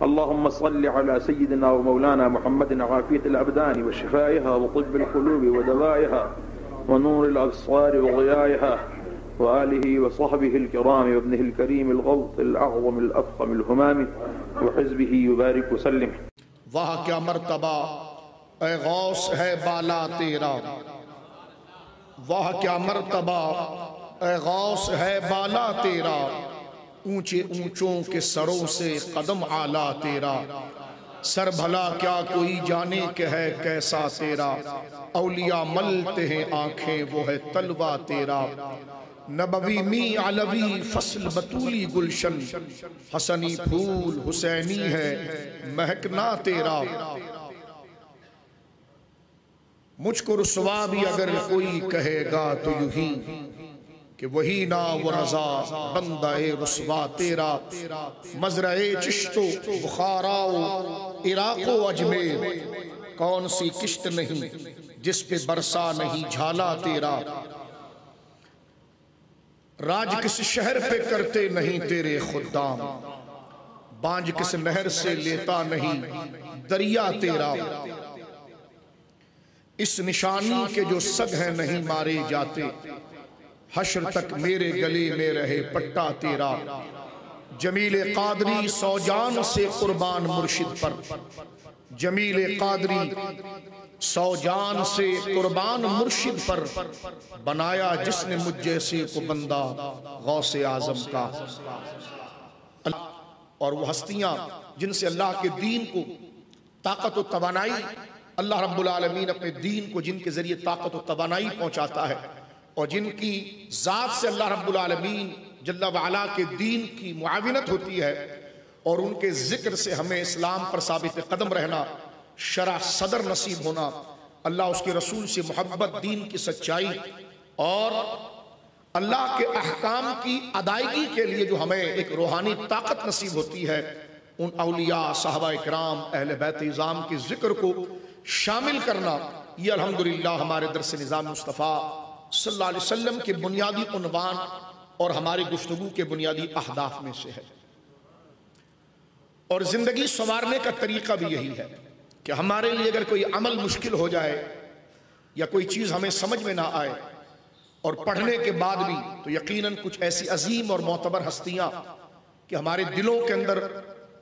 अल्लाहुम्मा सल्लि अला सय्यिदिना व मौलाना मुहम्मदिन आफियतिल अबदानि व शिफाइहा व तिब्बिल क़ुलूबि व दवाइहा व नूरिल अब्सारि व ग़ियाइहा व आलिहि व सहबिहिल किराम व इब्निहिल करीमिल ग़ौसिल अअज़मिल अफ़ख़मिल हुमाम व हिज़्बिही व बारिक व सल्लिम। वाह क्या मर्तबा ए गौस है बाला तेरा, वाह क्या मर्तबा ए गौस है बाला तेरा, ऊंचे ऊंचों के सरों से कदम आला तेरा। सर भला क्या कोई जाने के है कैसा तेरा, औलिया मलते हैं आंखें वो है तलवा तेरा। नबवी मी अलवी फसल बतूली गुलशन, हसनी फूल हुसैनी है महकना तेरा। मुझको रुसवा भी अगर कोई कहेगा तो यूं ही कि वही ना वो रजा बंदा-ए रुसवा तेरा। मजरा-ए चिश्तो बुखाराओ इराक़ो अजमेर, कौन सी किश्त नहीं जिस पे बरसा नहीं झाला तेरा। राज किस शहर पे करते नहीं तेरे खुद्दाम, बांझ किस नहर से लेता नहीं दरिया तेरा। इस निशानी के जो सग हैं नहीं मारे जाते, हश्र तक मेरे गले में रहे पट्टा तेरा। जमील कादरी सौजान से कुर्बान मुर्शिद पर, जमील कादरी सौजान से कुर्बान मुर्शिद पर, बनाया जिसने मुझ जैसे को बंदा गौसे आजम का। और वो हस्तियां जिनसे अल्लाह के दीन को ताकत व तवानाई, अल्लाह रब्बुल आलमीन अपने दीन को जिनके जरिए ताकत व तवानाई पहुंचाता है, और जिनकी ज़ात से अल्लाह रब्बुल आलमीन जल्ला व अला के दीन की मुआविनत होती है, और उनके जिक्र से हमें इस्लाम पर साबित कदम रहना, शरह सदर नसीब होना, अल्लाह उसके रसूल से मोहब्बत, दीन की सच्चाई और अल्लाह के अहकाम की अदायगी के लिए जो हमें एक रूहानी ताकत नसीब होती है, उन औलिया साहबा इकराम अहले बैत इज़ाम के जिक्र को शामिल करना, ये अल्हम्दुलिल्लाह हमारे दरस निज़ाम मुस्तफ़ा सल्लल्लाहु अलैहि वसल्लम के बुनियादी उन्वान और हमारी गुफ्तगू के बुनियादी अहदाफ में से है। और ज़िंदगी संवारने का तरीका भी यही है कि हमारे लिए अगर कोई अमल मुश्किल हो जाए या कोई चीज़ हमें समझ में ना आए, और पढ़ने के बाद भी, तो यकीनन कुछ ऐसी अजीम और मोतबर हस्तियाँ कि हमारे दिलों के अंदर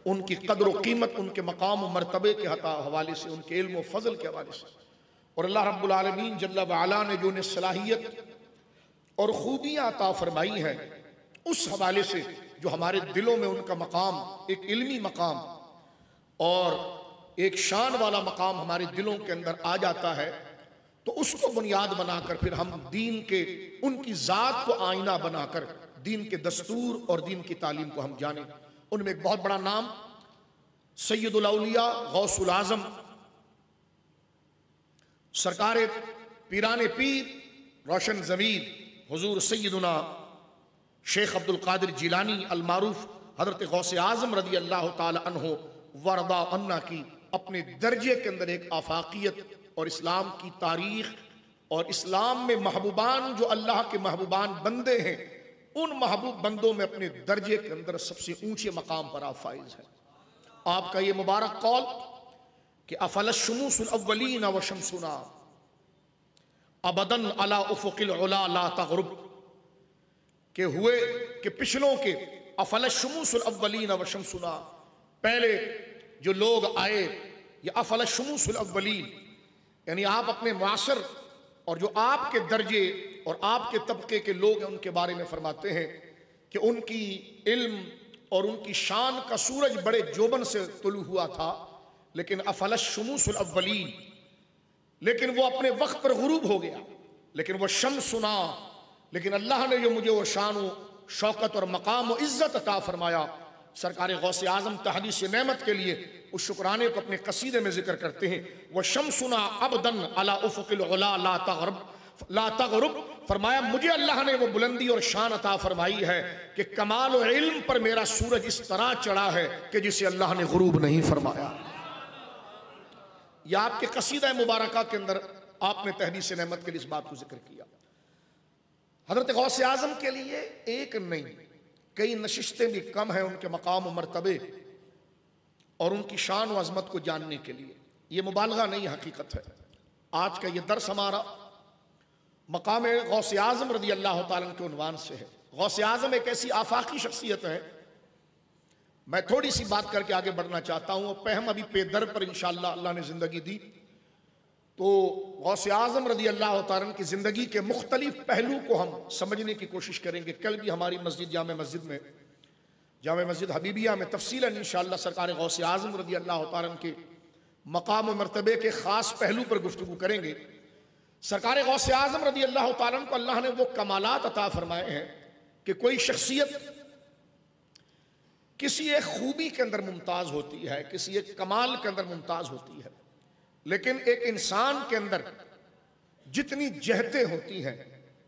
उनकी कदर व कीमत, उनके मकाम व मर्तबे के हवाले से, उनके इल्म व फजल के हवाले से, और अल्लाह रब्बुल आलमीन जल्ला व अला ने जो उन्हें सलाहियत और खूबियाँ अता फरमाई हैं, उस हवाले से जो हमारे दिलों में उनका मकाम, एक इल्मी मकाम और एक शान वाला मकाम हमारे दिलों के अंदर आ जाता है, तो उसको बुनियाद बनाकर फिर हम दीन के, उनकी ज़ात को आईना बनाकर दीन के दस्तूर और दीन की तालीम को हम जाने। उनमें एक बहुत बड़ा नाम सैयदुल औलिया गौसुल आज़म सरकार पीराने पीर रोशन ज़मीर हुजूर सैयदुना शेख अब्दुल कादिर जिलानी अल मारूफ हज़रत गौसे आज़म रज़ी अल्लाह ताला अन्हु वरदा अन्ना की अपने दर्जे के अंदर एक आफाकियत और इस्लाम की तारीख और इस्लाम में महबूबान, जो अल्लाह के महबूबान बंदे हैं, उन महबूब बंदों में अपने दर्जे के अंदर सबसे ऊंचे मकाम पर आप फाइज है। आपका ये मुबारक कौल कि अफलशुमूसुल अव्वलीन व शमसुना अबदन अला उफ़ुक़िल उला ला तग़रुब, के हुए कि पिछलों के अफलशुमूसुल अव्वलीन व शमसुना, पहले जो लोग आए, या अफलशुमूसुल अव्वलीन यानी आप अपने मुआसर और जो आपके दर्जे और आपके तबके के लोग हैं उनके बारे में फरमाते हैं कि उनकी इल्म और उनकी शान का सूरज बड़े जोबन से तुलू हुआ था, लेकिन अफलशुमूसुल अव्वलीन, लेकिन वो अपने वक्त पर गुरूब हो गया, लेकिन वो शम्सुना, लेकिन अल्लाह ने जो मुझे वो शान शौकत और मकाम और इज़्ज़त अता फरमाया, सरकार गौसे आज़म तहदीस नेमत के लिए उस शुक्राने को अपने कसीदे में जिक्र करते हैं। वह शमसुना अबदन अला उफ़ुक़िल उला ला तग़रुब, फरमाया मुझे अल्लाह ने वो बुलंदी और शान अता फरमाई है कि कमाल और इल्म पर मेरा सूरज इस तरह चढ़ा है कि जिसे अल्लाह ने गुरूब नहीं फरमाया। यह आपके कसीदा मुबारका के अंदर आपने तहदीस नेमत के लिए इस बात को जिक्र किया। हज़रत गौसे आज़म के लिए एक नहीं, कई नशिस्तें भी कम हैं उनके मकाम और मर्तबे, और उनकी शान व अजमत को जानने के लिए। ये मुबालगा नहीं, हकीकत है। आज का ये दर्स हमारा मकाम गौस आज़म रज़ी अल्लाह ताला के उन्वान से है। गौस आज़म एक ऐसी आफाकी शख्सियत है। मैं थोड़ी सी बात करके आगे बढ़ना चाहता हूँ। पहम अभी पेदर पर इंशाअल्लाह अल्लाह ने ज़िंदगी दी तो गौस आज़म रज़ी अल्लाह ताला की ज़िंदगी के मुख्तलिफ पहलू को हम समझने की कोशिश करेंगे। कल भी हमारी मस्जिद जामे मस्जिद हबीबिया में तफसीलन इंशाअल्लाह सरकार गौस आज़म रज़ी अल्लाह ताला के मकाम व मर्तबे के ख़ास पहलू पर गुफ्तगू करेंगे। सरकार गौस आज़म रज़ी अल्लाह ताला को अल्लाह ने वो कमालात अता फरमाए हैं कि कोई शख्सियत किसी एक खूबी के अंदर मुमताज़ होती है, किसी एक कमाल के अंदर मुमताज़ होती है, लेकिन एक इंसान के अंदर जितनी जहतें होती हैं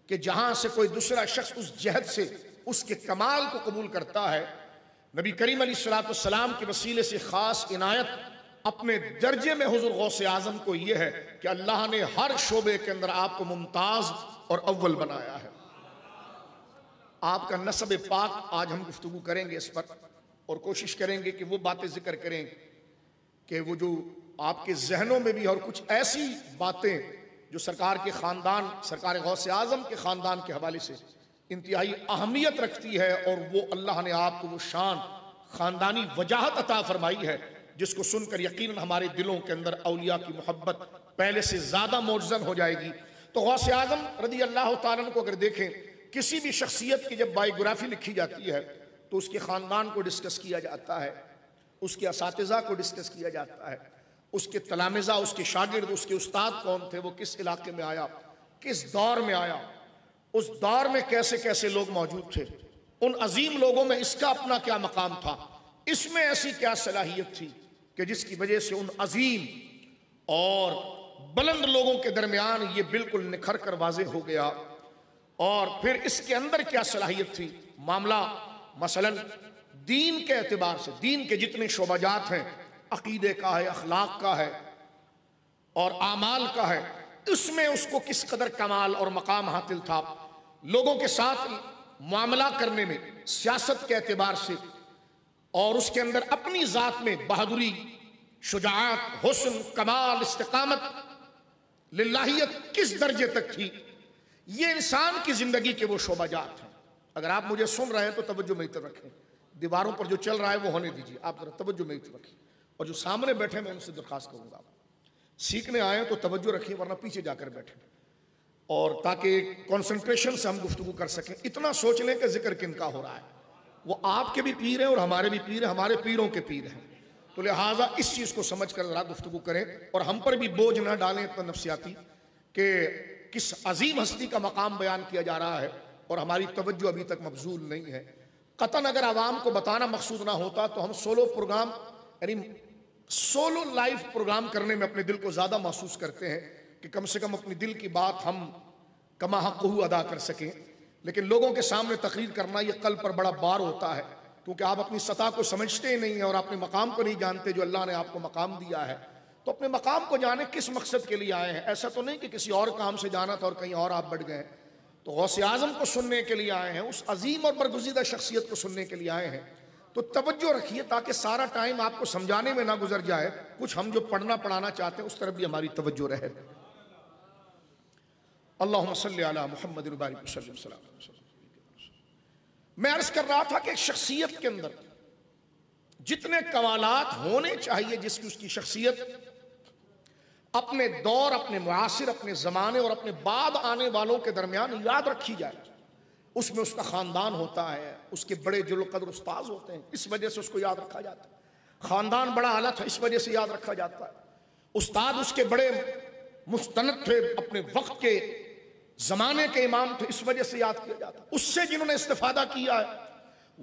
कि जहां से कोई दूसरा शख्स उस जहत से उसके कमाल को कबूल करता है, नबी करीम अलैहिस्सलाम के वसीले से ख़ास इनायत अपने दर्जे में हुज़ूर गौस आज़म को यह है कि अल्लाह ने हर शोबे के अंदर आपको मुमताज़ और अव्वल बनाया है। आपका नस्ब पाक आज हम गुफ्तगू करेंगे इस पर और कोशिश करेंगे कि वो बातें जिक्र करें कि वो जो आपके जहनों में भी और कुछ ऐसी बातें जो सरकार के ख़ानदान, सरकार गौस आज़म के ख़ानदान के हवाले से इंतहाई अहमियत रखती है और वो अल्लाह ने आपको वो शान ख़ानदानी वजाहत अता फरमाई है जिसको सुनकर यकीनन हमारे दिलों के अंदर औलिया की मोहब्बत पहले से ज़्यादा मौजज़न हो जाएगी। तो गौस आज़म रज़ी अल्लाह ताला को अगर देखें, किसी भी शख्सियत की जब बायोग्राफी लिखी जाती है तो उसके ख़ानदान को डिस्कस किया जाता है, उसके असातिज़ा को डिस्कस किया जाता है, उसके तलामिज़ा, उसके शागिर्द, उसके उस्ताद कौन थे, वो किस इलाके में आया, किस दौर में आया, उस दौर में कैसे कैसे लोग मौजूद थे, उन अजीम लोगों में इसका अपना क्या मकाम था, इसमें ऐसी क्या सलाहियत थी कि जिसकी वजह से उन अजीम और बुलंद लोगों के दरमियान ये बिल्कुल निखर कर वाज़े हो गया। और फिर इसके अंदर क्या सलाहियत थी, मामला मसलन दीन के एतबार से, दीन के जितने शोबाजात हैं, अकीदे का है, अखलाक का है और आमाल का है, उसमें उसको किस कदर कमाल और मकाम हासिल था। लोगों के साथ मामला करने में सियासत के एतबार से और उसके अंदर अपनी ज़ात में बहादुरी, शुजाअत, हुस्न, कमाल, इस्तिकामत, लिल्लाहियत किस दर्जे तक थी, ये इंसान की ज़िंदगी के वो शोबाजात हैं। अगर आप मुझे सुन रहे हैं तो तवज्जो मेरी तरफ रखें। दीवारों पर जो चल रहा है वो होने दीजिए, आप जरा तवज्जो मेरी तरफ रखें। और जो सामने बैठे मैं उनसे दरख्वास्त करूंगा, सीखने आए तो तवज्जो रखिए, वरना पीछे जाकर बैठे, और ताकि कंसंट्रेशन से हम गुफ्तगू कर सकें। इतना सोच लें कि जिक्र किनका हो रहा है, वो आपके भी पीर हैं और हमारे भी पीर हैं, हमारे पीरों के पीर हैं। तो लिहाजा इस चीज़ को समझ कर जरा गुफ्तगू करें और हम पर भी बोझ ना डालें इतना नफ्सियाती कि किस अजीम हस्ती का मकाम बयान किया जा रहा है और हमारी तवज्जो अभी तक मबजूल नहीं है। कतन अगर आवाम को बताना मकसूद ना होता तो हम सोलो प्रोग्राम, यानी सोलो लाइव प्रोग्राम करने में अपने दिल को ज़्यादा महसूस करते हैं कि कम से कम अपनी दिल की बात हम कमा हक़हू अदा कर सकें। लेकिन लोगों के सामने तकरीर करना ये कल पर बड़ा बार होता है, क्योंकि आप अपनी सतह को समझते ही नहीं हैं और अपने मकाम को नहीं जानते जो अल्लाह ने आपको मकाम दिया है। तो अपने मकाम को जाने किस मकसद के लिए आए हैं। ऐसा तो नहीं कि किसी और काम से जाना था और कहीं और आप बढ़ गए। तो गौस आज़म को सुनने के लिए आए हैं, उस अजीम और बरगुज़ीदा शख्सियत को सुनने के लिए आए हैं, तो तवज्जो रखिए ताकि सारा टाइम आपको समझाने में ना गुजर जाए, कुछ हम जो पढ़ना पढ़ाना चाहते हैं उस तरफ भी हमारी तवज्जो रहे। अल्लाहुम्मा सल्ली अला मुहम्मद व बारिक वसल्लम। मैं अर्ज कर रहा था कि एक शख्सियत के अंदर जितने कमालात होने चाहिए जिसकी उसकी शख्सियत अपने दौर, अपने मुआसिर, अपने ज़माने और अपने बाद आने वालों के दरमियान याद रखी जाए, उसमें उसका ख़ानदान होता है, उसके बड़े जुल क़द्र उस्ताद होते हैं, इस वजह से उसको याद रखा जाता है। ख़ानदान बड़ा आला था, इस वजह से याद रखा जाता है। उस्ताद उसके बड़े मुस्तनद थे, अपने वक्त के ज़माने के इमाम थे, इस वजह से याद किया जाता है। उससे जिन्होंने इस्तिफ़ादा किया है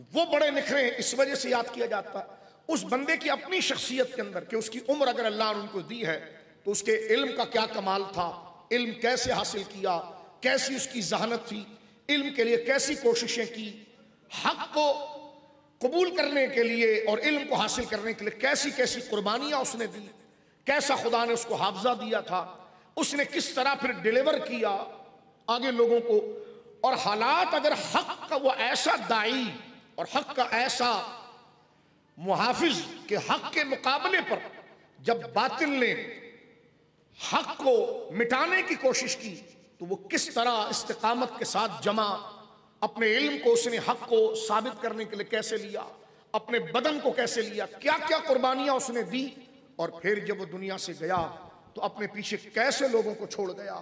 वो बड़े निखरे हैं, इस वजह से याद किया जाता है। उस बंदे की अपनी शख्सियत के अंदर कि उसकी उम्र अगर अल्लाह ने उनको दी है तो उसके इल्म का क्या कमाल था, इल्म कैसे हासिल किया, कैसी उसकी जहानत थी, इल्म के लिए कैसी कोशिशें की, हक को कबूल करने के लिए और इल्म को हासिल करने के लिए कैसी कैसी कुर्बानियां उसने दी, कैसा खुदा ने उसको हाफजा दिया था, उसने किस तरह फिर डिलीवर किया आगे लोगों को। और हालात अगर हक का वो ऐसा दाई और हक का ऐसा मुहाफिज के हक के मुकाबले पर जब बातिल ने हक को मिटाने की कोशिश की तो वो किस तरह इस्तिकामत के साथ जमा, अपने इल्म को उसने हक को साबित करने के लिए कैसे लिया, अपने बदन को कैसे लिया, क्या क्या कुर्बानियां उसने दी, और फिर जब वो दुनिया से गया तो अपने पीछे कैसे लोगों को छोड़ गया,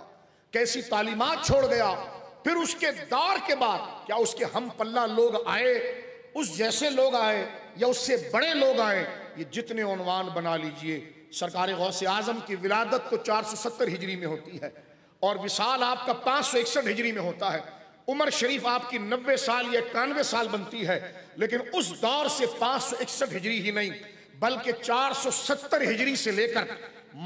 कैसी तालीमात छोड़ गया। फिर उसके दौर के बाद क्या उसके हम पल्ला लोग आए, उस जैसे लोग आए या उससे बड़े लोग आए, ये जितने उन्वान बना लीजिए। सरकार गौसे आजम की विलादत तो 470 हिजरी में होती है और विसाल आपका 561 हिजरी में होता है। उमर शरीफ आपकी 90 साल या 91 साल बनती है, लेकिन उस दौर से 561 हिजरी ही नहीं बल्कि 470 हिजरी से लेकर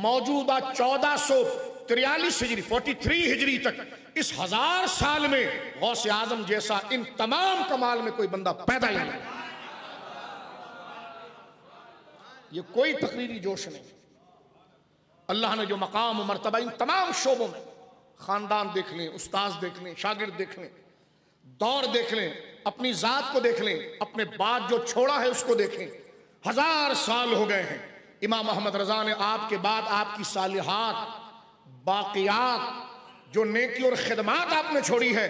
मौजूदा 1443 हिजरी 43 हिजरी तक, इस 1000 साल में गौसे आजम जैसा इन तमाम कमाल में कोई बंदा पैदा ही नहीं। ये कोई तकरीरी जोश नहीं। अल्लाह ने जो मकाम और मर्तबा इन तमाम शोबों में, खानदान देख लें, उस्ताद देख लें, शागिर्द देख लें, दौर देख लें, अपनी जात को देख लें, अपने बाद जो छोड़ा है उसको देखें। 1000 साल हो गए हैं। इमाम अहमद रजा ने आपके बाद आपकी सालिहात, बाकियात, जो नेकी और खिदमात आपने छोड़ी है,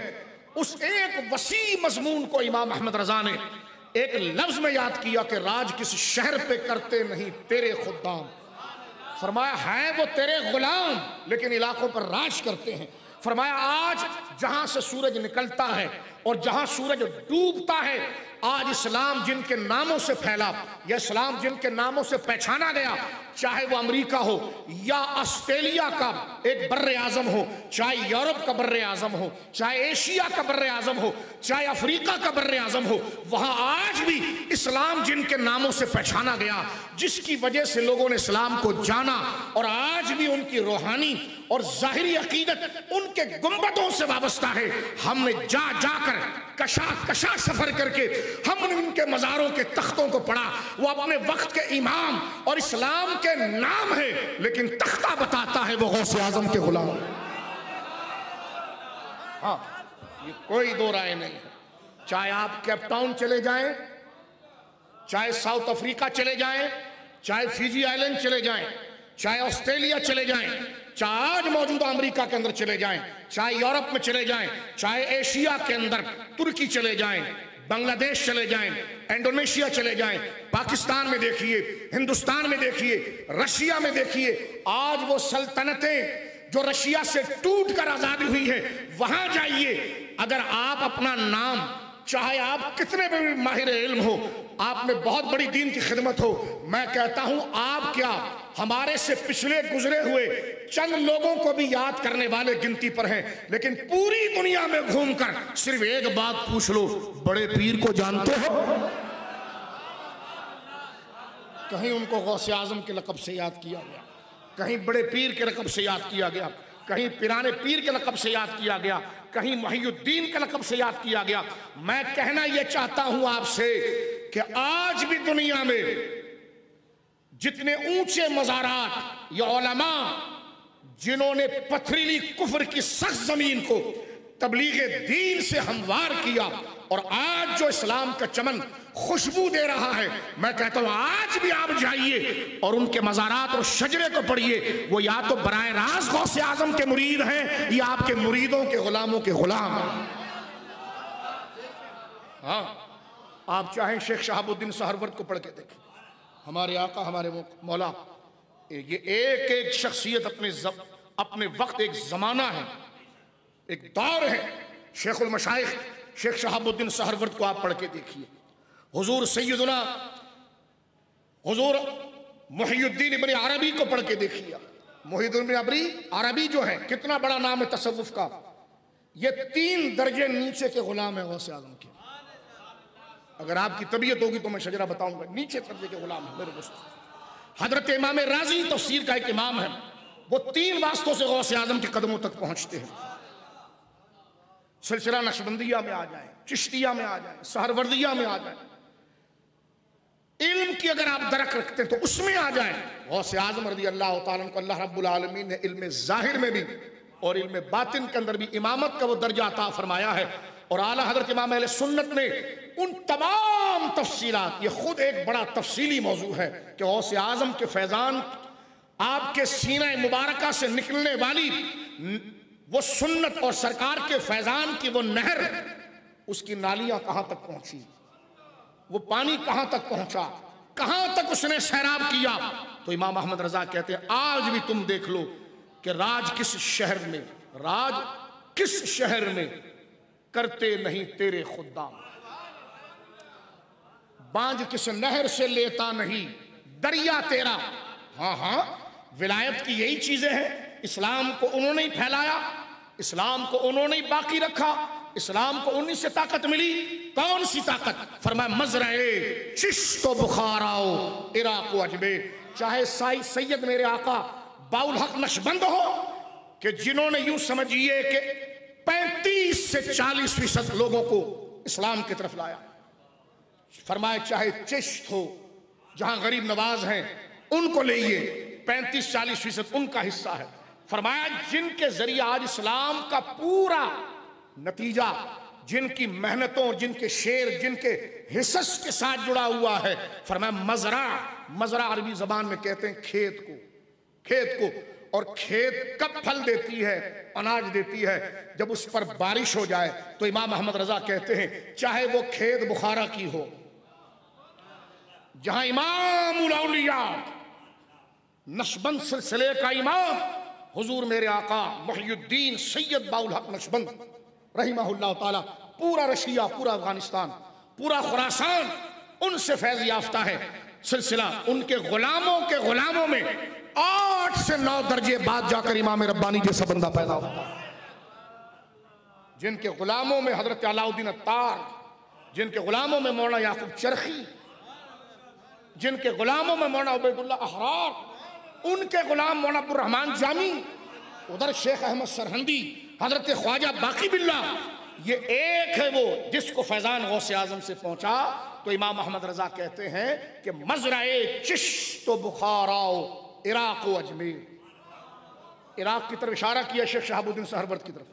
उस एक वसी मजमून को इमाम अहमद रजा ने एक लफ्ज में याद किया कि राज किस शहर पे करते नहीं तेरे खुद्दाम। फरमाया है वो तेरे गुलाम लेकिन इलाकों पर राज करते हैं। फरमाया आज जहां से सूरज निकलता है और जहां सूरज डूबता है, आज इस्लाम जिनके नामों से फैला या इस्लाम जिनके नामों से पहचाना गया, चाहे वो अमेरिका हो या ऑस्ट्रेलिया का एक बर्रे आजम हो, चाहे यूरोप का बर्रे आजम हो, चाहे एशिया का बर्रे आजम हो, चाहे अफ्रीका का बर्रे आजम हो, वहां आज भी इस्लाम जिनके नामों से पहचाना गया, जिसकी वजह से लोगों ने इस्लाम को जाना और आज भी उनकी रूहानी और जाहिरी अकीदत उनके गुंबदों से वाबस्ता है। हमने जा जाकर कशा कशा सफर करके हमने उनके मज़ारों के तख्तों को पढ़ा। वो अपने वक्त के इमाम और इस्लाम के नाम है, लेकिन तख्ता बताता है वो गौसे आजम के गुलाम। हाँ, ये कोई दो राय नहीं है। चाहे आप केप टाउन चले जाएं, चाहे साउथ अफ्रीका चले जाएं, चाहे फिजी आइलैंड चले जाएं, चाहे ऑस्ट्रेलिया चले जाएं, चाहे आज मौजूदा अमेरिका के अंदर चले जाएं, चाहे यूरोप में चले जाएं, चाहे एशिया के अंदर तुर्की चले जाएं, बांग्लादेश चले जाएं, इंडोनेशिया चले जाएं, पाकिस्तान में देखिए, हिंदुस्तान में देखिए, रशिया में देखिए, आज वो सल्तनतें जो रशिया से टूट कर आजादी हुई है, वहां जाइए। अगर आप अपना नाम, चाहे आप कितने भी माहिर इल्म हो, आप में बहुत बड़ी दीन की खिदमत हो, मैं कहता हूं आप क्या हमारे से पिछले गुजरे हुए चंद लोगों को भी याद करने वाले गिनती पर हैं, लेकिन पूरी दुनिया में घूमकर सिर्फ एक बात पूछ लो, बड़े पीर को जानते हो? कहीं उनको गौसे आजम के लक़ब से याद किया गया, कहीं बड़े पीर के लक़ब से याद किया गया, कहीं पिराने पीर के लक़ब से याद किया गया, कहीं मुहियुद्दीन के लक़ब से याद किया गया। मैं कहना यह चाहता हूं आपसे कि आज भी दुनिया में जितने ऊंचे मज़ारात या उलमा जिन्होंने पथरीली कुफ्र की सख्त जमीन को तबलीग दीन से हमवार किया और आज जो इस्लाम का चमन खुशबू दे रहा है, मैं कहता हूं आज भी आप जाइए और उनके मज़ारात और शजरे को पढ़िए। वो या तो बराए रास्त गौसे आजम के मुरीद हैं या आपके मुरीदों के गुलामों के गुलाम हैं। हाँ, आप चाहें शेख शहाबुद्दीन सहरवर्द को पढ़ के देखें। हमारे आका, हमारे मौला, ये एक एक शख्सियत अपने वक्त, एक जमाना है, एक दौर है। शेखुल मशाइख शेख शहाबुद्दीन सहरवर्द को आप पढ़ के देखिए। हुजूर सैयदुना हुजूर मुहियुद्दीन इब्न अरबी को पढ़ के देखिए। मुहियुद्दीन इब्न अरबी जो है, कितना बड़ा नाम है तसव्वुफ का, ये 3 दर्जे नीचे के गुलाम है गौसे आजम के। अगर आपकी तबीयत होगी तो मैं शजरा बताऊंगा, नीचे दर्जे के गुलाम है मेरे दोस्त। हजरत इमाम राजी तफसीर का एक इमाम है, वो 3 वास्तों से गौसे आजम के कदमों तक पहुंचते हैं। सिलसिला नक्शबंदिया में आ जाए, चिश्तिया में आ जाए, सहरवर्दिया में आ जाए, इल्म की अगर आप दरक रखते हैं तो उसमें आ जाए। गौसे आजम रज़ी अल्लाह तआला को अल्लाह रब्बुल आलमीन ने इल्म ज़ाहिर में भी और इल्म बातिन के अंदर भी इमामत का वो दर्जा अता फरमाया है। और आला हजरत इमाम अहले सुन्नत ने उन तमाम तफसीलात, ये खुद एक बड़ा तफसीली मौजू है कि गौसे आजम के फैजान, आपके सीने मुबारका से निकलने वाली वो सुन्नत और सरकार के फैजान की वो नहर, उसकी नालियां कहां तक पहुंची, वो पानी कहां तक पहुंचा, कहां तक उसने सैराब किया। तो इमाम अहमद रजा कहते हैं आज भी तुम देख लो कि राज किस शहर में करते नहीं तेरे खुद्दाम, बांझ किस नहर से लेता नहीं दरिया तेरा। हाँ हाँ, विलायत की यही चीजें हैं। इस्लाम को उन्होंने ही फैलाया, इस्लाम को उन्होंने ही बाकी रखा, इस्लाम को उन्हीं से ताकत मिली। कौन सी ताकत? फरमाया मजराए चिश्तो बुखाराओ इराक अजबे। चाहे साई सैयद मेरे आका बाउल हक नशबंद हो, कि जिन्होंने यूं समझिए कि 35 से 40% लोगों को इस्लाम की तरफ लाया। फरमाया चाहे चिश्त हो, जहां गरीब नवाज हैं उनको ले, 35-40% उनका हिस्सा है। फरमाया जिनके जरिए आज इस्लाम का पूरा नतीजा, जिनकी मेहनतों, जिनके शेर, जिनके हिस्स के साथ जुड़ा हुआ है। फरमाया मजरा अरबी जबान में कहते हैं खेत को, और खेत कब फल देती है, अनाज देती है, जब उस पर बारिश हो जाए। तो इमाम अहमद रजा कहते हैं चाहे वो खेत बुखारा की हो, जहां इमामुल औलिया नशबंद सिलसिले का इमाम हुजूर मेरे आका मुहियुद्दीन सैयद बाउल हक नशबंद रहिमहुल्लाह ताला, पूरा रशिया, पूरा अफगानिस्तान, पूरा खुरासान उनसे फैज याफ्ता है सिलसिला। उनके गुलामों में 8 से 9 दर्जे बाद जाकर इमाम रब्बानी जैसा बंदा पैदा होता है। जिनके गुलामों में हजरत अलाउद्दीन अत्तार, जिनके गुलामों में मौलाना याकूब चरखी, जिनके गुलामों में मौलाना उबैदुल्लाह अहरार, उनके गुलाम मौलाना अब्दुर रहमान जामी, उधर शेख अहमद सरहंदी, हजरत ख्वाजा बाकी बिल्ला। ये एक है वो जिसको फैजान गौसे आजम से पहुंचा। तो इमाम अहमद रजा कहते हैं कि मजराए चिश्तो बुखाराओ इराक अजमेर, इराक की तरफ इशारा किया शेख शहाबुद्दीन सहरवर्द की तरफ,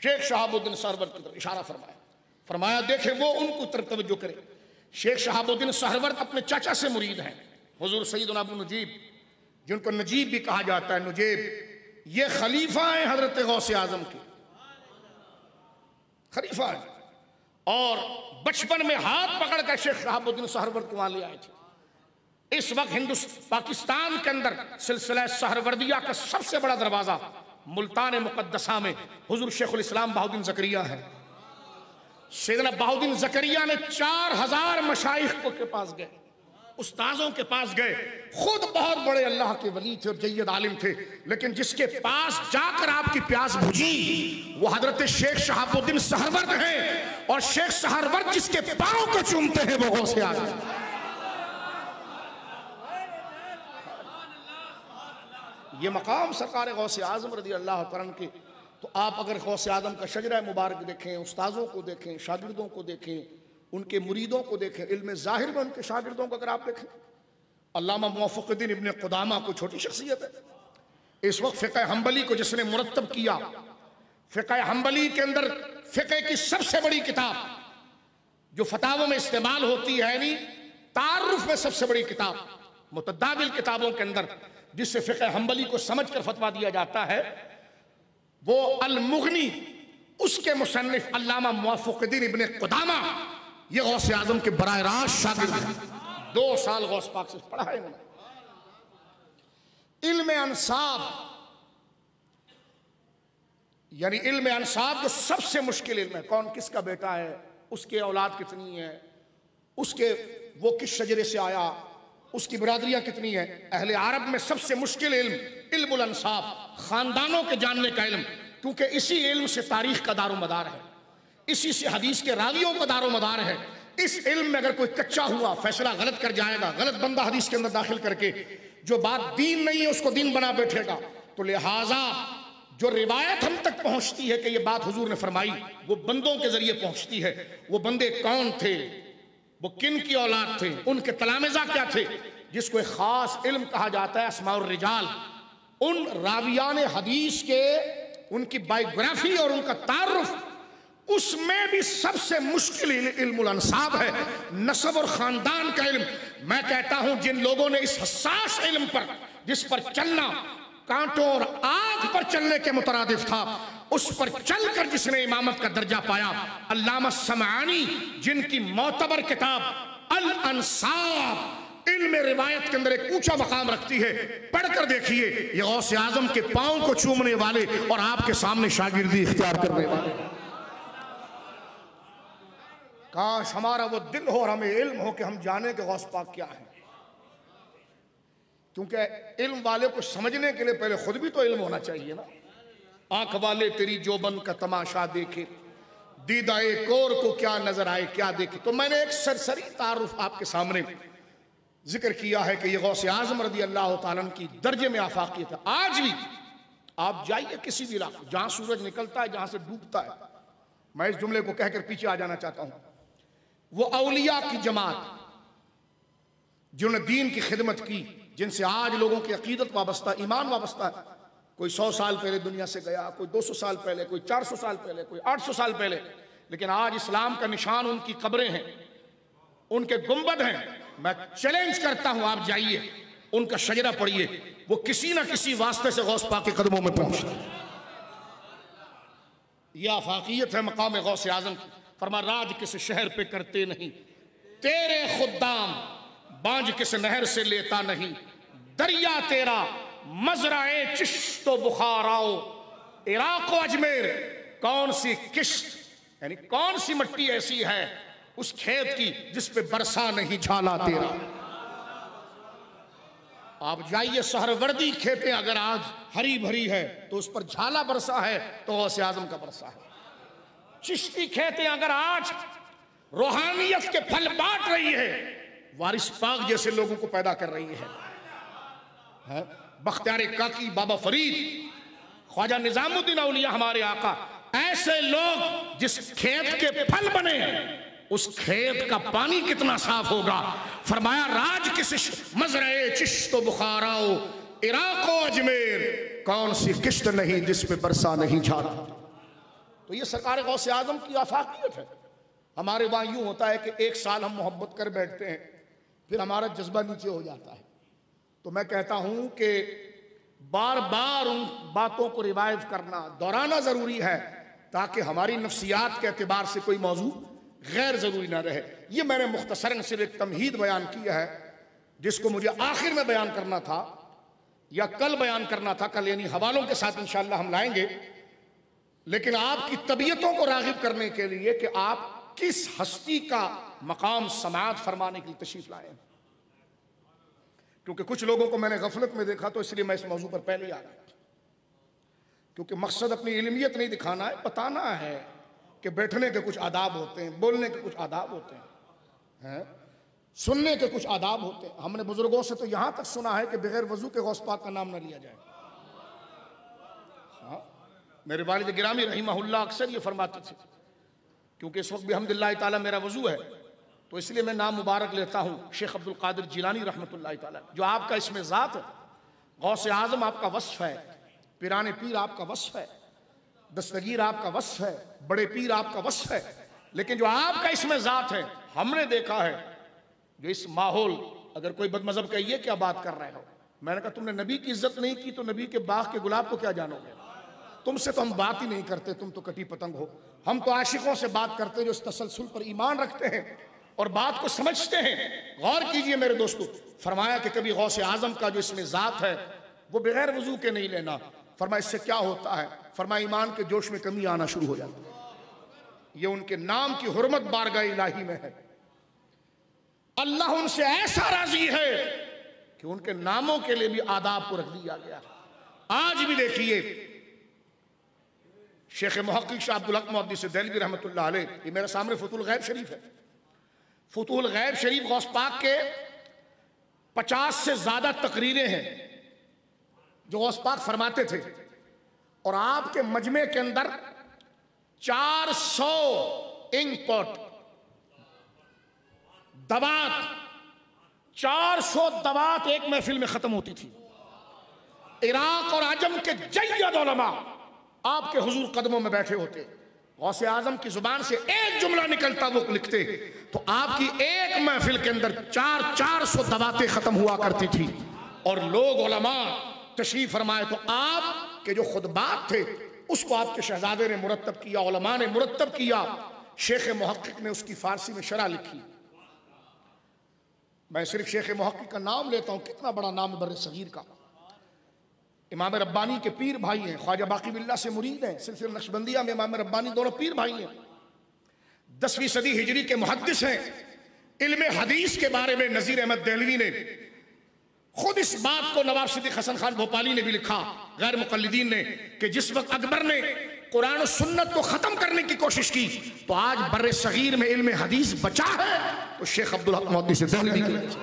शेख शहाबुद्दीन सहरवर्द की तरफ इशारा फरमाया देखे वो उनको तरफ तवज्जो करे। शेख शहाबुद्दीन सहरवर्द अपने चाचा से मुरीद हैं, हुजूर सैयदना अबू नजीब, जिनको नजीब भी कहा जाता है, नुजेब। ये खलीफा है हजरत गौसे आजम के, खलीफा है। और बचपन में हाथ पकड़कर शेख शहाबुद्दीन सहरवर्द को वहां ले आए थे। इस वक्त पाकिस्तान के अंदर सिलसिला सहरवर्दिया का सबसे बड़ा दरवाजा मुल्तान मुकद्दसा में हुजूर शेखुल इस्लाम बहाउद्दीन ज़करिया है। सैयदना बहाउद्दीन ज़करिया ने 4000 मशाइख के पास गए, उस्ताजों के पास गए। खुद बहुत बड़े अल्लाह के वली थे और जय्यद आलिम थे, लेकिन जिसके पास जाकर आपकी प्यास बुझी वो हजरत शेख शहाबुद्दीन सहरवर्द हैं। और शेख सहरवर्द जिसके पांव को चूमते हैं वो गौसे आजम। ये मकाम सरकार गौसे आजम रज़ी अल्लाह तआला के। तो आप अगर गौसे आजम का शजरा मुबारक देखें, उस्ताजों को देखें, शागिर्दों को देखें, उनके मुरीदों को देखें, इल्म ज़ाहिर में उनके शागिर्दों को अगर आप देखें, अल्लामा मुवफ़्फ़िक़ुद्दीन इब्न क़ुदामा को छोटी शख्सियत है। इस वक्त फ़िक़्ह हम्बली को जिसने मुरत्तब किया, फ़िक़्ह हम्बली के अंदर फ़िक़्ह की सबसे बड़ी किताब जो फतावों में इस्तेमाल होती है, यानी तारुफ में सबसे बड़ी किताब, मुतदाविल किताबों के अंदर जिससे फ़िक़्ह हम्बली को समझ कर फतवा दिया जाता है, वो अल मुग़नी, उसके मुसन्निफ़ अल्लामा मुवफ़्फ़िक़ुद्दीन इब्न क़ुदामा ये गौसे आजम के बराह रास्त शागिर्द हैं। 2 साल गौस पाक से पढ़ा है इन्होंने। इल्म अंसाब, यानी इल्म अंसाब जो सबसे मुश्किल इल्म है, कौन किसका बेटा है, उसके औलाद कितनी है, उसके वो किस शजरे से आया, उसकी बिरादरियां कितनी है। अहले अरब में सबसे मुश्किल इल्म इल्मुल अंसाब, खानदानों के जानने का इल्म, क्योंकि इसी इल्म से तारीख का दारो मदार है, इसी से हदीस के रावियों का दारो मदार है। इस इल्म में अगर कोई कच्चा हुआ फैसला गलत कर जाएगा, गलत बंदा हदीस के अंदर दाखिल करके जो बात दीन नहीं है उसको दीन बना बैठेगा। तो लिहाजा जो रिवायत हम तक पहुंचती है कि ये बात हुजूर ने फरमाई, वो बंदों के जरिए पहुंचती है। वो बंदे कौन थे, वो किन की औलाद थे, उनके तलामेजा क्या थे, जिसको एक खास इल्म कहा जाता है अस्माउर रिजाल। उन रावियान हदीस के उनकी बायोग्राफी और उनका तारुफ उसमें भी सबसे मुश्किल इल्मुल अंसाब है, नस्ब और खानदान का इल्म। मैं कहता हूं जिन लोगों ने इस हसास इल्म पर, जिस पर चलना कांटों और आग पर चलने के मुतरादिफ था, उस पर चलकर जिसने इमामत का दर्जा पाया, अल्लामा समानी जिनकी मोतबर किताब अल अंसाब इल्म रिवायत के अंदर एक ऊंचा मकाम रखती है, पढ़कर देखिए। ये गौसे आजम के पांव को चूमने वाले और आपके सामने शागिर्दी इख्तियार करने वाले। काश हमारा वो दिल हो और हमें इल्म हो कि हम जाने के गौस पाक क्या है, क्योंकि इल्म वाले को समझने के लिए पहले खुद भी तो इल्म होना चाहिए ना। आंख वाले तेरी जोबन का तमाशा देखे, दीदा एक और को क्या नजर आए क्या देखे। तो मैंने एक सरसरी तारुफ आपके सामने जिक्र किया है कि ये गौसे आजम रदी अल्लाह ताला की दर्जे में आफाकियत है। आज भी आप जाइए किसी भी इलाके जहां सूरज निकलता है, जहां से डूबता है, मैं इस जुमले को कहकर पीछे आ जाना चाहता हूं, वो औलिया की जमात जिन्होंने दीन की खिदमत की, जिनसे आज लोगों की अकीदत वाबस्ता, ईमान वाबस्ता है। कोई 100 साल पहले दुनिया से गया, कोई 200 साल पहले, कोई 400 साल पहले, कोई 800 साल पहले, लेकिन आज इस्लाम का निशान उनकी कब्रें हैं, उनके गुंबद हैं। मैं चैलेंज करता हूं, आप जाइए उनका शजरा पढ़िए, वो किसी ना किसी वास्ते से गौस पाक के कदमों में पहुंचते हैं। यह आफाकियत है मकाम गौसे आजम की। फरमा राज किस शहर पे करते नहीं, तेरे खुद्दाम बांझ किस नहर से लेता नहीं, दरिया तेरा मजराए चिश्तो बुखाराओ, इराको अजमेर कौन सी किश्त यानी कौन सी मट्टी ऐसी है उस खेत की जिस पे बरसा नहीं झाला तेरा। आप जाइए सहरवर्दी खेतें अगर आज हरी भरी है तो उस पर झाला बरसा है तो गौसे आजम का बरसा है। चिश्ती खेतें अगर आज रूहानियत के फल बांट रही है, वारिस पाक जैसे लोगों को पैदा कर रही है। बख्तियार काकी, बाबा फरीद, ख्वाजा निजामुद्दीन औलिया हमारे आका, ऐसे लोग जिस खेत के फल बने उस खेत का पानी कितना साफ होगा। फरमाया राज किस मजरे चिश्तो बुखाराओ, इराको अजमेर कौन सी किश्त नहीं जिस पे बरसा नहीं झाला। तो ये सरकार गौसे आजम की आफाकियत है। हमारे वहां यूं होता है कि एक साल हम मोहब्बत कर बैठते हैं, फिर हमारा जज्बा नीचे हो जाता है। तो मैं कहता हूं कि बार बार उन बातों को रिवाइव करना, दोहराना जरूरी है, ताकि हमारी नफ्सियात के एतबार से कोई मौजू गैर जरूरी ना रहे। ये मैंने मुख्तसरन सिर्फ एक तमहीद बयान किया है, जिसको मुझे आखिर में बयान करना था या कल बयान करना था। कल यानी हवालों के साथ इंशाअल्लाह हम लाएंगे, लेकिन आपकी तबीयतों को रागिब करने के लिए कि आप किस हस्ती का मकाम समाअत फरमाने के लिए तशरीफ लाए। क्योंकि कुछ लोगों को मैंने गफलत में देखा, तो इसलिए मैं इस मौजू पर पहले ही आ गया। क्योंकि मकसद अपनी इल्मियत नहीं दिखाना है, बताना है कि बैठने के कुछ आदाब होते हैं, बोलने के कुछ आदाब होते हैं, सुनने के कुछ आदाब होते हैं। हमने बुजुर्गों से तो यहां तक सुना है कि बगैर वजू के गौस पाक का नाम ना लिया जाए। हाँ, मेरे वालिद गिरामी रहीमहुल्लाह अक्सर ये फरमाते थे, क्योंकि इस वक्त भी अल्हम्दुलिल्लाह ताला मेरा वजू है, तो इसलिए मैं नाम मुबारक लेता हूँ शेख अब्दुल कादिर जिलानी रहमतुल्लाह ताला, जो आपका इसमें ज़ात है। गौसे आज़म आपका वस्फ है, पिराने पीर आपका वस्फ है, दस्तगीर आपका वस्फ है, बड़े पीर आपका वस्फ है, लेकिन जो आपका इसमें ज़ात है, हमने देखा है जो इस माहौल, अगर कोई बदमज़हब का ये क्या बात कर रहे हो, मैंने कहा तुमने नबी की इज्जत नहीं की तो नबी के बाग के गुलाब को क्या जानोगे। तुमसे तो हम बात ही नहीं करते, तुम तो कटी पतंग हो। हम तो आशिकों से बात करते हैं जो इस तसलसल पर ईमान रखते हैं और बात को समझते हैं। गौर कीजिए मेरे दोस्तों, फरमाया कि कभी गौसे आजम का जो इसमें ज़ात है वो बगैर वजू के नहीं लेना। फरमाया इससे क्या होता है, फरमाया ईमान के जोश में कमी आना शुरू हो जाती है। ये उनके नाम की हुर्मत बारगाह इलाही में है। अल्लाह उनसे ऐसा राजी है कि उनके नामों के लिए भी आदाब को रख दिया गया। आज भी देखिए शेख मुहक्किक शाह अब्दुल हक मुहद्दिस देहलवी रहमतुल्लाह अलैह, ये मेरे सामने फतुल गैब शरीफ है। फतुल गैब शरीफ गौस पाक के 50 से ज्यादा तकरीरें हैं जो गौस पाक फरमाते थे, और आपके मजमे के अंदर 400 इंक पॉट दवात, 400 दवात एक महफिल में खत्म होती थी। इराक और आजम के जय्यद उलमा आपके हुजूर कदमों में बैठे होते। गौसे आजम की जुबान से एक जुमला निकलता वो लिखते तो आपकी एक महफिल के अंदर 400 दवातें खत्म हुआ करती थी। और लोग उलमा तशरीफ फरमाए तो आपके जो खुतबात थे उसको आपके शहजादे ने मुरत्तब किया, उलमा ने मुरत्तब किया, शेख मुहक्किक ने उसकी फारसी में शरह लिखी। मैं सिर्फ शेख मुहक्किक का नाम लेता हूं, कितना बड़ा नाम है बर्रे सगीर का। इमाम रब्बानी के पीर भाई हैं, ख्वाजा बाकी बिल्ला से मुरीद हैं, सिलसिला नक्शबंदिया में इमाम रब्बानी दोनों पीर भाई हैं। 10वीं सदी हिजरी के मुहद्दिस हैं। इल्म हदीस के बारे में नज़ीर अहमद देहलवी ने खुद इस बात को नवाब सिद्दीक हसन खान भोपाली ने भी लिखा, गैर मुक़ल्लिदीन ने, कि जिस वक्त अकबर ने कुरान और सुन्नत को खत्म करने की कोशिश की तो आज बर्रे सगीर में इल्म हदीस बचा है तो शेख अब्दुल हक मुहद्दिस देहलवी की वजह से।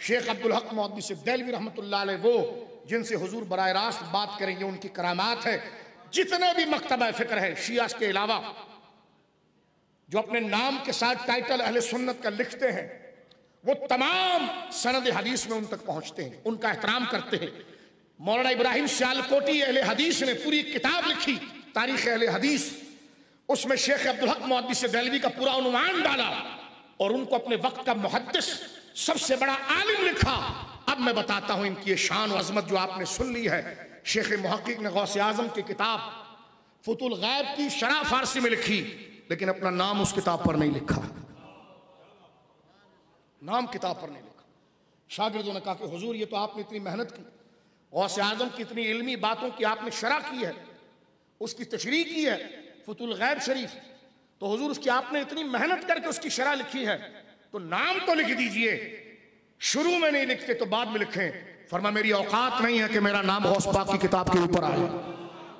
शेख अब्दुल हक मुहद्दिस देहलवी रहमतुल्लाह अलैह वो जिनसे हुजूर बराह रास्त बात करेंगे, उनकी करामात है। जितने भी मकतबा फिक्र है शिया के अलावा जो अपने नाम के साथ टाइटल अहले सुन्नत का लिखते हैं वो तमाम सनद हदीस में उन तक पहुंचते हैं, उनका एहतराम करते हैं। मौलाना इब्राहिम सियालकोटी अहले हदीस ने पूरी किताब लिखी तारीख अहले हदीस, उसमें शेख अब्दुल हक मुहद्दिस देहलवी का पूरा उन्वान डाला और उनको अपने वक्त का मुहद्दिस सबसे बड़ा आलिम लिखा। अब मैं बताता हूं इनकी ये शान और अजमत जो आपने सुन ली है। शेख मुहक्किक ने गौसे आजम की किताब फुतुल गैब की शरह फारसी में लिखी, लेकिन अपना नाम उस किताब पर नहीं लिखा, नाम किताब पर नहीं लिखा। शागिर्दों ने कहा कि हुजूर ये तो आपने इतनी मेहनत की, गौसे आजम की इतनी इल्मी बातों की आपने शरह की है, उसकी तशरीह की है फुतुल गैब शरीफ, तो हुजूर उसकी आपने इतनी मेहनत करके उसकी शरह लिखी है तो नाम तो लिख दीजिए, शुरू में नहीं लिखते तो बाद में लिखें। फरमा मेरी औकात नहीं है कि मेरा नाम गौस पाक की किताब के ऊपर आए।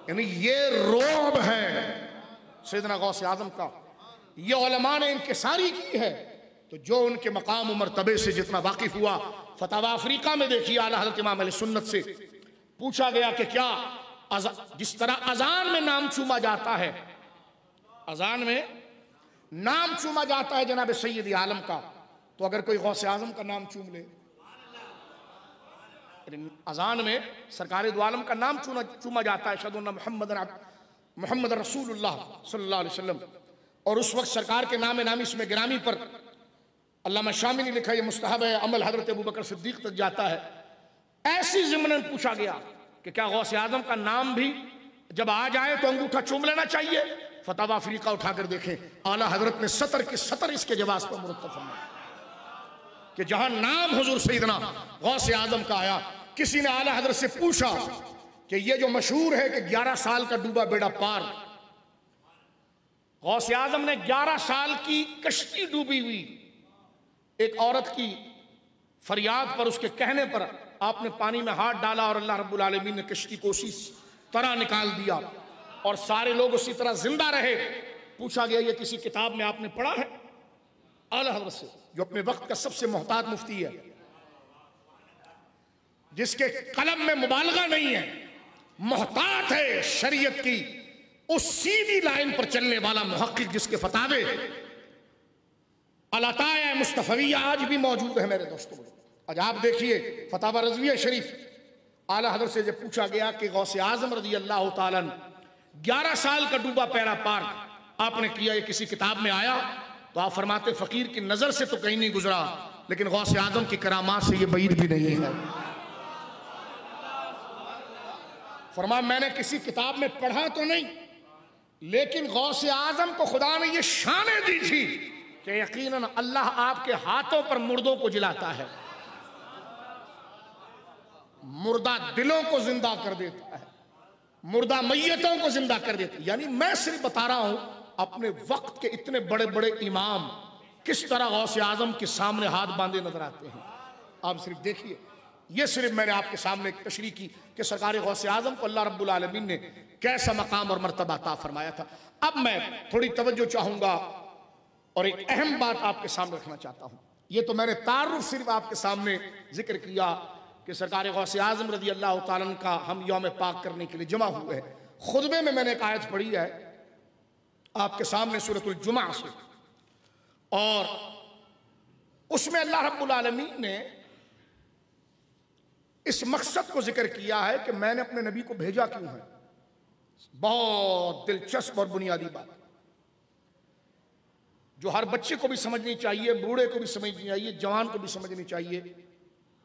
यानी ये रोब है सैयदना गौसे आजम का, ये उलमा ने इंकिसारी की है। तो जो उनके मकाम और मर्तबे से जितना वाकिफ हुआ, फतवा अफ्रीका में देखिए आला हज़रत इमाम अहले सुन्नत से पूछा गया कि क्या जिस तरह अजान में नाम चूमा जाता है, अजान में नाम चूमा जाता है जनाब सैयद आलम का, तो अगर कोई गौसे आजम का नाम चूम ले, अजान में सरकार दो आलम का नाम चूमा जाता है, अशहदु अन्ना मोहम्मद रसूलुल्लाह सल्लल्लाहु अलैहि वसल्लम, और उस वक्त सरकार के नाम नामी इसमें गिरामी पर अल्लामा शामी ने लिखा ये मुस्तहब है, अमल हजरत अबू बकर सिद्दीक तक जाता है। ऐसी ज़िम्मन पूछा गया कि क्या गौसे आजम का नाम भी जब आ जाए तो अंगूठा चूम लेना चाहिए? फतवा अफ्रीका उठाकर देखें, आला हजरत ने 70 के 70 इसके जवाब पर मुरत्तब फरमाया कि जहां नाम हुजूर सैयदना गौसे आजम का आया, किसी ने आला हजरत से पूछा कि ये जो मशहूर है कि 11 साल का डूबा बेड़ा पार, गौसे आजम ने 11 साल की कश्ती डूबी हुई, एक औरत की फरियाद पर, उसके कहने पर आपने पानी में हाथ डाला और अल्लाह रब्बुल आलमीन ने कश्ती को उसी तरह निकाल दिया और सारे लोग उसी तरह जिंदा रहे। पूछा गया ये किसी किताब में आपने पढ़ा है? आला हज़रत से, जो अपने वक्त का सबसे मोहताज मुफ्ती है, जिसके कलम में मुबालगा नहीं है, मोहतात है शरीयत की, उस सीधी लाइन पर चलने वाला मुहक्किक जिसके फतावे अल-अताया मुस्तफविया आज भी मौजूद है मेरे दोस्तों। आज आप देखिए फतावा रज़विया शरीफ, आला हज़रत से जब पूछा गया कि गौसे आज़म रज़ी अल्लाह ताला 11 साल का डूबा पैरा पार आपने किया, ये किसी किताब में आया? तो आप फरमाते फ़कीर की नज़र से तो कहीं नहीं गुजरा, लेकिन गौसे आज़म की करामात से ये बईद भी नहीं है। फरमा मैंने किसी किताब में पढ़ा तो नहीं, लेकिन गौसे आज़म को खुदा ने ये शान दी थी कि यकीनन अल्लाह आपके हाथों पर मुर्दों को जिलाता है, मुर्दा दिलों को जिंदा कर देता है, मुर्दा मैयतों को जिंदा कर देता है। यानी मैं सिर्फ बता रहा हूं अपने वक्त के इतने बड़े बड़े इमाम किस तरह गौसे आजम के सामने हाथ बांधे नजर आते हैं। आप सिर्फ देखिए, ये सिर्फ मैंने आपके सामने एक तशरीह की कि सरकार गौसे आजम को अल्लाह रब्बुल आलमीन ने कैसा मकाम और मर्तबा अता फरमाया था। अब मैं थोड़ी तवज्जो चाहूंगा और एक अहम बात आपके सामने रखना चाहता हूं। ये तो मैंने तारुफ सिर्फ आपके सामने जिक्र किया कि सरकार गौसे आजम रज़ी अल्लाह ताला अन्हु का हम यौम पाक करने के लिए जमा हुए हैं। खुतबे में मैंने एक आयत पढ़ी है आपके सामने सूरतुल जुमा से, और उसमें अल्लाह रब्बुल आलमीन ने इस मकसद को जिक्र किया है कि मैंने अपने नबी को भेजा क्यों है बहुत दिलचस्प और बुनियादी बात जो हर बच्चे को भी समझनी चाहिए, बूढ़े को भी समझनी चाहिए, जवान को भी समझनी चाहिए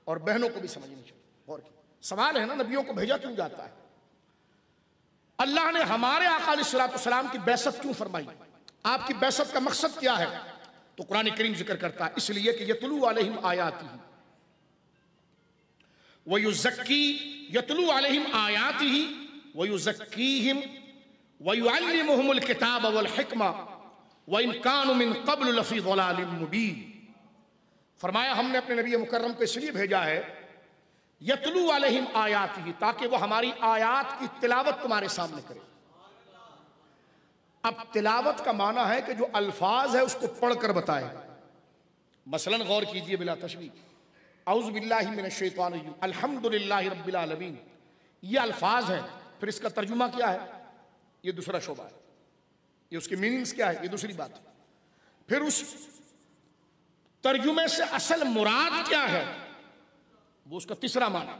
और बहनों को भी समझनी चाहिए। और सवाल है ना, नबियों को भेजा क्यों जाता है? अल्लाह ने हमारे आका अलैहिस्सलाम की बैसत क्यों फरमाई? आपकी बैसत का मकसद क्या है? तो कुरान करीम जिक्र करता है, इसलिए कि यतलू अलैहिम आयातिही व युज़क्की, यतलू अलैहिम आयातिही व युज़क्कीहिम व युअल्लिमुहुमुल किताब वल हिकमा व इन कानू मिन क़ब्ल लफ़ी ज़लालिम मुबीन। फरमाया हमने अपने नबी मुकर्रम को इसलिए भेजा है यतलू अलैहिम आयातिही, ताकि वो हमारी आयात की तिलावत तुम्हारे सामने करे। अब तिलावत का माना है कि जो अल्फाज है उसको पढ़कर बताए। मसलन गौर कीजिए बिला तशबीह, औज़ु बिल्लाहि मिनश शैतानिर रजीम, अल्हम्दुलिल्लाहि रब्बिल आलमीन, ये अल्फाज हैं। फिर इसका तर्जुमा क्या है? ये दूसरा शोबा है। ये उसके मीनिंग्स क्या है? ये दूसरी बात है। फिर उस तर्जुमे से असल मुराद क्या है? वो उसका तीसरा माना।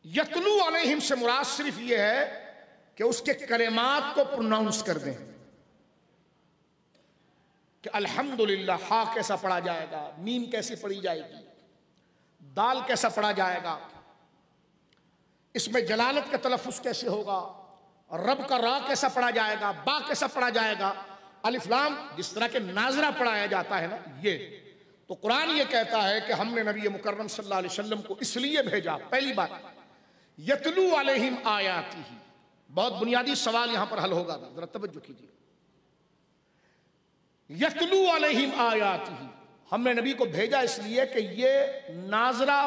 यतलू अलैहिम से मुराद सिर्फ ये है कि उसके कलिमात को प्रोनाउंस कर दें कि अल्हम्दुलिल्लाह, हा कैसा पढ़ा जाएगा, मीम कैसी पढ़ी जाएगी, दाल कैसा पढ़ा जाएगा, इसमें जलालत का तलफ़ुज़ कैसे होगा, रब का रा कैसा पढ़ा जाएगा, बा कैसा पढ़ा जाएगा, अलिफ लाम जिस तरह के नाजरा पढ़ाया जाता है ना, ये तो कुरान ये कहता है कि हमने नबी मुकर्रम सल्लल्लाहु अलैहि वसल्लम को इसलिए भेजा। पहली बात, यतलू अलैहिम आयातिही, बहुत बुनियादी सवाल यहां पर हल होगा, जरा तवज्जो कीजिए। यतलू अलैहिम आयातिही, हमने नबी को भेजा इसलिए कि ये नाजरा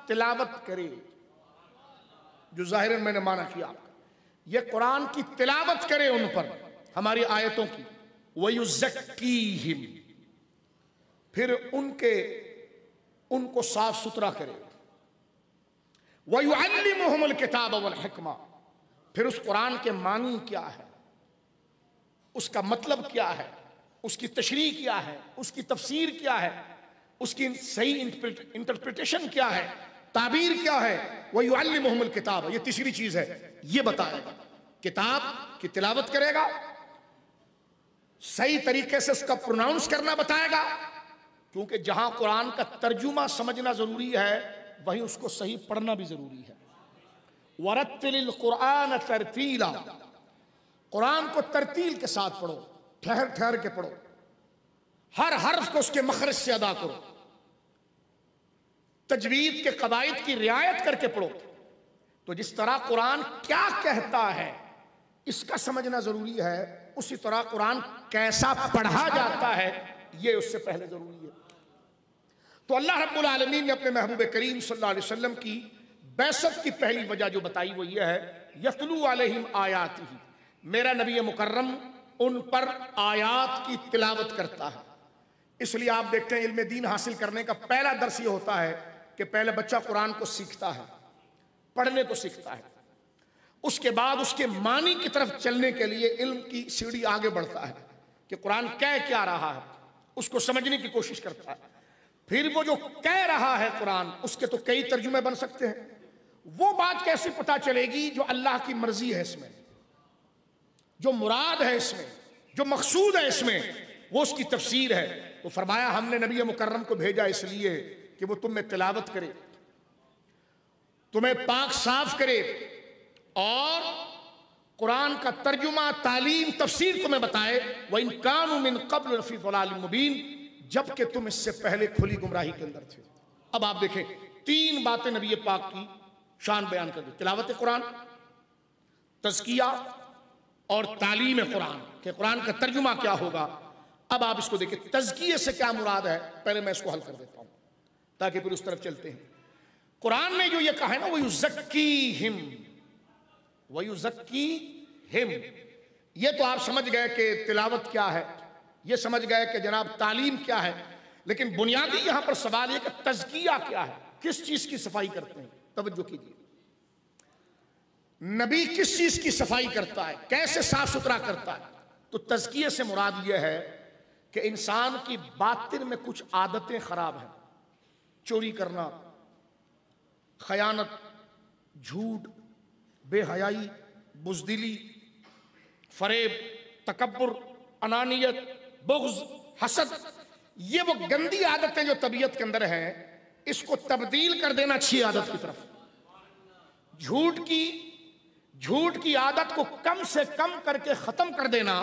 तिलावत करे, जो जाहिरन मैंने माना किया, ये कुरान की तिलावत करे उन पर, हमारी आयतों की। वयुज़क्कीहिम, फिर उनको साफ सुथरा करे। वयुअल्लिमुहुमुल किताब वल हिकमा, फिर उस कुरान के मानी क्या है, उसका मतलब क्या है, उसकी तशरीह क्या है, उसकी तफसीर क्या है, उसकी सही इंटरप्रिटेशन क्या है, ताबीर क्या है। वयुअल्लिमुहुमुल किताब, ये तीसरी चीज है, ये बताएगा। किताब की तिलावत करेगा, सही तरीके से उसका प्रोनाउंस करना बताएगा, क्योंकि जहां कुरान का तर्जुमा समझना जरूरी है वहीं उसको सही पढ़ना भी जरूरी है। वरत्तिलिल कुरान तरतीला, कुरान को तरतील के साथ पढ़ो, ठहर ठहर के पढ़ो, हर हर्फ को उसके मखरज से अदा करो, तजवीद के कवायद की रियायत करके पढ़ो। तो जिस तरह कुरान क्या कहता है इसका समझना जरूरी है, उसी तरह कुरान कैसा पढ़ा जाता है ये उससे पहले जरूरी है। तो अल्लाह रब्बुल आलमीन ने अपने महबूब करीम सल्लल्लाहु अलैहि वसल्लम की बैसत की पहली वजह जो बताई वो ये है, यतलू अलैहिम आयातिही, मेरा नबी मुकर्रम उन पर आयात की तिलावत करता है। इसलिए आप देखते हैं इल्म दीन हासिल करने का पहला दर्स ये होता है कि पहले बच्चा कुरान को सीखता है, पढ़ने को सीखता है, उसके बाद उसके मानी की तरफ चलने के लिए इल्म की सीढ़ी आगे बढ़ता है कि कुरान कह क्या रहा है, उसको समझने की कोशिश करता है। फिर वो जो कह रहा है कुरान, उसके तो कई तर्जुमे बन सकते हैं। वो बात कैसे पता चलेगी जो अल्लाह की मर्जी है इसमें, जो मुराद है इसमें, जो मकसूद है इसमें, वो उसकी तफसीर है। तो फरमाया हमने नबी मुकर्रम को भेजा इसलिए कि वो तुम में तिलावत करे, तुम्हें पाक साफ करे और कुरान का तर्जुमा, तालीम, तफसीर तुम्हें बताए। व इन कानू मिन क़ब्ल लफ़ी ज़लालिम मुबीन, जबकि तुम इससे पहले खुली गुमराही के अंदर थे। अब आप देखें, तीन बातें नबी पाक की शान बयान कर दी, तिलावत कुरान, तज़किया और तालीम कुरान, के कुरान का तर्जुमा क्या होगा। अब आप इसको देखिए, तज़किये से क्या मुराद है, पहले मैं इसको हल कर देता हूं ताकि फिर उस तरफ चलते हैं। कुरान ने जो ये कहा है ना, वयुज़क्कीहिम, वयुज़क्कीहिम, ये तो आप समझ गए कि तिलावत क्या है, ये समझ गए कि जनाब तालीम क्या है, लेकिन बुनियादी यहां पर सवाल है कि तज़किया क्या है, किस चीज की सफाई करते हैं। तवज्जो कीजिए, नबी किस चीज की सफाई करता है, कैसे साफ सुथरा करता है। तो तज़किये से मुराद यह है कि इंसान की बातिन में कुछ आदतें खराब हैं, चोरी करना, खयानत, झूठ, बेहयाई, बुज़दिली, फरेब, तकब्बुर, अनानियत, बुग़्ज़, हसद, ये वो गंदी आदतें जो तबीयत के अंदर हैं, इसको तब्दील कर देना अच्छी आदत की तरफ। झूठ की आदत को कम से कम करके खत्म कर देना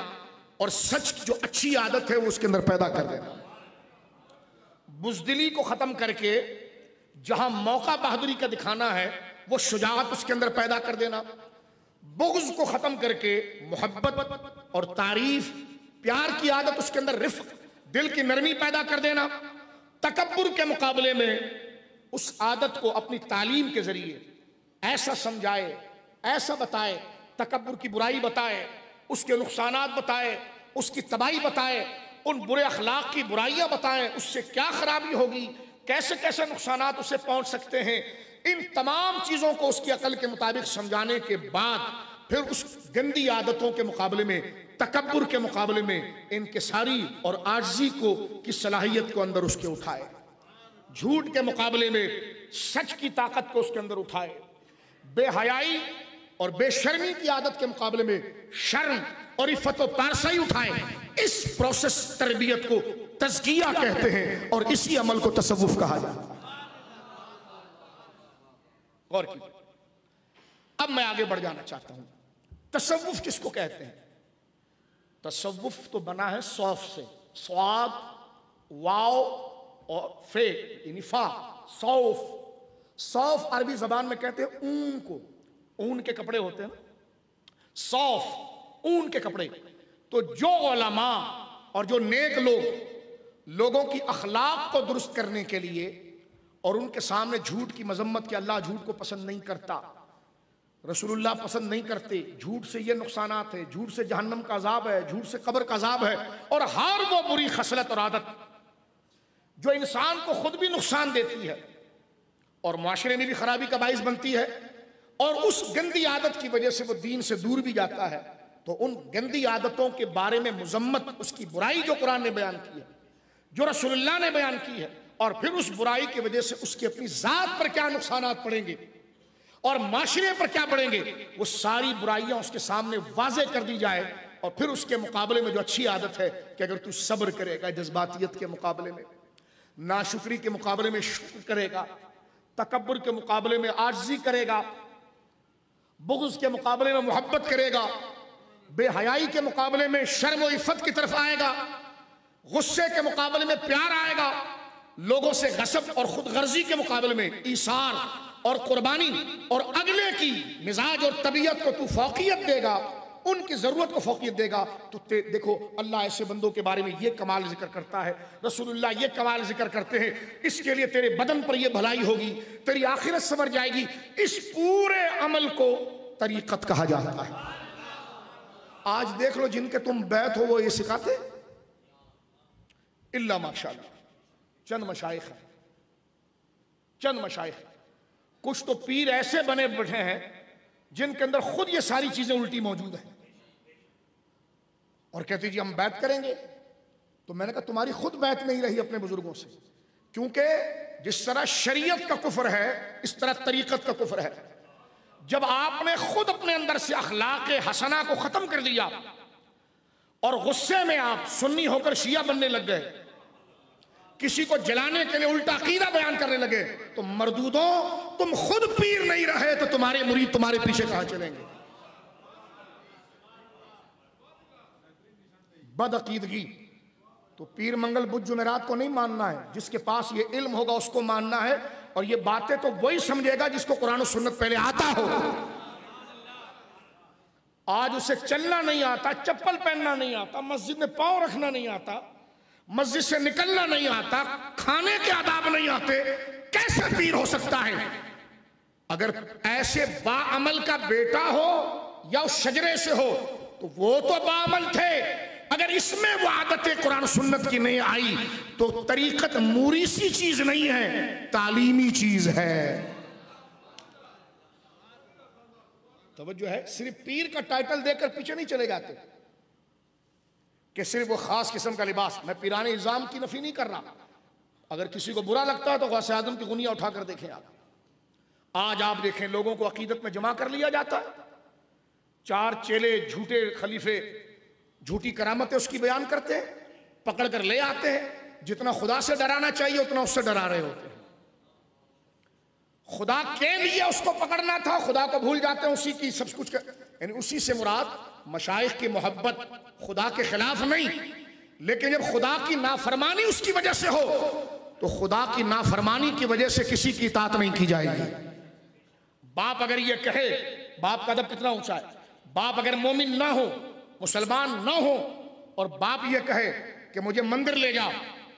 और सच जो अच्छी आदत है वो उसके अंदर पैदा कर देना। बुज़दिली को खत्म करके जहां मौका बहादुरी का दिखाना है वो शुजाअत उसके अंदर पैदा कर देना। बुग़्ज़ को खत्म करके मोहब्बत और तारीफ, प्यार की आदत उसके अंदर, रिफ्क, दिल की नरमी पैदा कर देना। तकब्बुर के मुकाबले में उस आदत को अपनी तालीम के जरिए ऐसा समझाए, ऐसा बताए, तकब्बुर की बुराई बताए, उसके नुकसानात बताए, उसकी तबाही बताए, उन बुरे अखलाक की बुराइयां बताएं, उससे क्या खराबी होगी, कैसे कैसे नुकसानात उसे पहुंच सकते हैं। इन तमाम चीजों को उसकी अकल के मुताबिक समझाने के बाद फिर उस गंदी आदतों के मुकाबले में, तकब्बुर के मुकाबले में इनकिसारी और आजिज़ी को की सलाहियत को अंदर उसके उठाए। झूठ के मुकाबले में सच की ताकत को उसके अंदर उठाए। बेहयाई और बेशर्मी की आदत के मुकाबले में शर्म और इफ़्फ़त व पारसाई उठाए। इस प्रोसेस तरबियत को तज़किया कहते हैं और इसी अमल को तसव्वुफ कहा जाता है। गौर कीजिए। अब मैं आगे बढ़ जाना चाहता हूं। तसव्वुफ किसको कहते हैं? तसव्वुफ तो बना है सौफ से, स्वाद, वाव और फे, यानी फा, सौफ। सौफ अरबी जबान में कहते हैं ऊन को, ऊन के कपड़े होते हैं ना, सौफ, ऊन के कपड़े। तो जो उलमा और जो नेक लोग लोगों की अखलाक को दुरुस्त करने के लिए और उनके सामने झूठ की मजम्मत के, अल्लाह झूठ को पसंद नहीं करता, रसूलुल्लाह पसंद नहीं करते, झूठ से ये नुकसानात है, झूठ से जहन्नम का अजाब है, झूठ से कब्र का अजाब है, और हर वो बुरी खसलत और आदत जो इंसान को खुद भी नुकसान देती है और माशरे में भी खराबी का बाइस बनती है, और उस गंदी आदत की वजह से वो दीन से दूर भी जाता है। तो उन गंदी आदतों के बारे में मुजम्मत, उसकी बुराई जो कुरान ने बयान की है, जो रसूलुल्लाह ने बयान की है, और फिर उस बुराई की वजह से उसकी अपनी जात पर क्या नुकसानात पड़ेंगे और माशरे पर क्या पड़ेंगे, वो सारी बुराइयां उसके सामने वाजे कर दी जाए। और फिर उसके मुकाबले में जो अच्छी आदत है कि अगर तू सब्र करेगा, जज्बातियत के मुकाबले में, नाशुक्री के मुकाबले में शुक्र करेगा, तकब्बुर के मुकाबले में आजिज़ी करेगा, बुग़्ज़ के मुकाबले में मोहब्बत करेगा, बेहयाई के मुकाबले में शर्म और इफ़्फ़त की तरफ आएगा, गुस्से के मुकाबले में प्यार आएगा, लोगों से गसब और खुद गर्जी के मुकाबले में ईसार और कुर्बानी, और अगले की मिजाज और तबीयत को तू फौकियत देगा, उनकी जरूरत को फौकियत देगा। तो देखो अल्लाह ऐसे बंदों के बारे में ये कमाल जिक्र करता है, रसूलुल्लाह ये कमाल जिक्र करते हैं, इसके लिए तेरे बदन पर ये भलाई होगी, तेरी आखिरत संवर जाएगी। इस पूरे अमल को तरीकत कहा जाता है। आज देख लो जिनके तुम बैत हो वो ये सिखाते, इल्ला माशाअल्लाह चंद मशाइख हैं, चंद मशाइख। कुछ तो पीर ऐसे बने बैठे हैं जिनके अंदर खुद ये सारी चीजें उल्टी मौजूद हैं, और कहते जी हम बैत करेंगे। तो मैंने कहा तुम्हारी खुद बैत नहीं रही अपने बुजुर्गों से, क्योंकि जिस तरह शरीयत का कुफ्र है इस तरह तरीकत का कुफ्र है। जब आपने खुद अपने अंदर से अखलाक हसना को खत्म कर दिया और गुस्से में आप सुन्नी होकर शिया बनने लग गए, किसी को जलाने के लिए उल्टा अकीदा बयान करने लगे, तो मरदूदों तुम खुद पीर नहीं रहे तो तुम्हारे मुरीद तुम्हारे पीछे कहां चलेंगे? बदअकीदगी। तो पीर मंगल बुध जुमेरात को नहीं मानना है, जिसके पास ये इल्म होगा उसको मानना है, और ये बातें तो वही समझेगा जिसको कुरान और सुन्नत पहले आता हो। आज उसे चलना नहीं आता, चप्पल पहनना नहीं आता, मस्जिद में पांव रखना नहीं आता, मस्जिद से निकलना नहीं आता, खाने के आदाब नहीं आते, कैसे पीर हो सकता है? अगर ऐसे बाअमल का बेटा हो या उस शजरे से हो तो वो तो बाअमल थे। अगर इसमें वो आदतें कुरान सुन्नत की नहीं आई तो तरीकत मूरीसी चीज नहीं है, तालीमी चीज है। तवज्जो है। सिर्फ पीर का टाइटल देकर पीछे नहीं चले जाते कि सिर्फ वो खास किस्म का लिबास। मैं पीराने इल्जाम की नफी नहीं कर रहा, अगर किसी को बुरा लगता है तो गौसे आजम की गुनिया उठाकर देखें आप। आज आप देखें लोगों को अकीदत में जमा कर लिया जाता है, 4 चेले झूठे खलीफे झूठी करामतें उसकी बयान करते हैं, पकड़ कर ले आते हैं, जितना खुदा से डराना चाहिए उतना उससे डरा रहे होते हैं। खुदा के लिए उसको पकड़ना था, खुदा को भूल जाते हैं, उसी की सब कुछ यानी उसी से मुराद मशाइख की मोहब्बत खुदा के खिलाफ नहीं, लेकिन जब खुदा की नाफरमानी उसकी वजह से हो तो खुदा की नाफरमानी की वजह से किसी की इताअत नहीं की जाएगी। बाप अगर ये कहे, बाप का अदब कितना ऊंचा है, बाप अगर मोमिन ना हो, मुसलमान ना हो, और बाप ये कहे कि मुझे मंदिर ले जाओ,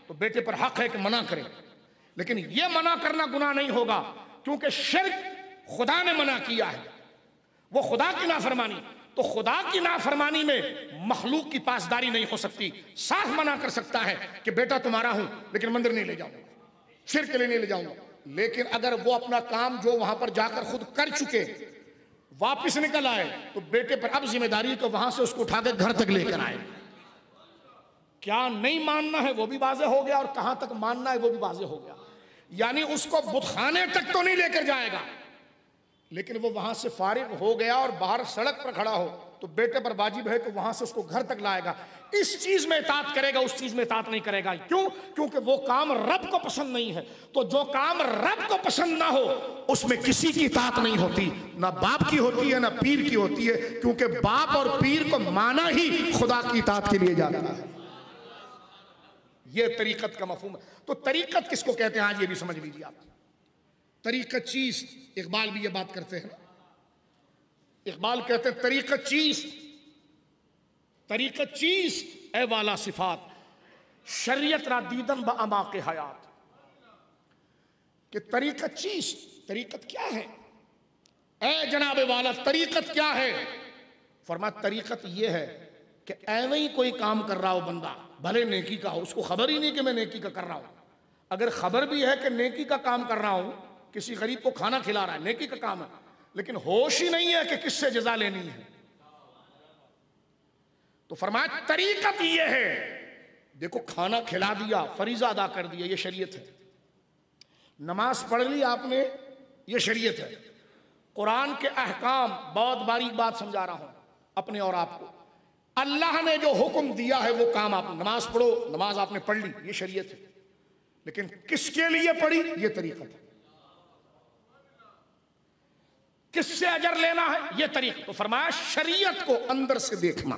तो बेटे पर हक है कि मना करे, लेकिन यह मना करना गुनाह नहीं होगा, क्योंकि शिर्क खुदा ने मना किया है, वो खुदा की नाफरमानी। तो खुदा की नाफरमानी में मखलूक की पासदारी नहीं हो सकती। साफ मना कर सकता है कि बेटा तुम्हारा हूं लेकिन मंदिर नहीं ले जाऊंगा, शिर्क के लिए नहीं ले जाऊंगा। लेकिन अगर वो अपना काम जो वहां पर जाकर खुद कर चुके वापिस निकल आए, तो बेटे पर अब जिम्मेदारी तो वहां से उसको उठाकर घर तक लेकर आए। क्या नहीं मानना है वो भी वाज़ेह हो गया, और कहां तक मानना है वो भी वाज़ेह हो गया। यानी उसको बुतखाने तक तो नहीं लेकर जाएगा, लेकिन वो वहां से फारिग हो गया और बाहर सड़क पर खड़ा हो तो बेटे पर वाजिब है कि वहां से उसको घर तक लाएगा। इस चीज में इताअत करेगा, उस चीज में इताअत नहीं करेगा। क्यों? क्योंकि वो काम रब को पसंद नहीं है। तो जो काम रब को पसंद ना हो उसमें किसी की इताअत नहीं होती, ना बाप की होती है ना पीर की होती है, क्योंकि बाप और पीर को माना ही खुदा की इताअत के लिए जाता है। ये तरीकत का मफहूम है। तो तरीकत किसको कहते हैं आज ये भी समझ लीजिए आप। तरीकत चीज, इकबाल भी ये बात करते हैं, इकबाल कहते हैं तरीकत चीज, तरीकत चीज ए वाला सिफात शरीयत रा दीदन ब अमा के हयात। कि तरीकत चीज, तरीकत क्या है, ए जनाबे वाला तरीकत क्या है? फरमाया तरीकत ये है कि एवं ही कोई काम कर रहा हो बंदा, भले नेकी का हो, उसको खबर ही नहीं कि मैं नेकी का कर रहा हूं। अगर खबर भी है कि नेकी का काम कर रहा हूं, किसी गरीब को खाना खिला रहा है, नेकी का काम है, लेकिन होश ही नहीं है कि किससे जजा लेनी है। तो फरमाया तरीकत ये है, देखो खाना खिला दिया, फरीजा अदा कर दिया, ये शरीयत है। नमाज पढ़ ली आपने, ये शरीयत है। कुरान के अहकाम, बहुत बारीक बात समझा रहा हूं अपने और आपको। अल्लाह ने जो हुक्म दिया है वो काम आप, नमाज पढ़ो, नमाज आपने पढ़ ली, ये शरीयत है। लेकिन किसके लिए पढ़ी, ये तरीकत है। किससे अजर लेना है, ये तरीका। तो फरमाया शरीयत को अंदर से देखना,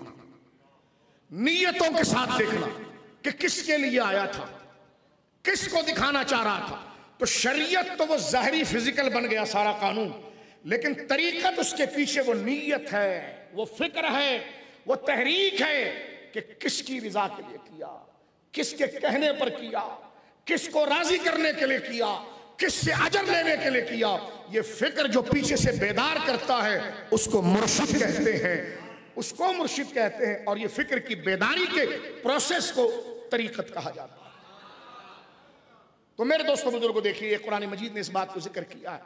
नीयतों के साथ देखना कि किसके लिए आया था, किसको दिखाना चाह रहा था। तो शरीयत तो वो ज़ाहिरी फिजिकल बन गया सारा कानून, लेकिन तरीकत उसके पीछे वो नीयत है, वो फिक्र है, वो तहरीक है कि किसकी रिजा के लिए किया, किसके कहने पर किया, किसको राजी करने के लिए किया, किससे अजर लेने के लिए किया। ये फिक्र जो पीछे से बेदार करता है उसको मुर्शिद कहते हैं, उसको मुर्शिद कहते हैं। और ये फिक्र की बेदारी के प्रोसेस को तरीकत कहा जाता है। तो मेरे दोस्तों बुजुर्गों, देखिए कुरान मजीद ने इस बात को जिक्र किया है।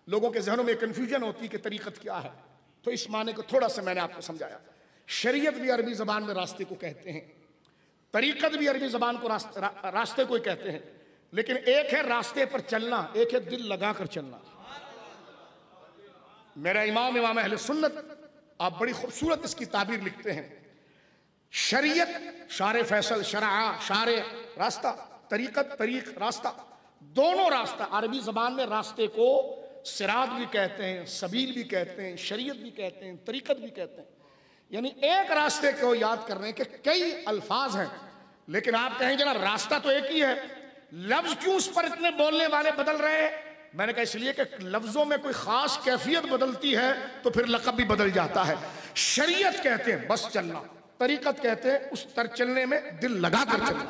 लोगों के जहनों में कंफ्यूजन होती है कि तरीकत क्या है, तो इस माने को थोड़ा सा मैंने आपको समझाया। शरीयत भी अरबी जबान में रास्ते को कहते हैं, तरीकत भी अरबी जबान को रास्ते को ही कहते हैं। लेकिन एक है रास्ते पर चलना, एक है दिल लगाकर चलना। मेरा इमाम अहले सुन्नत आप बड़ी खूबसूरत इसकी ताबीर लिखते हैं। शरीयत शारे फैसल, शरआ शारे रास्ता, तरीकत तरीक रास्ता, दोनों रास्ता। अरबी जबान में रास्ते को सिरात भी कहते हैं, सबील भी कहते हैं, शरीयत भी कहते हैं, तरीकत भी कहते हैं। यानी एक रास्ते को याद करने के कई अल्फाज हैं, लेकिन आप कहें जनाब रास्ता तो एक ही है, लफ्ज क्यों उस पर इतने बोलने वाले बदल रहे हैं? मैंने कहा इसलिए कि लफ्जों में कोई खास कैफियत बदलती है तो फिर लक़ब भी बदल जाता है। शरीयत कहते हैं बस चलना, तरीकत कहते हैं उस तर चलने में दिल लगाकर चलना,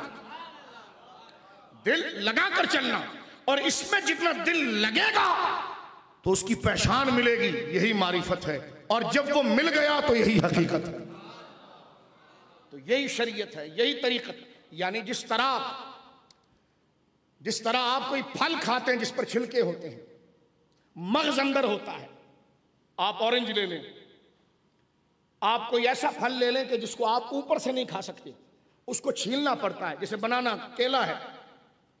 दिल लगाकर चलना। और इसमें जितना दिल लगेगा तो उसकी पहचान मिलेगी, यही मारिफत है। और जब वो मिल गया तो यही हकीकत है। तो यही शरीयत है, यही तरीकत। यानी जिस तरह आप कोई फल खाते हैं जिस पर छिलके होते हैं, मगज अंदर होता है। आप ऑरेंज ले लें, आप कोई ऐसा फल ले लें कि जिसको आप ऊपर से नहीं खा सकते, उसको छीलना पड़ता है। जैसे बनाना, केला है,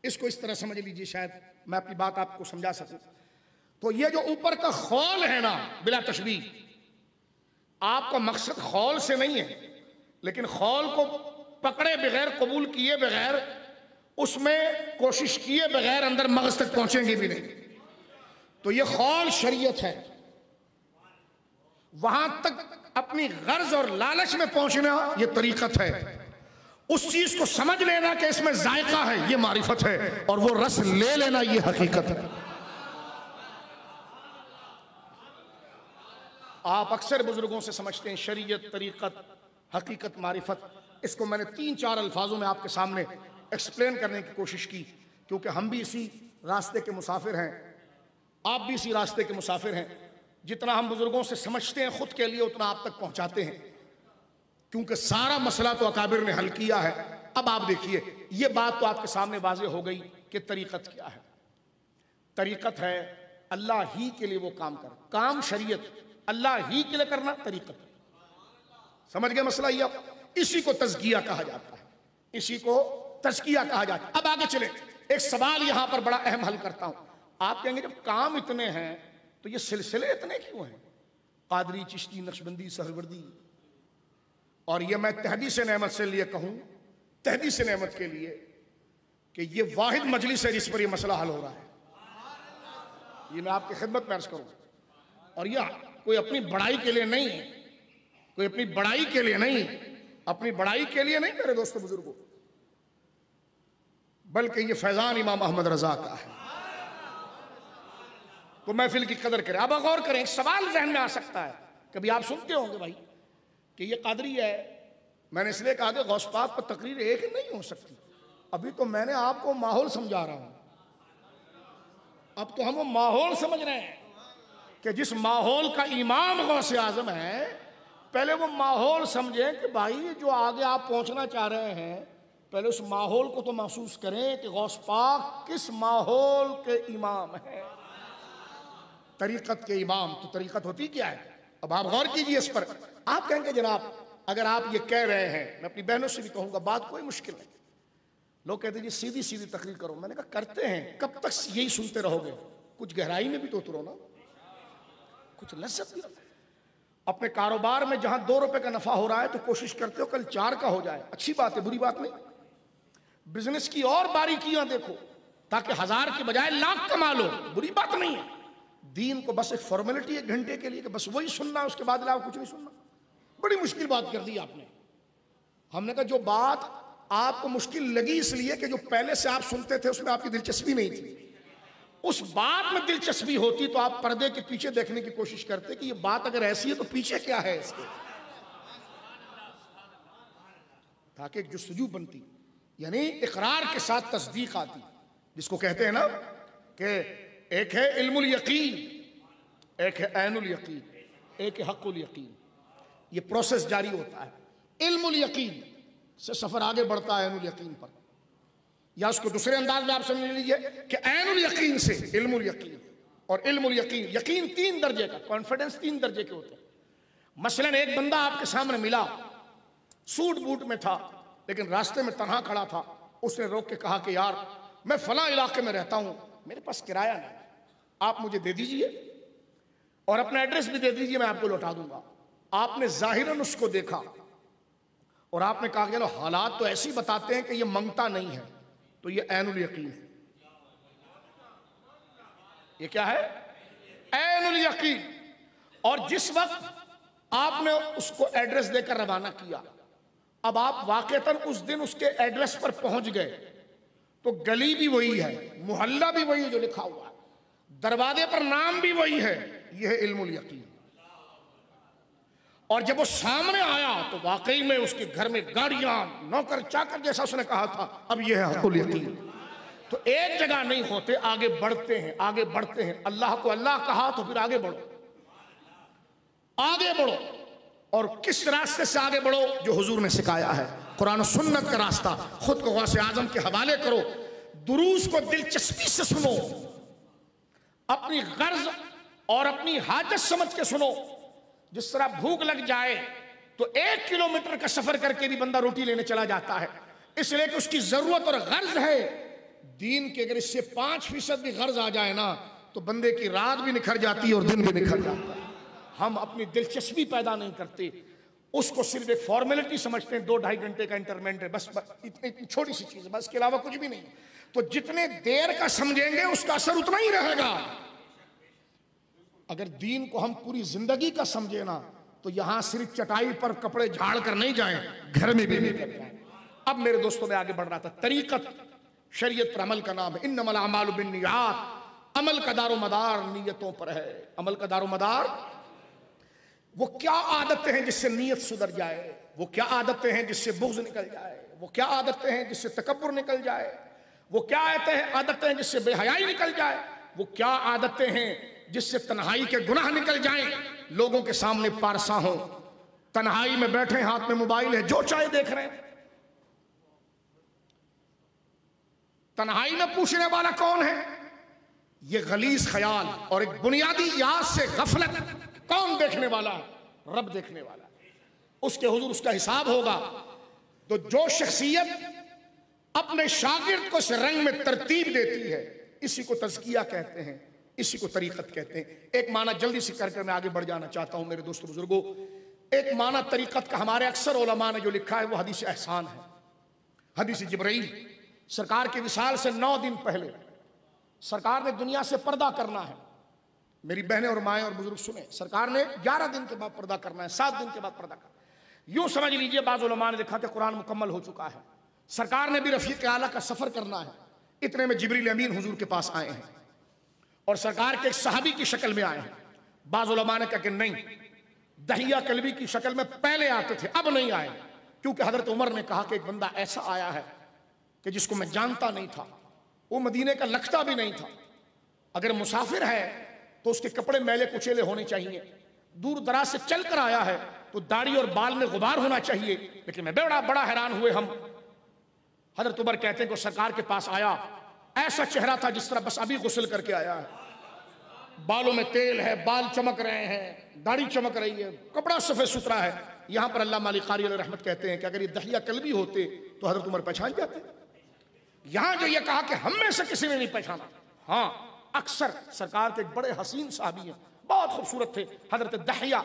इसको इस तरह समझ लीजिए, शायद मैं अपनी बात आपको समझा सकूं। तो ये जो ऊपर का खोल है ना, बिला तशबीह, आपका मकसद खौल से नहीं है, लेकिन खौल को पकड़े बगैर, कबूल किए बगैर, उसमें कोशिश किए बगैर अंदर मगज तक पहुंचेंगे भी नहीं। तो ये खौल शरीयत है। वहां तक अपनी गर्ज और लालच में पहुंचना ये तरीकत है। उस चीज को समझ लेना कि इसमें जायका है, ये मारिफत है, और वो रस ले लेना ये हकीकत है। आप अक्सर बुजुर्गों से समझते हैं शरीयत, तरीकत, हकीकत, मारिफत। इसको मैंने 3-4 अल्फाजों में आपके सामने एक्सप्लेन करने की कोशिश की, क्योंकि हम भी इसी रास्ते के मुसाफिर हैं, आप भी इसी रास्ते के मुसाफिर हैं। जितना हम बुजुर्गों से समझते हैं खुद के लिए, उतना आप तक पहुंचाते हैं, क्योंकि सारा मसला तो अकाबिर ने हल किया है। अब आप देखिए, ये बात तो आपके सामने वाज़ेह हो गई कि तरीकत क्या है। तरीकत है अल्लाह ही के लिए वो काम कर, काम शरीयत अल्लाह ही के लिए करना तरीकत। समझ गए मसला? ये इसी को तज़किया कहा जाता है, इसी को तज़किया कहा जाता है। अब आगे चले, एक सवाल यहां पर बड़ा अहम हल करता हूं। आप कहेंगे जब काम इतने हैं तो ये सिलसिले इतने क्यों हैं? कादरी, चिश्ती, नक्शबंदी, सहरवर्दी। और ये मैं तहदीस नेमत से लिए कहूं, तहदीस नेमत के लिए, कि ये वाहिद मजलिस है जिस पर ये मसला हल हो रहा है। ये मैं आपकी खिदमत में अर्ज करूं, और यह कोई अपनी बड़ाई के लिए नहीं, कोई अपनी बड़ाई के लिए नहीं, अपनी बड़ाई के लिए नहीं मेरे दोस्तों बुजुर्गों, बल्कि ये फैजान इमाम अहमद रजा का है। तो महफिल की कदर करें। अब गौर करें, सवाल जहन में आ सकता है, कभी आप सुनते होंगे भाई कि ये कादरी है। मैंने इसलिए कहा कि गौस पाक पर तकरीर एक नहीं हो सकती। अभी तो मैंने आपको माहौल समझा रहा हूं, अब तो हम वो माहौल समझ रहे हैं कि जिस माहौल का इमाम गौस आजम है, पहले वो माहौल समझें कि भाई जो आगे आप पहुंचना चाह रहे हैं, पहले उस माहौल को तो महसूस करें कि गौस पाक किस माहौल के इमाम है। तरीकत के इमाम, तो तरीकत होती क्या है? अब आप गौर कीजिए इस पर। आप कहेंगे जनाब अगर आप ये कह रहे हैं, मैं अपनी बहनों से भी कहूंगा, बात कोई मुश्किल नहीं। लोग कहते हैं जी सीधी सीधी तकरीर करो। मैंने कहा करते हैं, कब तक यही सुनते रहोगे? कुछ गहराई में भी तो उतरो ना, कुछ लज्जत भी। अपने कारोबार में जहां 2 रुपए का नफा हो रहा है तो कोशिश करते हो कल 4 का हो जाए। अच्छी बात है, बुरी बात नहीं। बिजनेस की और बारीकियां देखो ताकि 1000 के बजाय लाख कमा लो, बुरी बात नहीं है। दीन को बस एक फॉर्मेलिटी, 1 घंटे के लिए कि बस वही सुनना, उसके बाद अलावा कुछ नहीं सुनना, बड़ी मुश्किल बात कर दी आपने। हमने कहा जो बात आपको मुश्किल लगी इसलिए कि जो पहले से आप सुनते थे उसमें आपकी दिलचस्पी नहीं थी। उस बात में दिलचस्पी होती तो आप पर्दे के पीछे देखने की कोशिश करते कि ये बात अगर ऐसी है तो पीछे क्या है इसके, ताकि एक जुस्तजू बनती, यानी इकरार के साथ तस्दीक आती, जिसको कहते हैं ना कि एक है इल्मुल यकीन, एक है ऐनुल यकीन, एक है हक़ुल यकीन। ये प्रोसेस जारी होता है। इल्मुल यकीन से सफर आगे बढ़ता है ऐनुल यकीन पर, या उसको दूसरे अंदाज में आप समझ लीजिए कि ऐनुल यकीन से इल्मुल यकीन। और इल्मुल यकीन, यकीन 3 दर्जे का, कॉन्फिडेंस 3 दर्जे के होते हैं। मसलन एक बंदा आपके सामने मिला, सूट बूट में था, लेकिन रास्ते में तन्हा खड़ा था। उसने रोक के कहा कि यार मैं फला इलाके में रहता हूं, मेरे पास किराया नहीं, आप मुझे दे दीजिए और अपना एड्रेस भी दे दीजिए, मैं आपको लौटा दूंगा। आपने जाहिरन उसको देखा और आपने कहा कि हालात तो ऐसी बताते हैं कि ये मंगता नहीं है, तो ये ऐनुल यकीन है। ये क्या है? ऐनुल यकीन। और जिस वक्त आपने उसको एड्रेस देकर रवाना किया, अब आप वाकईतन उस दिन उसके एड्रेस पर पहुंच गए, तो गली भी वही है, मोहल्ला भी वही है जो लिखा हुआ है, दरवाजे पर नाम भी वही है। यह है इल्मुल यकीन। और जब वो सामने आया तो वाकई में उसके घर में गाड़ियां, नौकर चाकर जैसा उसने कहा था। अब यह है हक़ुल यकीन। तो एक जगह नहीं होते, आगे बढ़ते हैं, आगे बढ़ते हैं। अल्लाह को अल्लाह कहा तो फिर आगे बढ़ो, आगे बढ़ो। और किस रास्ते से आगे बढ़ो? जो हुजूर ने सिखाया है, कुरान और सुन्नत का रास्ता। खुद को गौसे आजम के हवाले करो, दुरूस को दिलचस्पी से सुनो, अपनी गर्ज और अपनी हाजत समझ के सुनो। जिस तरह भूख लग जाए तो 1 किलोमीटर का सफर करके भी बंदा रोटी लेने चला जाता है, इसलिए कि उसकी जरूरत और गर्ज है। दीन के अगर इससे 5% भी गर्ज आ जाए ना, तो बंदे की रात भी निखर जाती है और दिन भी निखर जाता है। हम अपनी दिलचस्पी पैदा नहीं करते, उसको सिर्फ एक फॉर्मेलिटी समझते हैं, 2-2.5 घंटे का इंटरमेंट है, बस इतनी छोटी सी चीज है, बस के अलावा कुछ भी नहीं। तो जितने देर का समझेंगे उसका असर उतना ही रहेगा। अगर दीन को हम पूरी जिंदगी का समझे ना, तो यहां सिर्फ चटाई पर कपड़े झाड़ कर नहीं जाएं, घर में भी नहीं कर जाएं। अब मेरे दोस्तों में आगे बढ़ रहा था, तरीकत शरीयत पर अमल का नाम है। इन्नमल अमालु बिन्नियात, अमल का दारो मदार नीयतों पर है। अमल का दारो मदार, वो क्या आदतें हैं जिससे नीयत सुधर जाए, वो क्या आदतें हैं जिससे बुग़्ज़ निकल जाए, वो क्या आदतें हैं जिससे तकब्बुर निकल जाए, वो क्या आदतें हैं जिससे बेहयाई निकल जाए, वो क्या आदतें हैं जिससे तन्हाई के गुनाह निकल जाएं, लोगों के सामने पारसा हो, तन्हाई में बैठे, हाथ में मोबाइल है, जो चाहे देख रहे हैं। तन्हाई में पूछने वाला कौन है? ये गलीज ख्याल और एक बुनियादी याद से गफलत कौन देखने वाला है? रब देखने वाला है। उसके हुजूर उसका हिसाब होगा। तो जो शख्सियत अपने शागिर्द को इस रंग में तरतीब देती है, इसी को तज़किया कहते हैं, इसी को तरीकत कहते हैं। एक माना जल्दी से करके मैं आगे बढ़ जाना चाहता हूं मेरे दोस्तों बुजुर्गों। एक माना तरीकत का हमारे अक्सर उलमा ने जो लिखा है वो हदीस एहसान है, हदीस जिब्रील। सरकार के विसाल से 9 दिन पहले सरकार ने दुनिया से पर्दा करना है। मेरी बहनें और माएँ और बुजुर्ग सुने, सरकार ने 11 दिन के बाद पर्दा करना है, 7 दिन के बाद पर्दा करना। यूं समझ लीजिए, बाज़ उलमा ने लिखा कि कुरान मुकम्मल हो चुका है, सरकार ने भी रफीक आला का सफर करना है। इतने में जिब्रील अमीन हुजूर के पास आए हैं और सरकार के एक सहाबी की शक्ल में आए हैं। बाज़ उलमा ने कहा कि नहीं, दहिया कल्बी की शक्ल में पहले आते थे, अब नहीं आए, क्योंकि हजरत उमर ने कहा कि एक बंदा ऐसा आया है कि जिसको मैं जानता नहीं था, वो मदीने का लगता भी नहीं था। अगर मुसाफिर है तो उसके कपड़े मैले कुचेले होने चाहिए, दूर दराज से चल कर आया है तो दाढ़ी और बाल में गुबार होना चाहिए। लेकिन मैं बड़ा हैरान हुए हम। हजरत उमर कहते हैं कि सरकार के पास आया, ऐसा चेहरा था जिस तरह बस अभी गुस्ल करके आया है, बालों में तेल है, बाल चमक रहे हैं, दाढ़ी चमक रही है, कपड़ा सफेद सुथरा है। यहां पर अल्लाह मालिक कारी अलैहि रहमत कहते हैं कि अगर ये दहिया कल्बी होते तो हजरत उमर पहचान जाते। यहां जो ये कहा कि हम में से किसी ने नहीं पहचाना, हाँ, अक्सर सरकार के एक बड़े हसीन साहबी हैं, बहुत खूबसूरत थे, हजरत दहिया,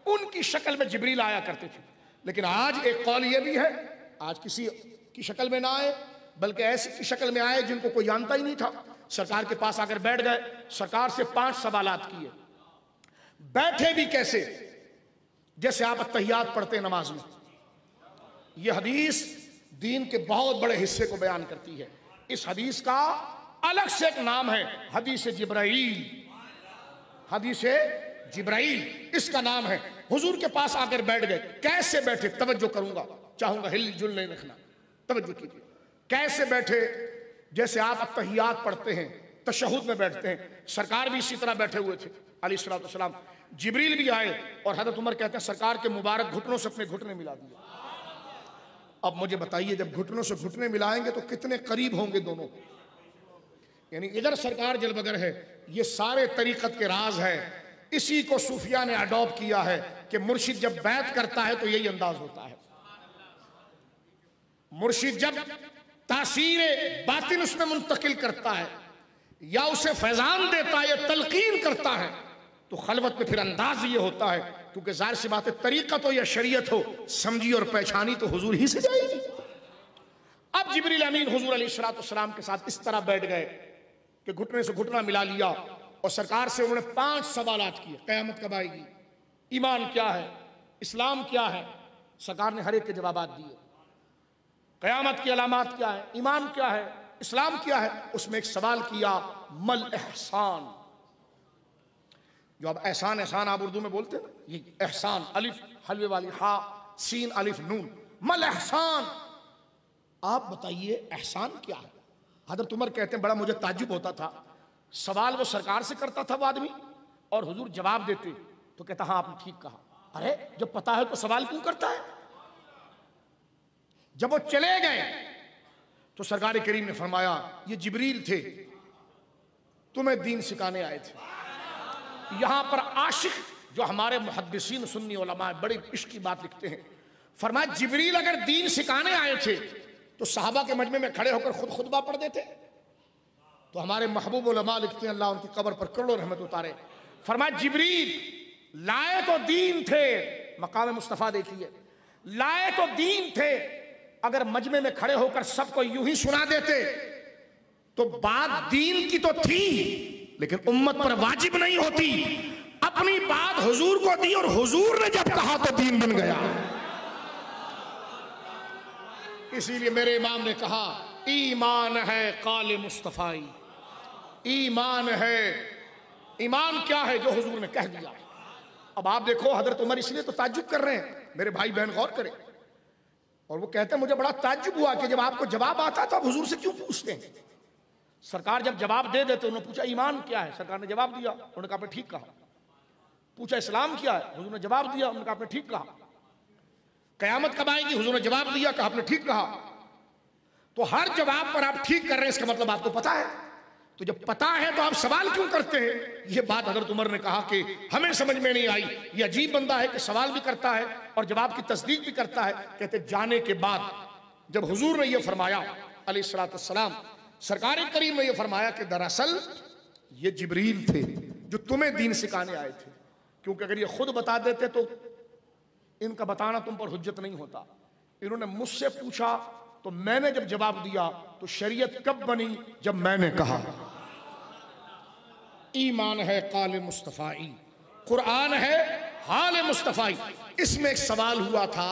उनकी शक्ल में जिब्रील आया करते थे। लेकिन आज एक कौल ये भी है, आज किसी की शक्ल में ना आए, बल्कि ऐसी की शक्ल में आए जिनको कोई जानता ही नहीं था। सरकार के पास आकर बैठ गए, सरकार से 5 सवालात किए। बैठे भी कैसे? जैसे आप अत्तहियात पढ़ते हैं नमाज में। यह हदीस दीन के बहुत बड़े हिस्से को बयान करती है। इस हदीस का अलग से एक नाम है, हदीस जिब्राइल। हदीस जिब्राइल इसका नाम है। हुजूर के पास आकर बैठ गए। कैसे बैठे? तवज्जो करूंगा, चाहूंगा हिल जुल नहीं रखना, तवज्जो कीजिए। कैसे बैठे? जैसे आप अत्तहियात पढ़ते हैं, तशहुद में बैठते हैं, सरकार भी इसी तरह बैठे हुए थे अलैहिस्सलातु वस्सलाम। जिब्रील भी आए और हजरत उमर कहते हैं सरकार के मुबारक घुटनों से अपने घुटने मिला दिए। अब मुझे बताइए, जब घुटनों से घुटने मिलाएंगे तो कितने करीब होंगे दोनों? यानी इधर सरकार जलबगर है। ये सारे तरीकत के राज है। इसी को सूफिया ने अडॉप्ट किया है कि मुर्शिद जब बैत करता है तो यही अंदाज होता है। मुर्शिद जब तासीर बातिन उसमें मुंतकिल करता है या उसे फैजान देता है या तलकीन करता है तो खलवत में फिर अंदाज ये होता है, क्योंकि जाहिर सी बात है, तरीकत हो या शरीयत हो, समझी और पहचानी तो हुजूर ही से जाएगी। अब जिब्रील अमीन हुजूर अलैहिस्सलातु वस्सलाम के साथ इस तरह बैठ गए कि घुटने से घुटना मिला लिया और सरकार से उन्होंने 5 सवालात किए। क़यामत कब आएगी, ईमान क्या है, इस्लाम क्या है। सरकार ने हर एक के जवाब दिए। क़यामत की अलामात क्या है, ईमान क्या है, इस्लाम क्या है। उसमें एक सवाल किया, मल एहसान। जो अब एहसान एहसान आप उर्दू में बोलते हैं, ये एहसान, अलिफ हलवे वाली हा, सीन अलिफ नून, मल एहसान। आप बताइए एहसान क्या है। हजरत उमर कहते हैं बड़ा मुझे ताज्जुब होता था, सवाल वो सरकार से करता था वो आदमी और हुजूर जवाब देते तो कहता हाँ आपने ठीक कहा। अरे जब पता है तो सवाल क्यों करता है। जब वो चले गए तो सरकार करीम ने फरमाया ये जिब्रील थे, तुम्हें दीन सिखाने आए थे। यहां पर आशिक जो हमारे मुहद्दिसीन सुन्नी उलमा बड़े इश्क की बात लिखते हैं, फरमाया जिब्रील अगर दीन सिखाने आए थे तो सहाबा के मजमे में खड़े होकर खुद खुतबा पढ़ देते। तो हमारे महबूब उलमा लिखते हैं, अल्लाह उनकी कब्र पर करोड़ों रहमत उतारे, फरमाया जिब्रील लाए तो दीन थे, मकाम मुस्तफ़ा देखिए, लाए तो दीन थे, अगर मजमे में खड़े होकर सबको यूं ही सुना देते तो बात दीन की तो थी लेकिन उम्मत पर वाजिब नहीं होती। अपनी बात हुजूर को दी और हुजूर ने जब कहा तो दीन बन गया। इसीलिए मेरे इमाम ने कहा ईमान है काले मुस्तफ़ाई, ईमान है। ईमान क्या है? जो हुजूर ने कह दिया। अब आप देखो हजरत उमर इसलिए तो ताज्जुब कर रहे हैं, मेरे भाई बहन गौर करें, और वो कहते हैं मुझे बड़ा ताज्जुब हुआ कि जब आपको जवाब आता तो आप हुजूर से क्यों पूछते हैं? सरकार जब जवाब दे देते, उन्होंने पूछा ईमान क्या है, सरकार ने जवाब दिया, उन्होंने कहा आपने ठीक कहा। पूछा इस्लाम क्या है, हुजूर ने जवाब दिया, उन्होंने कहा आपने ठीक कहा। कयामत कब आएगी, हुजूर ने जवाब दिया, कहा आपने ठीक कहा। तो हर जवाब पर आप ठीक कर रहे हैं, इसका मतलब आपको पता है। तो जब पता है तो आप सवाल क्यों करते हैं? ये बात हजरत उमर ने कहा कि हमें समझ में नहीं आई। ये अजीब बंदा है कि सवाल भी करता है और जवाब की तस्दीक भी करता है। कहते जाने के बाद जब हुजूर ने यह फरमाया अलैहिस्सलाम, सरकार करीम ने यह फरमाया कि दरअसल ये जिब्रील थे जो तुम्हें दीन सिखाने आए थे, क्योंकि अगर ये खुद बता देते तो इनका बताना तुम पर हुज्जत नहीं होता। इन्होंने मुझसे पूछा तो मैंने जब जवाब दिया, तो शरीयत कब बनी? जब मैंने कहा। ईमान है काले मुस्तफ़ाई, कुरान है हाल मुस्तफ़ाई। इसमें एक सवाल हुआ था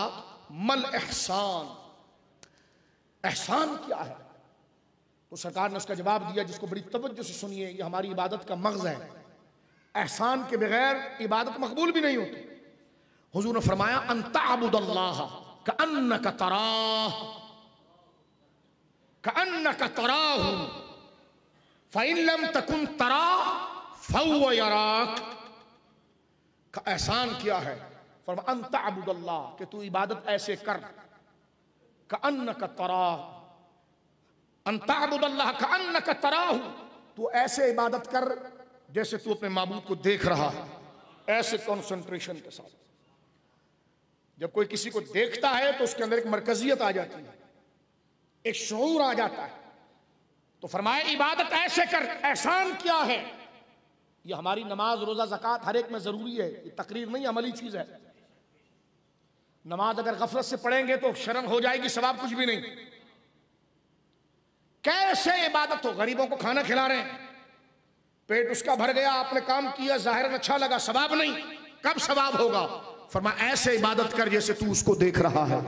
मल एहसान, एहसान क्या है? तो सरकार ने उसका जवाब दिया, जिसको बड़ी तवज्जो से सुनिए, ये हमारी इबादत का मग़ज़ है। एहसान के बगैर इबादत मकबूल भी नहीं होती। हुजूर ने फरमाया अंतअबुदल्लाह कअन्नका तराह कअन्नका तराहु फ़इन लम तकुन तराह फ़हुव यराक। का एहसान क्या है? फरमाया अंतअबुदल्लाह, कि तू इबादत ऐसे कर, कअन्नका तराह, अंतअबुदल्लाह कअन्नका तराहु, तू ऐसे इबादत कर जैसे तू अपने माबूद को देख रहा है, ऐसे कंसंट्रेशन के साथ। जब कोई किसी को देखता है तो उसके अंदर एक मरकजियत आ जाती है, एक शऊर आ जाता है। तो फरमाया इबादत ऐसे कर। एहसान क्या है? ये हमारी नमाज, रोजा, ज़कात हर एक में जरूरी है, ये तकरीर नहीं, अमली चीज है। नमाज अगर गफलत से पढ़ेंगे तो शर्म हो जाएगी, सवाब कुछ भी नहीं। कैसे इबादत हो? गरीबों को खाना खिला रहे हैं, पेट उसका भर गया, आपने काम किया, जाहिरन अच्छा लगा, सवाब नहीं। कब सवाब होगा? फरमाया ऐसे इबादत कर जैसे तू उसको देख रहा है।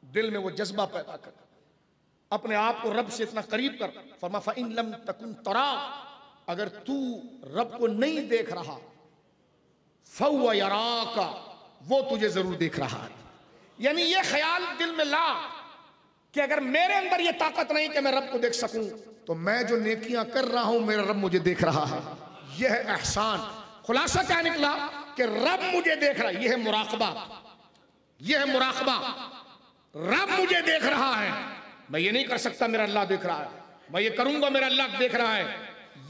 दिल में वो जज्बा पैदा कर, अपने आप को रब से इतना करीब कर। फरमा फ़इन लम तकुन तरा, अगर तू रब को नहीं देख रहा, फ़हुव यराका, वो तुझे जरूर देख रहा है। यानी ये ख्याल दिल में ला कि अगर मेरे अंदर ये ताकत नहीं कि मैं रब को देख सकूं, तो मैं जो नेकियां कर रहा हूं मेरा रब मुझे देख रहा है। यह है एहसान। खुलासा क्या निकला कि रब मुझे देख रहा है। यह है मुराकबा, यह है मुराकबा। रब मुझे देख रहा है, मैं ये नहीं कर सकता मेरा अल्लाह देख रहा है, मैं ये करूंगा मेरा अल्लाह देख रहा है।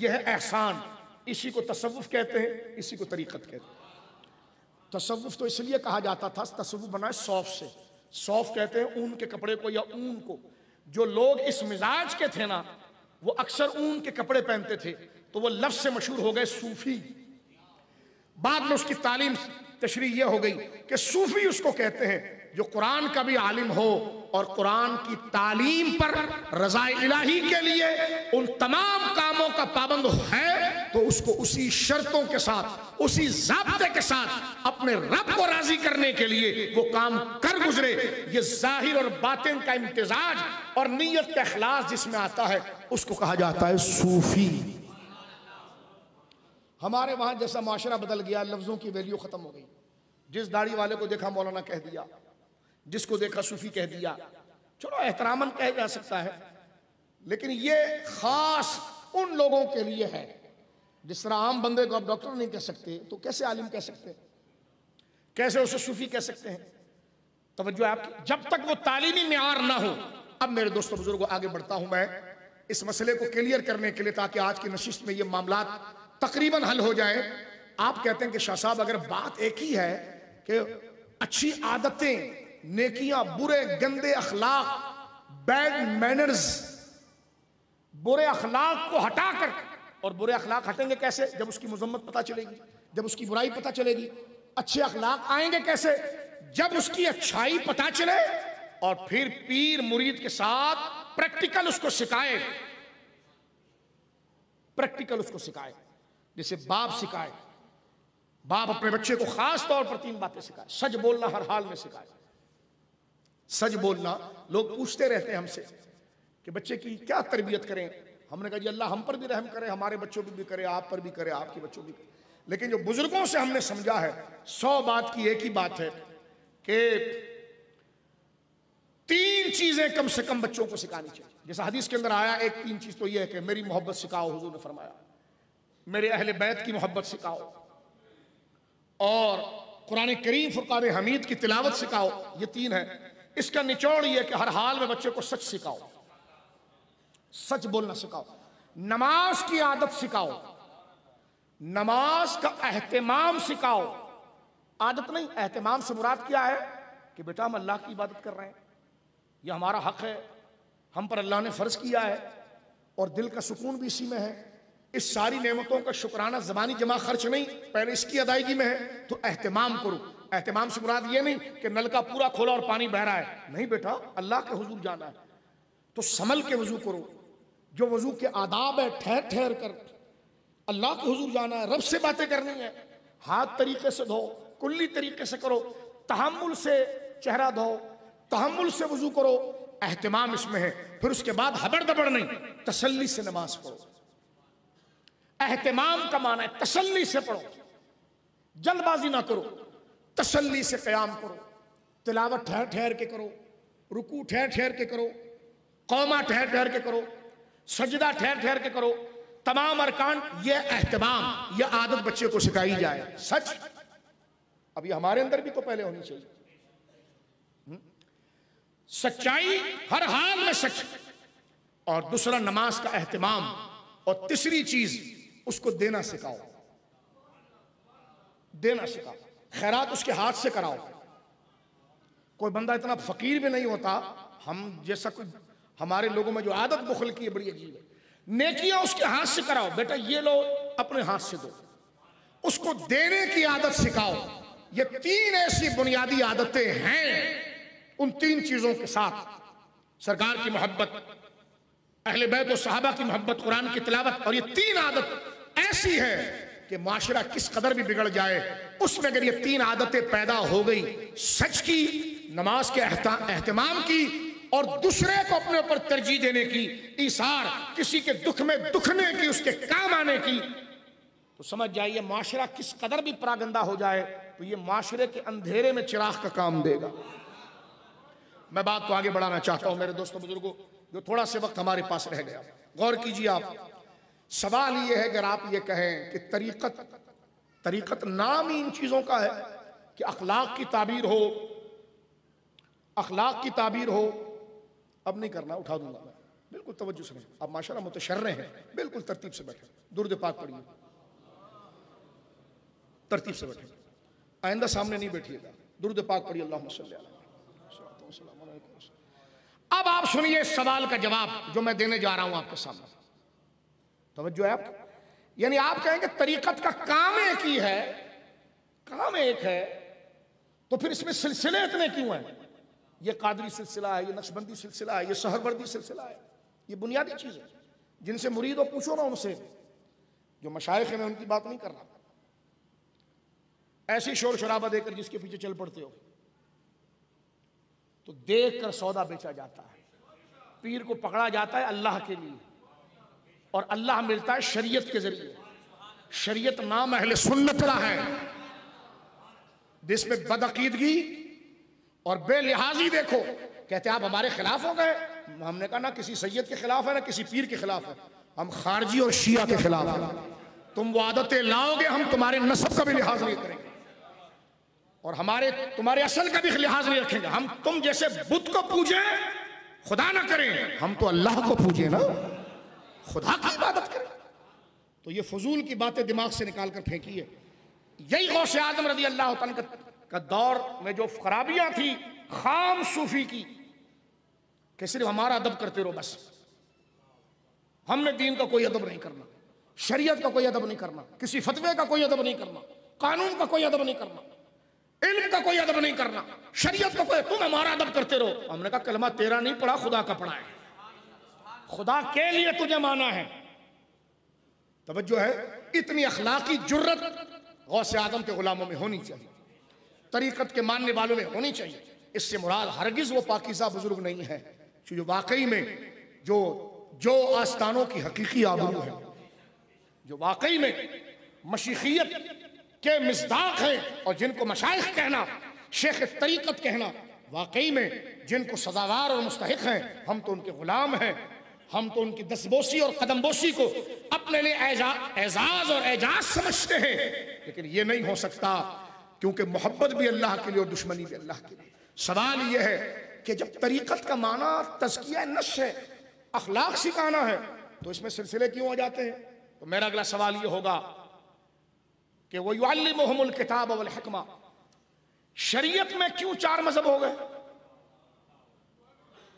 यह है एहसान। इसी को तसव्वुफ कहते हैं, इसी को तरीकत कहते हैं। तसव्वुफ तो इसलिए कहा जाता था, तसव्वुफ बना है सौफ से। सौफ कहते हैं ऊन के कपड़े को या ऊन को। जो लोग इस मिजाज के थे ना, वो अक्सर ऊन के कपड़े पहनते थे, तो वो लफ्ज से मशहूर हो गए सूफी। बाद में उसकी तालीम तशरीह यह हो गई कि सूफी उसको कहते हैं जो कुरान का भी आलिम हो और कुरान की तालीम पर रज़ाए इलाही के लिए उन तमाम कामों का पाबंद है, तो उसको उसी शर्तों के साथ, उसी ज़ाब्ते के साथ अपने रब को राजी करने के लिए वो काम कर गुजरे। ये जाहिर और बातिन का इम्तिजाज और नीयत का इखलास जिसमें आता है, उसको कहा जाता है सूफी। हमारे वहां जैसा माशरा बदल गया, लफ्जों की वैल्यू खत्म हो गई। जिस दाढ़ी वाले को देखा मौलाना कह दिया, जिसको देखा सूफी कह दिया। चलो एहतरामन कह जा सकता है, लेकिन ये खास उन लोगों के लिए है। जिस तरह आम बंदे को आप डॉक्टर नहीं कह सकते, तो कैसे आलिम कह सकते हैं, कैसे उसे सूफी कह सकते हैं? तवज्जो आपकी, जब तक वो तालीमी मेयार ना हो। अब मेरे दोस्तों बुजुर्गों, आगे बढ़ता हूं मैं इस मसले को क्लियर करने के लिए, ताकि आज की नशिस्त में ये मामला तकरीबन हल हो जाए। आप कहते हैं कि शाह साहब अगर बात एक ही है कि अच्छी आदतें, नेकियां, बुरे गंदे अखलाक, बैड मैनर्स, बुरे अखलाक को हटाकर और बुरे अखलाक हटेंगे कैसे? जब उसकी मजम्मत पता चलेगी, जब उसकी बुराई पता चलेगी। अच्छे अखलाक आएंगे कैसे? जब उसकी अच्छाई पता चले और फिर पीर मुरीद के साथ प्रैक्टिकल उसको सिखाए, प्रैक्टिकल उसको सिखाए। जैसे बाप सिखाए, बाप अपने बच्चे को खास तौर पर 3 बातें सिखाए। सच बोलना हर हाल में सिखाए। सच बोलना, लोग पूछते रहते हैं हमसे कि बच्चे की क्या तरबियत करें। हमने कहा जी अल्लाह हम पर भी रहम करे, हमारे बच्चों पर भी करे, आप पर भी करे, आपके बच्चों भी करे। लेकिन जो बुजुर्गों से हमने समझा है, 100 बात की एक ही बात है कि 3 चीजें कम से कम बच्चों को सिखानी चाहिए। जैसा हदीस के अंदर आया, एक 3 चीज तो यह है कि मेरी मोहब्बत सिखाओ, हुजूर ने फरमाया, मेरे अहले बैत की मोहब्बत सिखाओ, और कुरान करीम फुरकान हमीद की तिलावत सिखाओ। ये 3 है। इसका निचोड़ ये है कि हर हाल में बच्चे को सच सिखाओ, सच बोलना सिखाओ। नमाज की आदत सिखाओ, नमाज का एहतमाम सिखाओ। आदत नहीं, एहतमाम से मुराद क्या है कि बेटा हम अल्लाह की इबादत कर रहे हैं, यह हमारा हक है, हम पर अल्लाह ने फर्ज किया है, और दिल का सुकून भी इसी में है। इस सारी नेमतों का शुक्राना ज़बानी जमा खर्च नहीं, पहले इसकी अदायगी में है, तो एहतमाम करो। एहतमाम से मुराद ये नहीं कि नल का पूरा खोला और पानी बह रहा है, नहीं बेटा, अल्लाह के हुजूर जाना है तो संभल के वजू करो। जो वजू के आदाब है, ठहर ठहर कर अल्लाह के हुजूर जाना है, रब से बातें करनी है, हाथ तरीके से धो, कुल्ली तरीके से करो, तहम्मुल से चेहरा धो, तहम्मुल से वजू करो। एहतमाम इसमें है। फिर उसके बाद हबड़ दबड़ नहीं, तसल्ली से नमाज पढ़ो। एहतमाम का माना है तसल्ली से पढ़ो, जल्दबाजी ना करो, तसल्ली से क़याम करो, तिलावत ठहर ठहर के करो, रुकू ठहर ठहर के करो, कौमा ठहर ठहर के करो, सजदा ठहर ठहर के करो। तमाम अरकान, ये एहतमाम, यह आदत बच्चे को सिखाई जाए। सच अब ये हमारे अंदर भी तो पहले होनी चाहिए। सच्चाई, हर हाल में सच, और दूसरा नमाज का एहतमाम, और तीसरी चीज उसको देना सिखाओ, देना सिखाओ। खैरात उसके हाथ से कराओ। कोई बंदा इतना फकीर भी नहीं होता हम जैसा, कोई हमारे लोगों में जो आदत बुखल की है बड़ी अजीब है। नेकियां उसके हाथ से कराओ, बेटा ये लो अपने हाथ से दो, उसको देने की आदत सिखाओ। ये 3 ऐसी बुनियादी आदतें हैं। उन 3 चीजों के साथ सरकार की मोहब्बत, अहले बैत और सहाबा की मोहब्बत, कुरान की तिलावत, और ये 3 आदत ऐसी है कि माशरा किस कदर भी बिगड़ जाए, उसमें अगर ये 3 आदतें पैदा हो गई, सच की, नमाज के एहतमाम की, और दूसरे को अपने ऊपर तरजीह देने की, ईसार, किसी के दुख में दुखने की, उसके काम आने की, तो समझ जाइए माशरा किस कदर भी परागंदा हो जाए तो ये माशरे के अंधेरे में चिराग का काम देगा। मैं बात को आगे बढ़ाना चाहता हूं मेरे दोस्तों बुजुर्गों, जो थोड़ा से वक्त हमारे पास रह गया। गौर कीजिए आप, सवाल ये है, अगर आप ये कहें कि तरीकत नाम ही इन चीजों का है कि अखलाक की ताबीर हो, अखलाक की ताबीर हो। अब नहीं करना, उठा दूंगा मैं, बिल्कुल तवज्जो से। आप माशाल्लाह मुतशर्रे हैं, बिल्कुल तरतीब से बैठे, दुरूद पाक पढ़िए, तरतीब से बैठे, आइंदा सामने नहीं बैठिएगा, दुरूद पाक पढ़िए, अल्लाहुम्मा सल्ली अलैहि। अब आप सुनिए सवाल का जवाब जो मैं देने जा रहा हूं आपके सामने, तवज्जो है आप। यानी आप कहेंगे तरीकत का काम एक ही है, काम एक है, तो फिर इसमें सिलसिले इतने क्यों हैं? ये कादरी सिलसिला है, ये नक्शबंदी सिलसिला है, ये सहरवर्दी सिलसिला है, ये बुनियादी चीज है। जिनसे मुरीद हो पूछो ना उनसे, जो मशाइख हैं, मैं उनकी बात नहीं कर रहा। ऐसी शोर शराबा देकर जिसके पीछे चल पड़ते हो, तो देख कर सौदा बेचा जाता है। पीर को पकड़ा जाता है अल्लाह के लिए, और अल्लाह मिलता है शरीयत के जरिए। शरीयत नाम अहले सुन्नत का है, जिसमें बदअकीदगी और बेलिहाजी देखो। कहते आप हमारे खिलाफ हो गए। हमने कहा ना किसी सैयद के खिलाफ है ना किसी पीर के खिलाफ है, हम खारजी और शिया के खिलाफ हैं। तुम वो आदतें लाओगे, हम तुम्हारे नस्ब का भी लिहाज नहीं करेंगे, और तुम्हारे असल का भी लिहाज नहीं रखेंगे। हम तुम जैसे बुत को पूजे, खुदा ना करें, हम तो अल्लाह को पूजे ना, खुदा की इबादत करें। तो ये फजूल की बातें दिमाग से निकाल कर फेंकिए। यही गौसे आजम रज़ी अल्लाह तआला का दौर में जो खराबियां थी खाम सूफी की, कि सिर्फ हमारा अदब करते रहो, बस हमने दीन का कोई अदब नहीं करना। शरीयत का कोई अदब नहीं करना, किसी फतवे का कोई अदब नहीं करना, कानून का कोई अदब नहीं करना, इल्म का कोई अदब नहीं करना, शरीयत का कोई, तुम हमारा अदब करते रहो। हमने कहा कलमा तेरा नहीं पढ़ा, खुदा का पढ़ा है, खुदा के लिए तुझे माना है। तवज्जो है, इतनी अखलाकी जुर्रत गौसे आदम के गुलामों में होनी चाहिए, तरीकत के मानने वालों में होनी चाहिए। इससे मुराद हरगिज वो पाकीज़ा बुजुर्ग नहीं है जो वाकई में जो आस्थानों की हकीकी आबरू है, जो वाकई में मशीखियत के मिज़दाक हैं, और जिनको मशाइख कहना, शेख तरीकत कहना, वाकई में जिनको सजावार और मुस्तहिक हैं। हम तो उनके गुलाम हैं, हम तो उनकी दस्तबोसी और कदमबोसी को अपने लिए एजाज और एजाज समझते हैं। लेकिन ये नहीं हो सकता, क्योंकि मोहब्बत भी अल्लाह के लिए और दुश्मनी भी अल्लाह के लिए। सवाल यह है कि जब तरीकत का माना तज़किया नफ्स है, अखलाक सिखाना है, तो इसमें सिलसिले क्यों हो जाते हैं? तो मेरा अगला सवाल यह होगा कि वो युअल्लिमुहुमुल किताब वल हिकमा, शरीयत में क्यों 4 मजहब हो गए?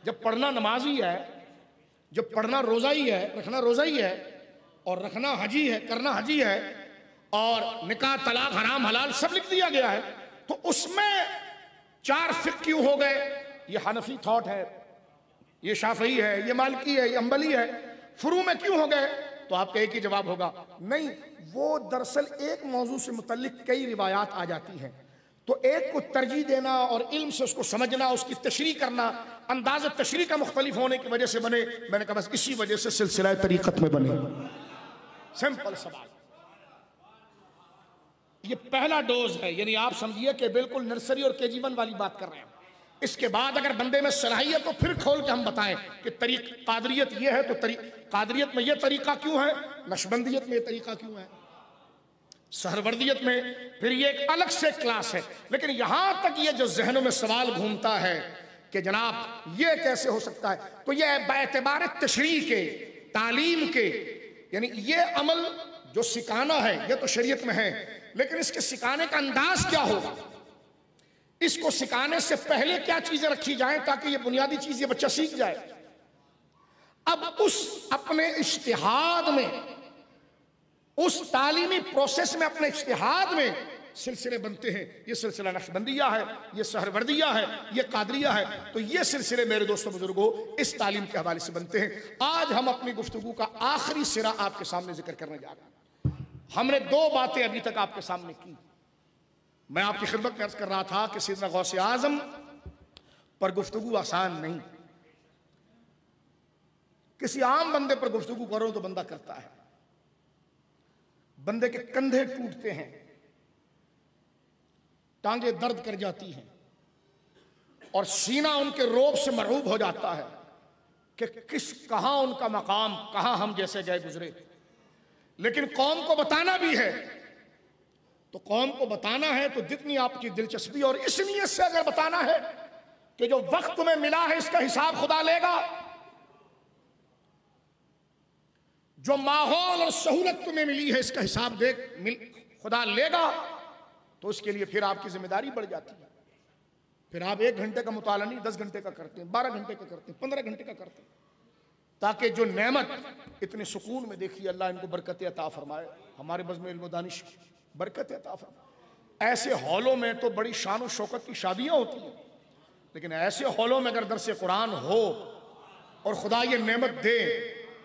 जब पढ़ना नमाज ही है, जब पढ़ना रोजा ही है, रखना रोजा ही है, और रखना हजी है, करना हजी है, और निकाह तलाक हराम हलाल सब लिख दिया गया है, तो उसमें 4 फिक़्ह क्यों हो गए? ये हनफी थॉट है, ये शाफई है, ये मालिकी है, ये अंबली है, फुरू में क्यों हो गए? तो आपका एक ही जवाब होगा, नहीं, वो दरअसल एक मौजू से मुतल्लिक कई रिवायात आ जाती हैं, तो एक को तरजीह देना और इल्म से उसको समझना, उसकी तशरीह करना, अंदाज़ तशरीह का मुख्तलिफ होने की वजह से बने। मैंने कहा बस इसी वजह से सिलसिला तरीक़त में बने। सिंपल सवाल, ये पहला डोज है, यानी आप समझिए कि बिल्कुल नर्सरी और KG1 वाली बात कर रहे हैं। इसके बाद अगर बंदे में सलाहियत तो फिर खोल के हम बताएं कि कादरियत ये है, तो कादरियत में ये तरीका क्यों है, नक्शबंदियत में ये तरीका क्यों है, सहरवर्दियत में फिर ये एक अलग से क्लास है। लेकिन यहां तक ये जो जहनों में सवाल घूमता है कि जनाब ये कैसे हो सकता है, तो ये बाएतबार तशरीह के, तालीम के, यानी ये अमल जो सिखाना है ये तो शरीयत में है, लेकिन इसके सिखाने का अंदाज क्या होगा, इसको सिखाने से पहले क्या चीजें रखी जाएं ताकि ये बुनियादी चीज ये बच्चा सीख जाए। अब उस अपने इज्तिहाद में, उस तालीमी प्रोसेस में, अपने इज्तिहाद में सिलसिले बनते हैं। ये सिलसिला नक्शबंदिया है, ये सहरवर्दिया है, ये कादरिया है, तो ये सिलसिले मेरे दोस्तों बुजुर्गों इस तालीम के हवाले से बनते हैं। आज हम अपनी गुफ्तगू का आखिरी सिरा आपके सामने जिक्र करने जा रहे हैं। हमने 2 बातें अभी तक आपके सामने की। मैं आपकी खिदमत में अर्ज कर रहा था कि सैयदना गौसे आजम पर गुफ्तगू आसान नहीं, किसी आम बंदे पर गुफ्तगू करो तो बंदा करता है, बंदे के कंधे टूटते हैं, टांगे दर्द कर जाती हैं, और सीना उनके रोब से मरहूब हो जाता है कि कहां उनका मकाम, कहां हम जैसे गए गुजरे। लेकिन कौम को बताना भी है, तो कौम को बताना है तो जितनी आपकी दिलचस्पी और इस नीयत से अगर बताना है कि जो वक्त तुम्हें मिला है इसका हिसाब खुदा लेगा, जो माहौल और सहूलत तुम्हें मिली है इसका हिसाब खुदा लेगा, तो उसके लिए फिर आपकी जिम्मेदारी बढ़ जाती है। फिर आप 1 घंटे का मुताला नहीं 10 घंटे का करते हैं, 12 घंटे का करते हैं, 15 घंटे का करते हैं, ताकि जो नेमत इतने सुकून में देखिए, अल्लाह इनको बरकत अता फरमाए, हमारे बज़्म इल्म व दानिश बरकत अता फरमाए। ऐसे हॉलों में तो बड़ी शान और शौकत की शादियां होती हैं, लेकिन ऐसे हॉलों में अगर दरस कुरान हो और खुदा ये नेमत दे,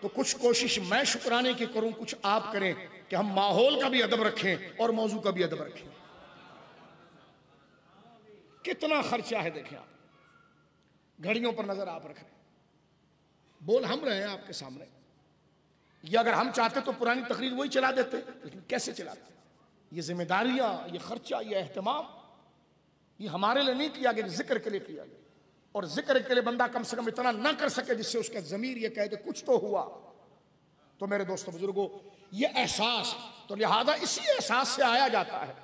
तो कुछ कोशिश मैं शुक्राने की करूं, कुछ आप करें कि हम माहौल का भी अदब रखें और मौजू का भी अदब रखें। कितना खर्चा है देखें आप, घड़ियों पर नजर आप रख रहे हैं, बोल हम रहे हैं आपके सामने। ये अगर हम चाहते तो पुरानी तकरीर वही चला देते, लेकिन कैसे चलाते? ये जिम्मेदारियां, ये खर्चा, ये एहतमाम, ये हमारे लिए नहीं किया गया, जिक्र के लिए किया गया। और जिक्र के लिए बंदा कम से कम इतना ना कर सके जिससे उसका ज़मीर ये कहे कि कुछ तो हुआ। तो मेरे दोस्तों बुजुर्गों, ये एहसास, तो लिहाजा इसी एहसास से आया जाता है,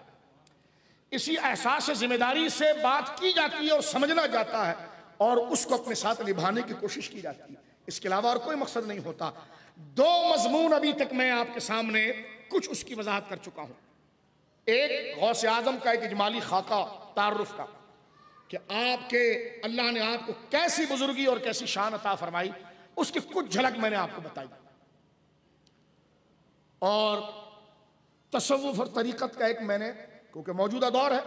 इसी एहसास से जिम्मेदारी से बात की जाती है और समझना जाता है, और उसको अपने साथ निभाने की कोशिश की जाती है। इसके अलावा और कोई मकसद नहीं होता। 2 मजमून अभी तक मैं आपके सामने कुछ उसकी वजाहत कर चुका हूं। एक गौसे आजम का एक इजमाली खाका तारुफ का, कि आपके अल्लाह ने आपको कैसी बुजुर्गी और कैसी शान अता फरमाई, उसकी कुछ झलक मैंने आपको बताई। और तसव्वुफ और तरीक़त का एक मैंने, क्योंकि मौजूदा दौर है,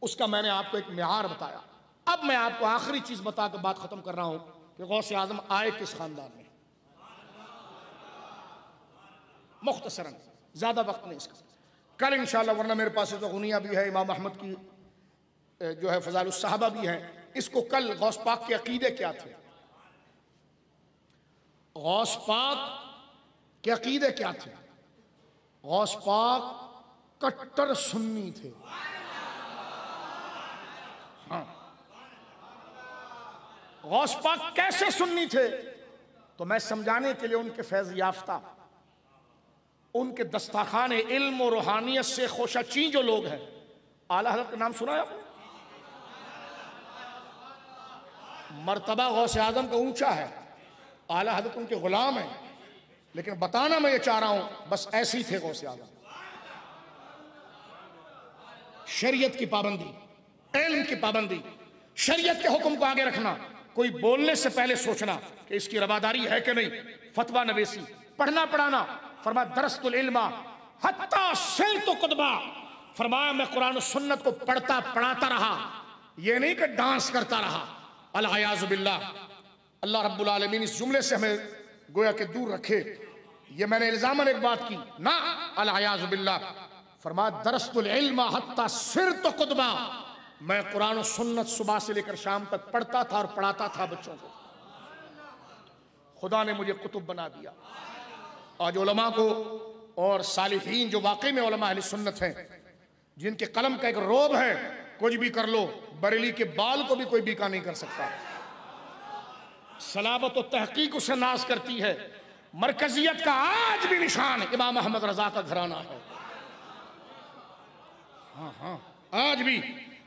उसका मैंने आपको एक मियार बताया। अब मैं आपको आखिरी चीज़ बता के बात ख़त्म कर रहा हूँ कि गौसे आज़म आए किस ख़ानदान में, मुख्तसरन, ज़्यादा वक्त नहीं इसका, कल इंशाअल्लाह, वरना मेरे पास तो गुनिया भी है, इमाम अहमद की जो है फ़ज़ाइलुस सहाबा भी है। इसको कल गौस पाक के अकीदे क्या थे, गौस पाक के अकीदे क्या थे। गौस पाक कट्टर सुन्नी थे। हाँ, गौस पाक कैसे सुन्नी थे, तो मैं समझाने के लिए उनके फैज़ याफ्ता, उनके दस्तरखाने इल्म और रूहानियत से खोशाची जो लोग हैं, आला हज़रत का नाम सुना है आपने? मर्तबा गौसे आज़म का ऊंचा है, आला हज़रत उनके गुलाम हैं, लेकिन बताना मैं ये चाह रहा हूं बस ऐसे ही थे गौसे आज़म। शरीयत की पाबंदी, इल्म की पाबंदी, शरीयत के हुक्म को आगे रखना, कोई बोलने से पहले सोचना कि इसकी रवादारी है कि नहीं, फतवा नवेसी, पढ़ना पढ़ाना। फरमाया दरस्तुल इल्मा हत्ता सिलतु कुतबा, फरमाया मैं कुरान और सुन्नत को पढ़ता पढ़ाता रहा, ये नहीं कि डांस करता रहा। अल-अयाज़ु बिल्लाह, अल्लाह रब्बुल आलमीन इस जुमले से हमें गोया के दूर रखे। ये मैंने इल्जामन एक बात की ना, अल-अयाज़ु बिल्लाह। फरमाया दरस्तुल इल्मा हत्ता सिरतु कुतबा, मैं कुरान और सुन्नत सुबह से लेकर शाम तक पढ़ता था और पढ़ाता था बच्चों को। खुदा ने मुझे कुतुब बना दिया। आज उलमा को और सालिहीन जो वाकई में उलमा अहले सुन्नत हैं, जिनके कलम का एक रोब है, कुछ भी कर लो, बरेली के बाल को भी कोई बीका नहीं कर सकता। सलाबत और तहकीक उसे नाज करती है। मरकजियत का आज भी निशान इमाम अहमद रजा का घराना है। हाँ हाँ, आज भी।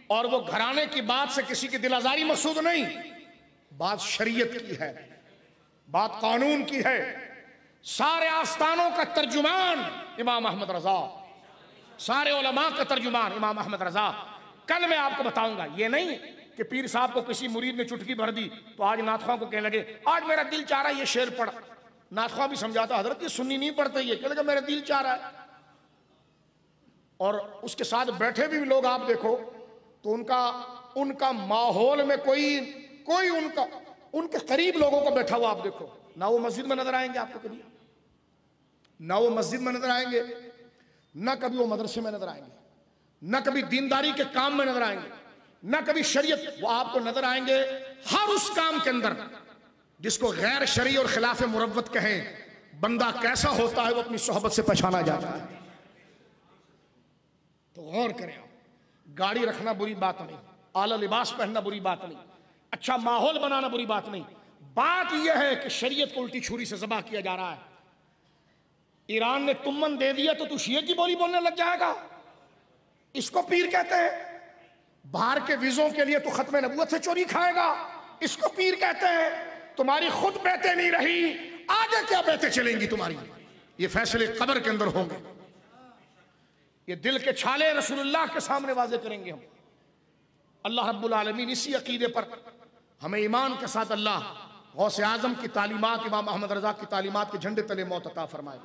और वो घराने की बात से किसी की दिल आजारी मकसूद नहीं, बात शरीयत की है, बात कानून की है। सारे आस्थानों का तर्जुमान इमाम अहमद रजा, सारे उलमा का तर्जुमान इमाम अहमद रजा। कल मैं आपको बताऊंगा, ये नहीं कि पीर साहब को किसी मुरीद ने चुटकी भर दी तो आज नाथखा को कहने लगे आज मेरा दिल चाह रहा है ये शेर पढ़। नाथखा भी समझाता हजरत ये सुन्नी नहीं पढ़ते, ये कहने लगा मेरा दिल चाह रहा है। और उसके साथ बैठे भी लोग आप देखो तो उनका माहौल में कोई उनके करीब लोगों को बैठा हुआ आप देखो, ना वो मस्जिद में नजर आएंगे आपको कभी, ना वो मस्जिद में नजर आएंगे, ना कभी वो मदरसे में नजर आएंगे, ना कभी दीनदारी के काम में नजर आएंगे, ना कभी शरीयत। वो आपको नजर आएंगे हर उस काम के अंदर जिसको गैर शरई और खिलाफ मुरव्वत कहें। बंदा कैसा होता है वो अपनी सोहबत से पहचाना जाता है। तो गौर करें आप, गाड़ी रखना बुरी बात नहीं, आला लिबास पहनना बुरी बात नहीं, अच्छा माहौल बनाना बुरी बात नहीं। बात यह है कि शरीयत को उल्टी छुरी से ज़बह किया जा रहा है। ईरान ने तुमन दे दिया तो तू शिये की बोली बोलने लग जाएगा, इसको पीर कहते हैं। बाहर के वीजों के लिए तो खत्म नबूवत से चोरी खाएगा, इसको पीर कहते हैं। तुम्हारी खुद बैठे नहीं रही, आगे क्या बैठे चलेंगी तुम्हारी, ये फैसले कब्र के अंदर होंगे। ये दिल के छाले रसूलुल्लाह के सामने वाजे करेंगे हम। अल्लाह रब्बुल आलमीन इसी अकीदे पर हमें ईमान के साथ अल्लाह गौसे आजम की तालीमात, इमाम अहमद रजा की तालीमात के झंडे तले मौत अता फरमाए।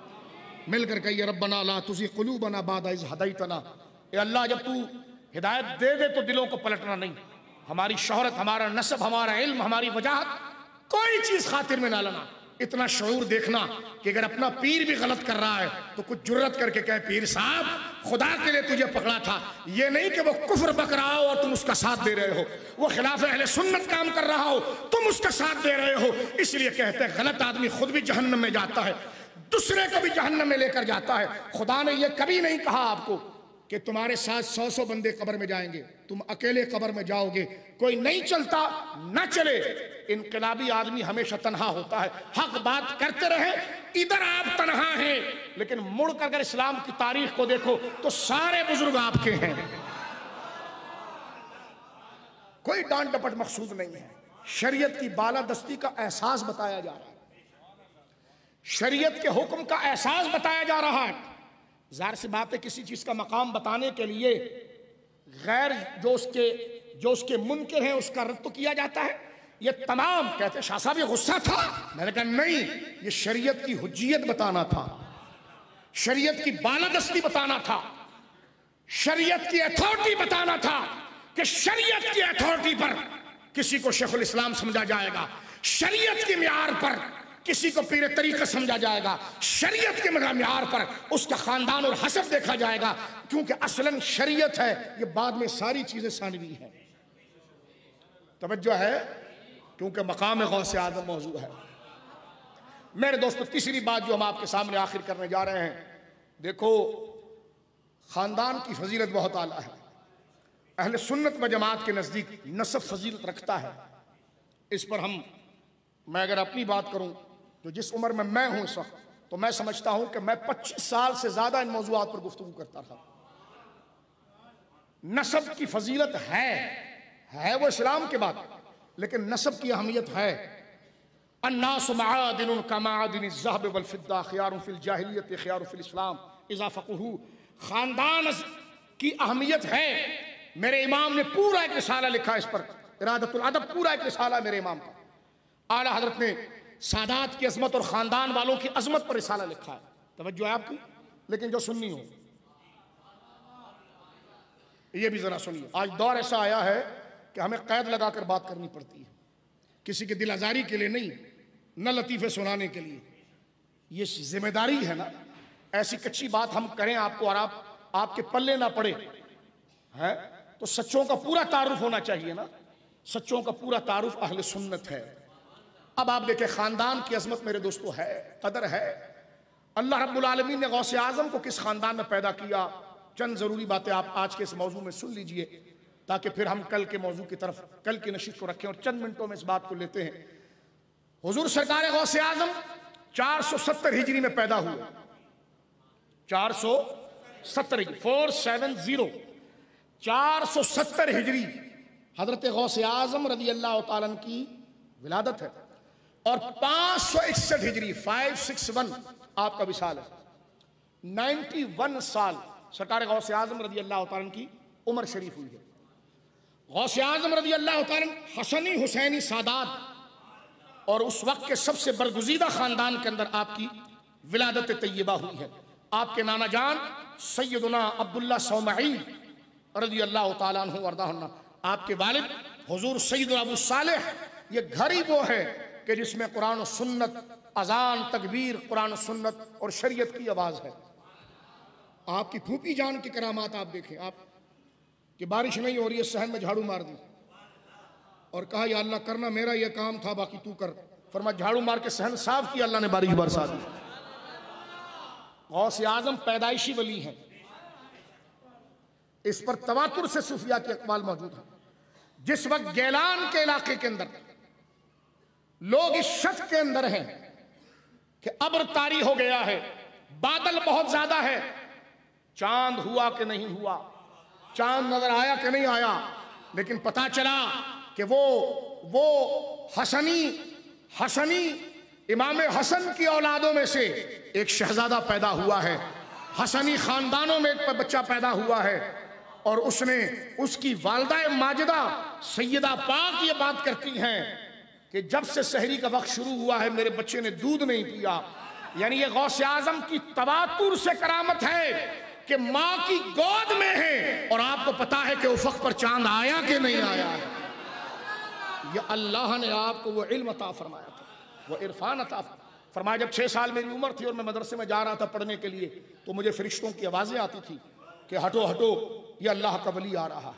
मिलकर कहिए रब्बना ला तुज़िग़ क़ुलूबना बअद इज़ हदैतना, ए अल्लाह जब तू हिदायत दे दे तो दिलों को पलटना नहीं। हमारी शोहरत, हमारा नस्ब, हमारा इल्म, हमारी वजाहत, कोई चीज खातिर में ना लाना। इतना शऊर देखना कि अगर अपना पीर भी गलत कर रहा है तो कुछ जुर्रत करके कहे पीर साहब खुदा के लिए तुझे पकड़ा था। ये नहीं कि वो कुफ्र बक रहा हो और तुम उसका साथ दे रहे हो, वो खिलाफ अहले सुन्नत काम कर रहा हो तुम उसका साथ दे रहे हो। इसलिए कहते हैं गलत आदमी खुद भी जहन्नम में जाता है, दूसरे को भी जहन्नम में लेकर जाता है। खुदा ने यह कभी नहीं कहा आपको कि तुम्हारे साथ 100 बंदे कब्र में जाएंगे, तुम अकेले कब्र में जाओगे। कोई नहीं चलता न चले, इनकलाबी आदमी हमेशा तन्हा होता है। हक बात करते रहे, इधर आप तन्हा हैं, लेकिन मुड़कर अगर इस्लाम की तारीख को देखो तो सारे बुजुर्ग आपके हैं। कोई डांट डपट मकसूद नहीं है। शरीयत की बालादस्ती का एहसास बताया जा रहा है, शरीयत के हुक्म का एहसास बताया जा रहा है। ज़ाहिर सी बात है किसी चीज का मकाम बताने के लिए गैर जो उसके मुनकर हैं उसका रद्द तो किया जाता है। ये तमाम कहते शाह साहब ये गुस्सा था, मैंने कहा नहीं, ये शरीयत की हुज्जियत बताना था। शरीयत की बालादस्ती बताना था, शरीयत की अथॉरिटी बताना था कि शरीयत की अथॉरिटी पर किसी को शेखुल इस्लाम समझा जाएगा, शरीयत के मियार पर किसी को पीर तरीक़त समझा जाएगा, शरीयत के मियार पर उसका खानदान और हसब देखा जाएगा, क्योंकि असलन शरीयत है, ये बाद में सारी चीजें सानवी हैं। तवज्जो है, क्योंकि मकाम गौसे आज़म मौजूद है। मेरे दोस्तों, तीसरी बात जो हम आपके सामने आखिर करने जा रहे हैं, देखो खानदान की फजीलत बहुत आला है। अहले सुन्नत व जमात के नज़दीक नसब फजीलत रखता है। इस पर मैं अगर अपनी बात करूं तो जिस उम्र में मैं हूं इस वक्त, तो मैं समझता हूं कि मैं 25 साल से ज्यादा इन मौज़ूआत पर गुफ्तगू करता रहा। नसब की फजीलत है वो इस्लाम के बाद, लेकिन नसब की अहमियत है। अन्नासु मआदिनुन कमादिन ज़हब वल फिद्दा खियारुन फिल जाहिलियत खियारुन फिल इस्लाम इज़ा फ़क़हू। खानदान की अहमियत है। मेरे इमाम ने पूरा एक रिसाला लिखा इस पर, इरादतुल अदब, पूरा एक रिसाला मेरे इमाम का। आला हजरत ने सादात की अजमत और खानदान वालों की अजमत पर रिसाला लिखा है। तवज्जो है आपकी, लेकिन जो सुन्नी हो ये भी जरा सुनिए। आज दौर ऐसा आया है कि हमें कैद लगाकर बात करनी पड़ती है, किसी के दिल आजारी के लिए नहीं, न लतीफे सुनाने के लिए। ये जिम्मेदारी है ना, ऐसी कच्ची बात हम करें आपको और आपके पल्ले ना पड़े है, तो सच्चों का पूरा तारुफ होना चाहिए ना। सच्चों का पूरा तारुफ अहले सुन्नत है। अब आप देखें, खानदान की अजमत मेरे दोस्तों है, कदर है। अल्लाह रब्बुल आलमीन ने गौसे आजम को किस खानदान में पैदा किया, चंद जरूरी बातें आप आज के इस मौजू में सुन लीजिए, ताकि फिर हम कल के मौजू की तरफ, कल की नशीद को रखें और चंद मिनटों में इस बात को लेते हैं। हुजूर सरकार गौसे आजम 470 हिजरी में पैदा हुए। 470 470 470 हिजरी हजरत गौसे आजम रज़ी अल्लाह तआला अन्हु की विलादत है, और 561 हिजरी 561 आपका विसाल है। 91 साल सरकार गौसे आजम रज़ी अल्लाह तआला अन्हु की उम्र शरीफ हुई है। गौसे आजम रज़ी अल्लाह तआला अन्हु हसनी हुसैनी सादात और उस वक्त के सबसे बरगुज़ीदा खानदान के अंदर आपकी विलादत तय्यबा हुई है। आपके नाना जान सैयदुना अब्दुल्ला सौमई रज़ी अल्लाह तआला अन्हु वरदाहुन्ना, आपके वालिद हुजूर सैयदुना अबू सालेह। ये घर ही वो है कि जिसमें कुरान और सुन्नत, अजान, तकबीर, कुरान और सुन्नत और शरीयत की आवाज़ है। आपकी फूफी जान की करामात आप देखें, आप कि बारिश नहीं हो रही है, सहन में झाड़ू मार दी और कहा या अल्लाह करना मेरा यह काम था, बाकी तू कर। फरमा झाड़ू मार के सहन साफ किया, अल्लाह ने बारिश बरसा दी। गौसे आजम पैदाइशी वली है। इस पर तवातुर से सूफिया के अक़वाल मौजूद है। जिस वक्त गैलान के इलाके के अंदर लोग इस शक के अंदर हैं कि अब्र तारी हो गया है, बादल बहुत ज्यादा है, चांद हुआ कि नहीं हुआ, चांद नजर आया कि नहीं आया, लेकिन पता चला कि वो हसनी इमाम हसन की औलादों में से एक शहजादा पैदा हुआ है। हसनी खानदानों में एक बच्चा पैदा हुआ है, और उसकी वालदा माजिदा सैयदा पाक ये बात करती हैं कि जब से सहरी का वक्त शुरू हुआ है मेरे बच्चे ने दूध नहीं पिया। यानी ये गौसे आजम की तवातुर से करामत है कि माँ की गोद में है और आपको पता है कि उफक पर चांद आया कि नहीं आया है। ये अल्लाह ने आपको वो इल्म अता फरमाया था, वो इरफान अता फरमाया। जब 6 साल मेरी उम्र थी और मैं मदरसे में जा रहा था पढ़ने के लिए, तो मुझे फरिश्तों की आवाज़ें आती थी कि हटो हटो ये अल्लाह का वली आ रहा है,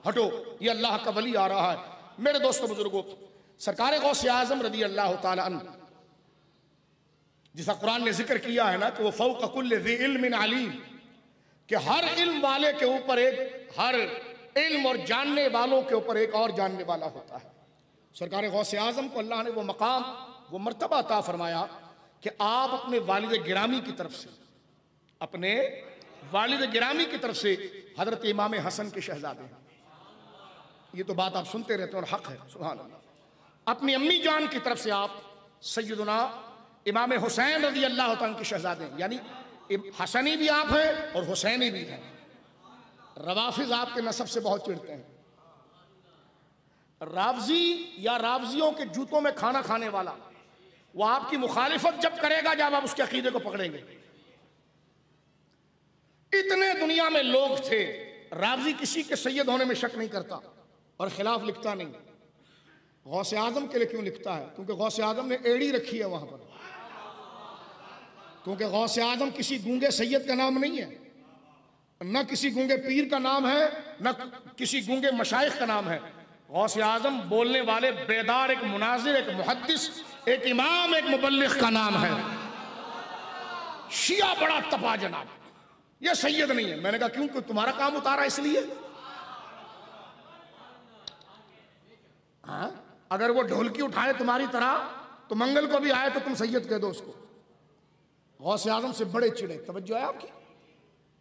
हटो ये अल्लाह का वली आ रहा है। मेरे दोस्तों बुजुर्गों, सरकार गौसे आजम रज़ी अल्लाह तआला अन्हु, जिसका कुरान ने जिक्र किया है ना कि वो फौक़ कुल्लि ज़ी इल्मिन अलीम, कि हर इल्म वाले के ऊपर हर इल्म और जानने वालों के ऊपर एक और जानने वाला होता है। सरकार गौसे आजम को अल्लाह ने वो मकाम, वो मर्तबा अता फरमाया कि आप अपने वालिद गिरामी की तरफ से, अपने वालिद गिरामी की तरफ से हजरत इमाम हसन के शहजादे हैं। ये तो बात आप सुनते रहते हैं और हक है, सुभान अल्लाह। अपनी अम्मी जान की तरफ से आप सैयदुना इमाम हुसैन रज़ी अल्लाह तआला के शहजादे हैं। यानी हसनी भी आप हैं और हुसैनी भी हैं। रवाफिज आपके नसब से बहुत चिढ़ते हैं। रावजी या रावजियों के जूतों में खाना खाने वाला, वो आपकी मुखालिफत जब करेगा जब आप उसके अकीदे को पकड़ेंगे। कितने दुनिया में लोग थे, राज़ी किसी के सैयद होने में शक नहीं करता और खिलाफ लिखता नहीं। गौसे आजम के लिए क्यों लिखता है? क्योंकि गौसे आजम ने एड़ी रखी है वहां पर। क्योंकि गौसे आजम किसी गूंगे सैयद का नाम नहीं है, न किसी गूंगे पीर का नाम है, न किसी गूंगे मशाइख का नाम है। गौसे आजम बोलने वाले बेदार एक मुनाजिर, एक मुहद्दिस, एक इमाम, एक मुबल्लिग का नाम है। शिया बड़ा तपा जनाब, ये सैयद नहीं है। मैंने कहा क्यों? कि तुम्हारा काम उतारा इसलिए। हाँ, अगर वो ढोलकी उठाए तुम्हारी तरह तो मंगल को भी आए तो तुम सैयद कह दो उसको। गौसे आजम से बड़े चिड़े। तवज्जो है आपकी?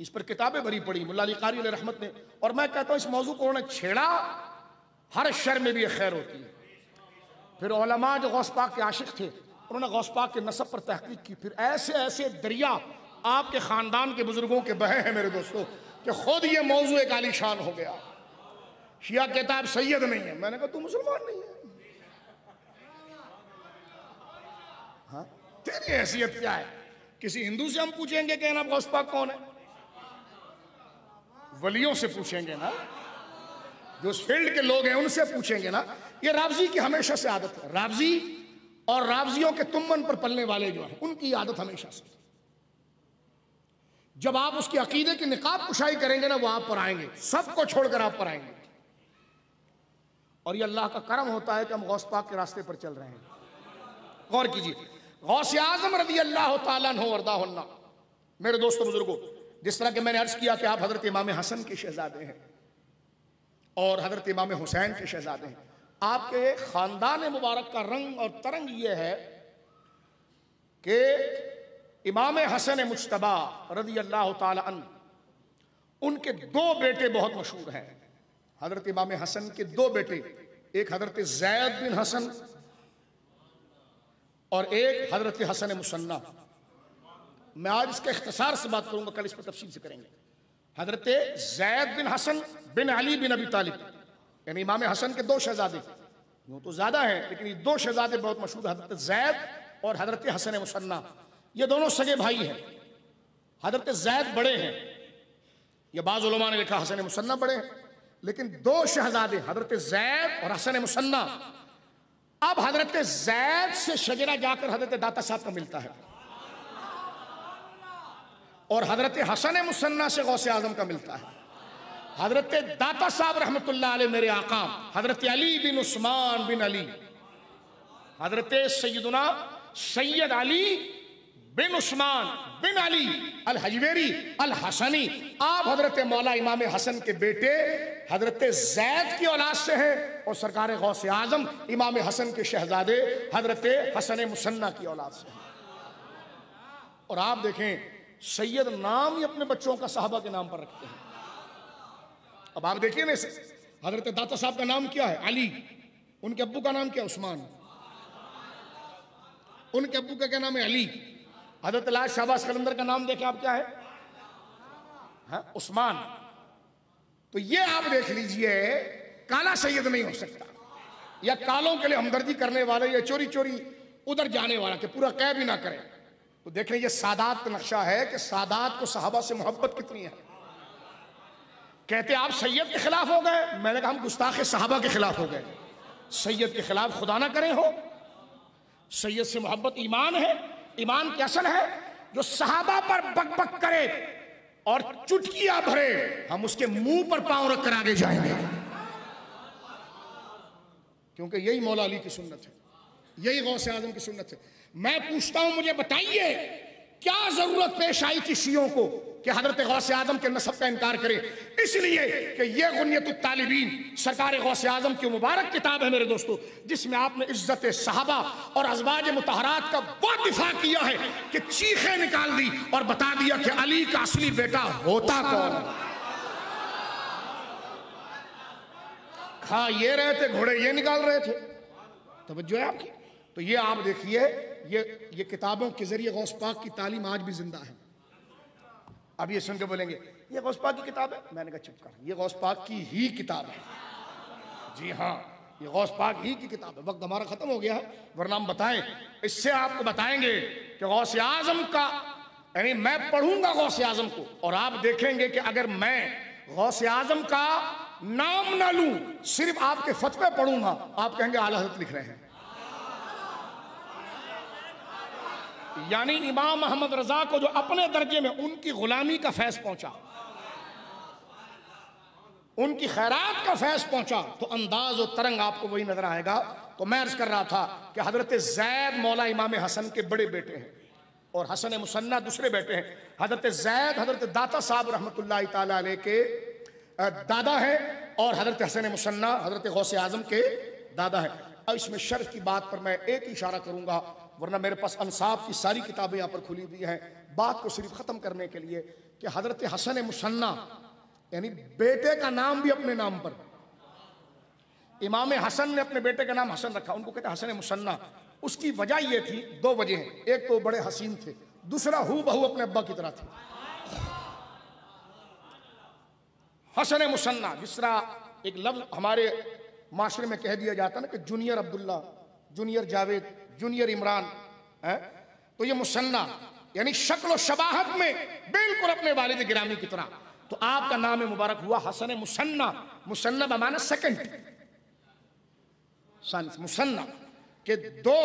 इस पर किताबें भरी पड़ी मुल्ला अली कारी अलैहि रहमत ने। और मैं कहता हूं इस मौजू को उन्होंने छेड़ा, हर शर में भी खैर होती है। फिर उलमा जो गौस पाक के आशिक थे उन्होंने गौस पाक के नसब पर तहकीक की। फिर ऐसे ऐसे दरिया आपके खानदान के बुजुर्गों के बहे हैं मेरे दोस्तों कि खुद ये मौजू एक आलीशान हो गया। शिया कहता है सैयद नहीं है। मैंने कहा तू मुसलमान नहीं है, हाँ तेरी हैसियत क्या है? किसी हिंदू से हम पूछेंगे कि ना गौस पाक कौन है? वलियों से पूछेंगे ना, जो उस फील्ड के लोग हैं उनसे पूछेंगे ना। ये रावजी की हमेशा से आदत है। रावजी और रावजियों के तुमन पर पलने वाले जो हैं उनकी आदत हमेशा से। जब आप उसके अकीदे की निकाब कुशाई करेंगे ना, वो आप पर आएंगे, सबको छोड़कर आप पर आएंगे। और ये अल्लाह का करम होता है कि हम गौस पाक के रास्ते पर चल रहे हैं। गौर कीजिए, गौसे आजम रज़ी अल्लाह तआला अन्हु वरज़ाहु अन्ना, मेरे दोस्तों बुजुर्गों, जिस तरह के मैंने अर्ज किया कि आप हजरत इमाम हसन के शहजादे हैं और हजरत इमाम हुसैन के शहजादे हैं। आपके खानदान मुबारक का रंग और तरंग ये है कि इमाम हसन मुज्तबा रज़ी अल्लाह तआला अन्हु, उनके दो बेटे बहुत मशहूर हैं। हजरत इमाम हसन के दो बेटे, एक हजरत ज़ैद बिन हसन और एक हजरत हसन मुसन्ना। मैं आज इसके इख्तिसार से बात करूंगा, कल इस पर तफसील से करेंगे। हजरत ज़ैद बिन हसन बिन अली बिन अबी तालिब, यानी इमाम हसन के दो शहजादे, यूं तो ज्यादा हैं लेकिन ये दो शहजादे बहुत मशहूर, हजरत ज़ैद और हजरत हसन मुसन्ना। ये दोनों सगे भाई हैं। हजरत ज़ैद बड़े हैं, ये बाज़ उलमा ने लिखा हसन मुसन्ना बड़े हैं, लेकिन दो शहजादे हजरत ज़ैद और हसन मुसन्ना। अब हजरत ज़ैद से शजरा जाकर हजरत दाता साहब का मिलता है और हजरत हसन मुसन्ना से गौसे आजम का मिलता है। हजरत दाता साहब रहमतुल्लाह अलैह मेरे आका हजरत अली बिन उस्मान बिन अली, हजरत सैयदना सैयद अली बिन उस्मान बिन अली अल हजवेरी अल हसनी, आप हजरत मौला इमाम हसन के बेटे हजरत ज़ैद की औलाद से हैं और सरकार गौसे आजम इमाम हसन के शहजादे हजरत हसन मुसन्ना की औलाद से हैं। और आप देखें सैयद नाम ही अपने बच्चों का साहबा के नाम पर रखते हैं। अब आप देखिए ना, हजरत दाता साहब का नाम क्या है? अली। उनके अब्बू का नाम क्या? उस्मान। उनके अब्बू का क्या नाम है? अली। हजरत लाल शाहबाज कलंदर का नाम देखें आप, क्या है? हाँ, उस्मान। तो ये आप देख लीजिए, काला सैयद नहीं हो सकता, या कालों के लिए हमदर्दी करने वाला, या चोरी चोरी उधर जाने वाला कि पूरा कह भी ना करे। तो देखें ये सादात का नक्शा है कि सादात को सहाबा से मोहब्बत कितनी है। कहते आप सैयद के खिलाफ हो गए, मैंने कहा हम गुस्ताखे सहाबा के खिलाफ हो गए। सैयद के खिलाफ खुदा ना करे हो। सैयद से मोहब्बत ईमान है, ईमान की असल है। जो सहाबा पर बक बक करे और चुटकियां भरे, हम उसके मुंह पर पांव रख कर आगे जाएंगे, क्योंकि यही मौला अली की सुन्नत है, यही गौसे आजम की सुन्नत है। मैं पूछता हूं, मुझे बताइए क्या जरूरत पेश आई थी शियों को कि हजरत गौसे आजम के नसब का इनकार करे? इसलिए कि यह गुनियतुत तालिबीन सरकार गौसे आजम की मुबारक किताब है मेरे दोस्तों, जिसमें आपने इज्जत सहाबा और अज़वाज मुतहरात का वो दिफा किया है कि चीखें निकाल दी और बता दिया कि अली का असली बेटा होता कौन। खा ये रहे थे, घोड़े ये निकाल रहे थे। तवज्जो है आपकी? तो ये आप देखिए, ये किताबों के जरिए गौस पाक की तालीम आज भी जिंदा है। अब ये सुन के बोलेंगे ये गौस पाक की किताब है, मैंने कहा चुप कर, ये गौस पाक की ही किताब है। जी हाँ, ये गौस पाक ही की किताब है। वक्त हमारा खत्म हो गया है, वरना हम बताएं, इससे आपको बताएंगे कि गौस आजम का यानी मैं पढ़ूंगा गौसे आजम को, और आप देखेंगे कि अगर मैं गौसे आजम का नाम ना लूं, सिर्फ आपके फतवे पढ़ूंगा, आप कहेंगे आला हज़रत लिख रहे हैं। यानी इमाम अहमद रजा को जो अपने दर्जे में उनकी गुलामी का फैज़ पहुंचा, उनकी खैरात का फैज़ पहुंचा, तो अंदाज और तरंग आपको वही नजर आएगा। तो मैं अर्ज कर रहा था कि हजरत ज़ैद मौला इमाम हसन के बड़े बेटे हैं, और हसन मुसन्ना दूसरे बेटे हैं। हजरत ज़ैद हजरत दाता साहब रहमतुल्लाह ताला अलैह के दादा है, और हजरत हसन मुसन्ना हजरत गौसे आजम के दादा है। अब इसमें शर्फ की बात पर मैं एक ही इशारा करूंगा, वरना मेरे पास अंसाब की सारी किताबें यहाँ पर खुली हुई हैं। बात को सिर्फ ख़त्म करने के लिए कि हजरत हसन मुसन्ना यानी बेटे का नाम भी अपने नाम पर, इमाम हसन ने अपने बेटे का नाम हसन रखा, उनको कहते हसन मुसन्ना। उसकी वजह यह थी, दो वजह हैं, एक तो बड़े हसीन थे, दूसरा हू बहू अपने अब्बा की तरह थे। हसन मुसन्ना, जिस तरह एक लफ्ज हमारे माशरे में कह दिया जाता है ना कि junior Abdullah, junior Javed, junior Imran है, तो ये मुसन्ना यानी शक्ल और शबाहत में बिल्कुल अपने वालिद गिरामी की तरह। तो आपका नाम मुबारक हुआ Hasan Muthanna. Muthanna बमाना second, Muthanna के दो।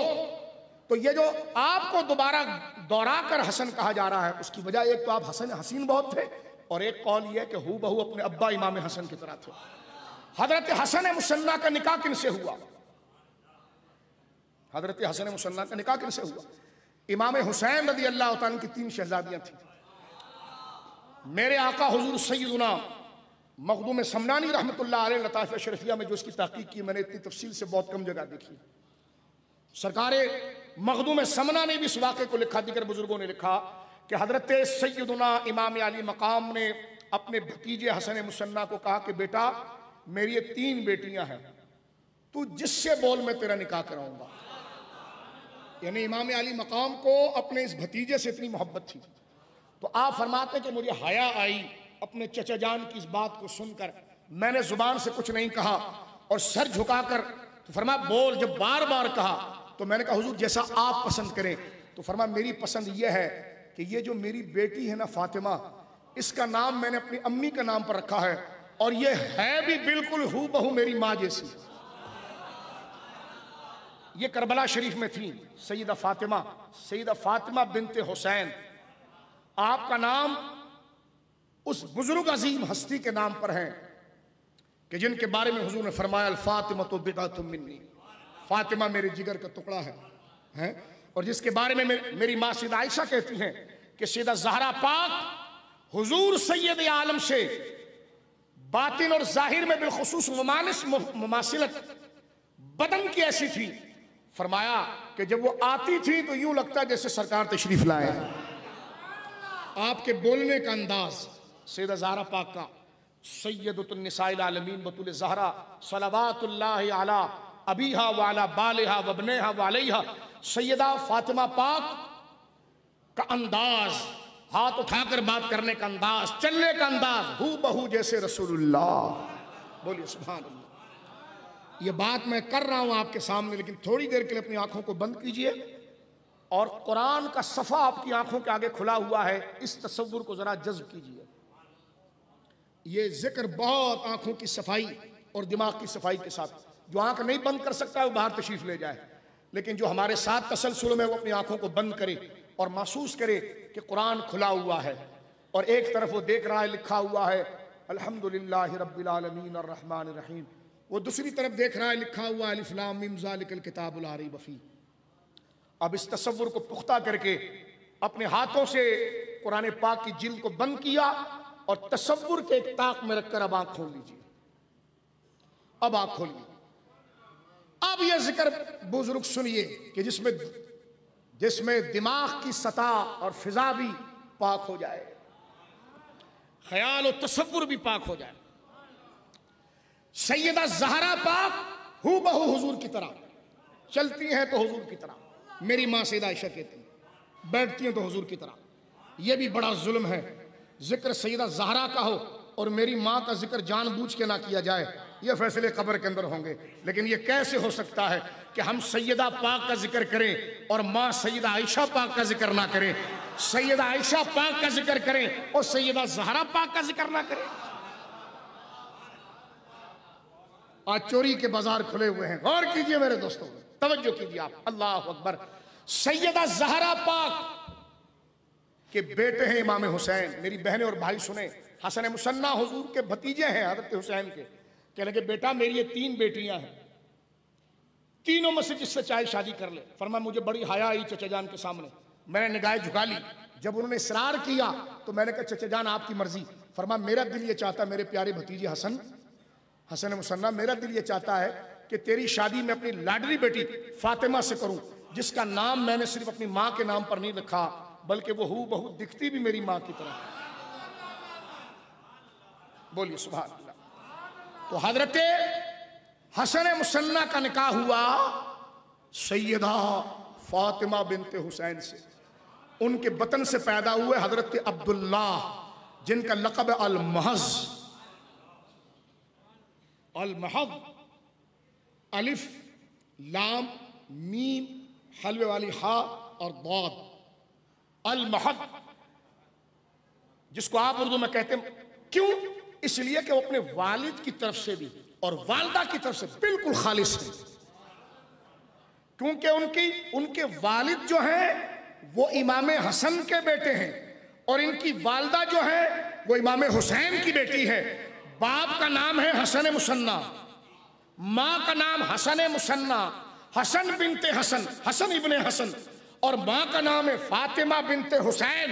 तो ये जो आपको दोबारा दोहरा कर हसन कहा जा रहा है, उसकी वजह एक तो आप हसन हसीन बहुत थे, और एक कौल यह है कि हू बहू अपने अब्बा इमाम हसन की तरह थे। हजरत हसन मुसन्ना का निकाह किनसे हुआ? हजरत हसन मुसन्ना का निकाह किनसे हुआ? इमाम हुसैन रज़ी अल्लाह तआला की 3 शहजादियां थी। मेरे आका हुजूर सैयदुना मखदूम समनानी रहमतुल्लाह अलैह लताइफ शरफिया में जो इसकी तहकीक की, मैंने इतनी तफसील से बहुत कम जगह देखी। सरकारे मखदूम समना ने भी इस वाक़े को लिखा, दीगर बुजुर्गों ने लिखा कि हजरत सैयदुना इमाम अली मकाम ने अपने भतीजे हसन मुसन्ना को कहा कि बेटा मेरी ये 3 बेटियां हैं, तू जिससे बोल मैं तेरा निकाह कराऊंगा। यानी इमाम अली मकाम को अपने इस भतीजे से इतनी मोहब्बत थी। तो आप फरमाते कि मुझे हया आई अपने चचा जान की इस बात को सुनकर, मैंने जुबान से कुछ नहीं कहा और सर झुकाकर, तो फरमा बोल। जब बार बार कहा तो मैंने कहा हुजूर जैसा आप पसंद करें। तो फरमा मेरी पसंद यह है कि ये जो मेरी बेटी है ना फातिमा, इसका नाम मैंने अपनी अम्मी का नाम पर रखा है, और ये है भी बिल्कुल हू बहू मेरी माँ जैसी। ये करबला शरीफ में थी सैयदा फातिमा बिनते हुसैन। आपका नाम उस बुजुर्ग अजीम हस्ती के नाम पर है कि जिनके बारे में हुजूर ने फरमाया अल फातिमा तो बिदातुम मिन्नी, फातिमा मेरे जिगर का टुकड़ा है। और जिसके बारे में मेरी माँ सैयदा आयशा कहती हैं कि सैयदा ज़हरा पाक हुजूर सैयद आलम से बातिन और जाहिर में बिलखुसूस मुमासिलत बदन की ऐसी थी, फरमाया कि जब वो आती थी तो यूं लगता जैसे सरकार तशरीफ लाए। आपके बोलने का अंदाज सैयदा ज़हरा पाक का, सैयदतुन निसाइल आलमीन बतूल ज़हरा सलवातुल्लाहि अला अबीहा व अला बालिहा व इब्निहा व अलैहा, सैयदा फातिमा पाक का अंदाज, हाथ उठाकर बात करने का अंदाज, चलने का अंदाज हू बहू जैसे रसूलुल्लाह। बोलिए सुभान अल्लाह। ये बात मैं कर रहा हूं आपके सामने, लेकिन थोड़ी देर के लिए अपनी आंखों को बंद कीजिए और कुरान का सफ़ा आपकी आंखों के आगे खुला हुआ है, इस तसव्वुर को जरा जज्ब कीजिए। ये जिक्र बहुत आंखों की सफाई और दिमाग की सफाई के साथ, जो आंख नहीं बंद कर सकता है वो बाहर तशरीफ ले जाए, लेकिन जो हमारे साथ तसलसल में वो अपनी आंखों को बंद करे और महसूस करे कि कुरान खुला हुआ है, और एक तरफ वो देख रहा है लिखा हुआ है अल्हम्दुलिल्लाहि रब्बिल आलमीन अर्रहमानिर रहीम, वो दूसरी तरफ देख रहा है लिखा हुआ अलिफ लाम मीम ज़ालिकल किताबुल ला रैब फीह। अब इस तसव्वुर को पुख्ता करके अपने हाथों से कुरान पाक की जिल्द को बंद किया और तसव्वुर के एक ताक में रखकर अब आंख खोल लीजिए। अब आंख खोलिए। अब यह जिक्र बुजुर्ग सुनिए कि जिसमें दिमाग की सतह और फिजा भी पाक हो जाए, ख्याल और तसव्वुर भी पाक हो जाए। सैयदा ज़हरा पाक हू बहू हुजूर की तरह चलती हैं तो हुजूर की तरह, मेरी माँ सैयदा आयशा कहती हैं, बैठती हैं तो हुजूर की तरह। यह भी बड़ा जुल्म है, जिक्र सैयदा ज़हरा का हो और मेरी माँ का जिक्र जानबूझ के ना किया जाए, ये फैसले कब्र के अंदर होंगे। लेकिन ये कैसे हो सकता है कि हम सैयदा पाक का जिक्र करें और माँ सैयदा आयशा पाक का जिक्र ना करें? सैयदा आयशा पाक का जिक्र करें और सैयदा ज़हरा पाक का जिक्र ना करें। आज चोरी के बाजार खुले हुए हैं, गौर कीजिए मेरे दोस्तों, तवज्जो कीजिए आप। अल्लाह अकबर। सैयदा ज़हरा पाक के बेटे हैं इमाम हुसैन। मेरी बहनें और भाई सुने, हसन मुसन्ना हुजूर के भतीजे हैं हज़रत हुसैन के। कहने लगे बेटा मेरी ये 3 बेटियां हैं, तीनों में से जिससे चाहे शादी कर ले। फरमा मुझे बड़ी हया आई चचा जान के सामने, मैंने निगाहें झुका ली। जब उन्होंने इसरार किया तो मैंने कहा चचा जान आपकी मर्जी। फरमा मेरा दिल ये चाहता मेरे प्यारे भतीजे हसन मुसन्ना, मेरा दिल ये चाहता है कि तेरी शादी मैं अपनी लाडली बेटी फातिमा से करूं, जिसका नाम मैंने सिर्फ अपनी माँ के नाम पर नहीं रखा बल्कि वो हूबहू दिखती भी मेरी माँ की तरह। बोलिए सुभान अल्लाह। तो हजरत हसन मुसन्ना का निकाह हुआ सैयदा फातिमा बिनते हुसैन से। उनके बतन से पैदा हुए हजरत अब्दुल्ला, जिनका लक़ब अल महज़, अलिफ लाम मीम हलवे वाली हा और दाद, अल महद, जिसको आप उर्दू में कहते हैं। क्यों? इसलिए कि वो अपने वालिद की तरफ से भी और वालदा की तरफ से बिल्कुल खालिस है, क्योंकि उनके वालिद जो हैं वो इमाम हसन के बेटे हैं और इनकी वालदा जो है वो इमाम हुसैन की बेटी है। बाप का नाम है हसन मुसन्ना, माँ का नाम हसन मुसन्ना, हसन बिनते हसन, हसन इब्ने हसन, और माँ का नाम है फातिमा बिनते हुसैन।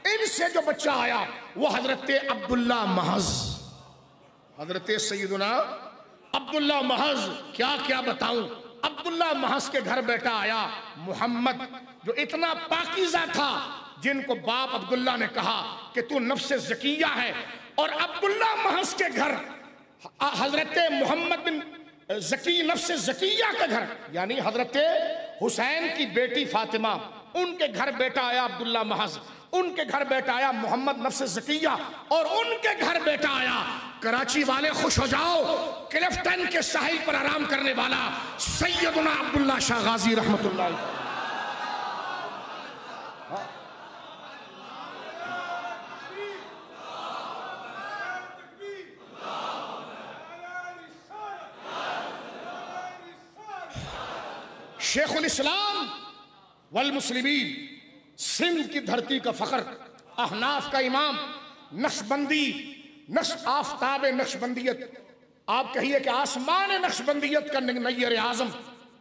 इनसे जो बच्चा आया वो हजरत अब्दुल्ला महज़, हजरत सैयदुना अब्दुल्ला महज़। क्या क्या बताऊं, अब्दुल्ला महज़ के घर बेटा आया मोहम्मद, जो इतना पाकीज़ा था, जिनको बाप अब्दुल्ला ने कहा कि तू नफ्से ज़किया है। और अब्दुल्ला महज़ के घर हजरत मोहम्मद बिन ज़की नफ्से ज़किया के घर, यानी हजरत हुसैन की बेटी फातिमा, उनके घर बेटा आया अब्दुल्ला महज़, उनके घर बेटा आया मोहम्मद नफ्से ज़किया, और उनके घर बेटा आया, कराची वाले खुश हो जाओ, क्लिफ्टन के साहिल पर आराम करने वाला सैयदुना अब्दुल्ला शाह गाजी रहमतुल्लाह। शेखुल इस्लाम वल मुस्लिमीन, सिंध की धरती का फख्र, अहनाफ का इमाम, नक्शबंदी, आफताब नक्शबंदियत, आप कहिए कि आसमान नक्शबंदियत का नैयर आजम,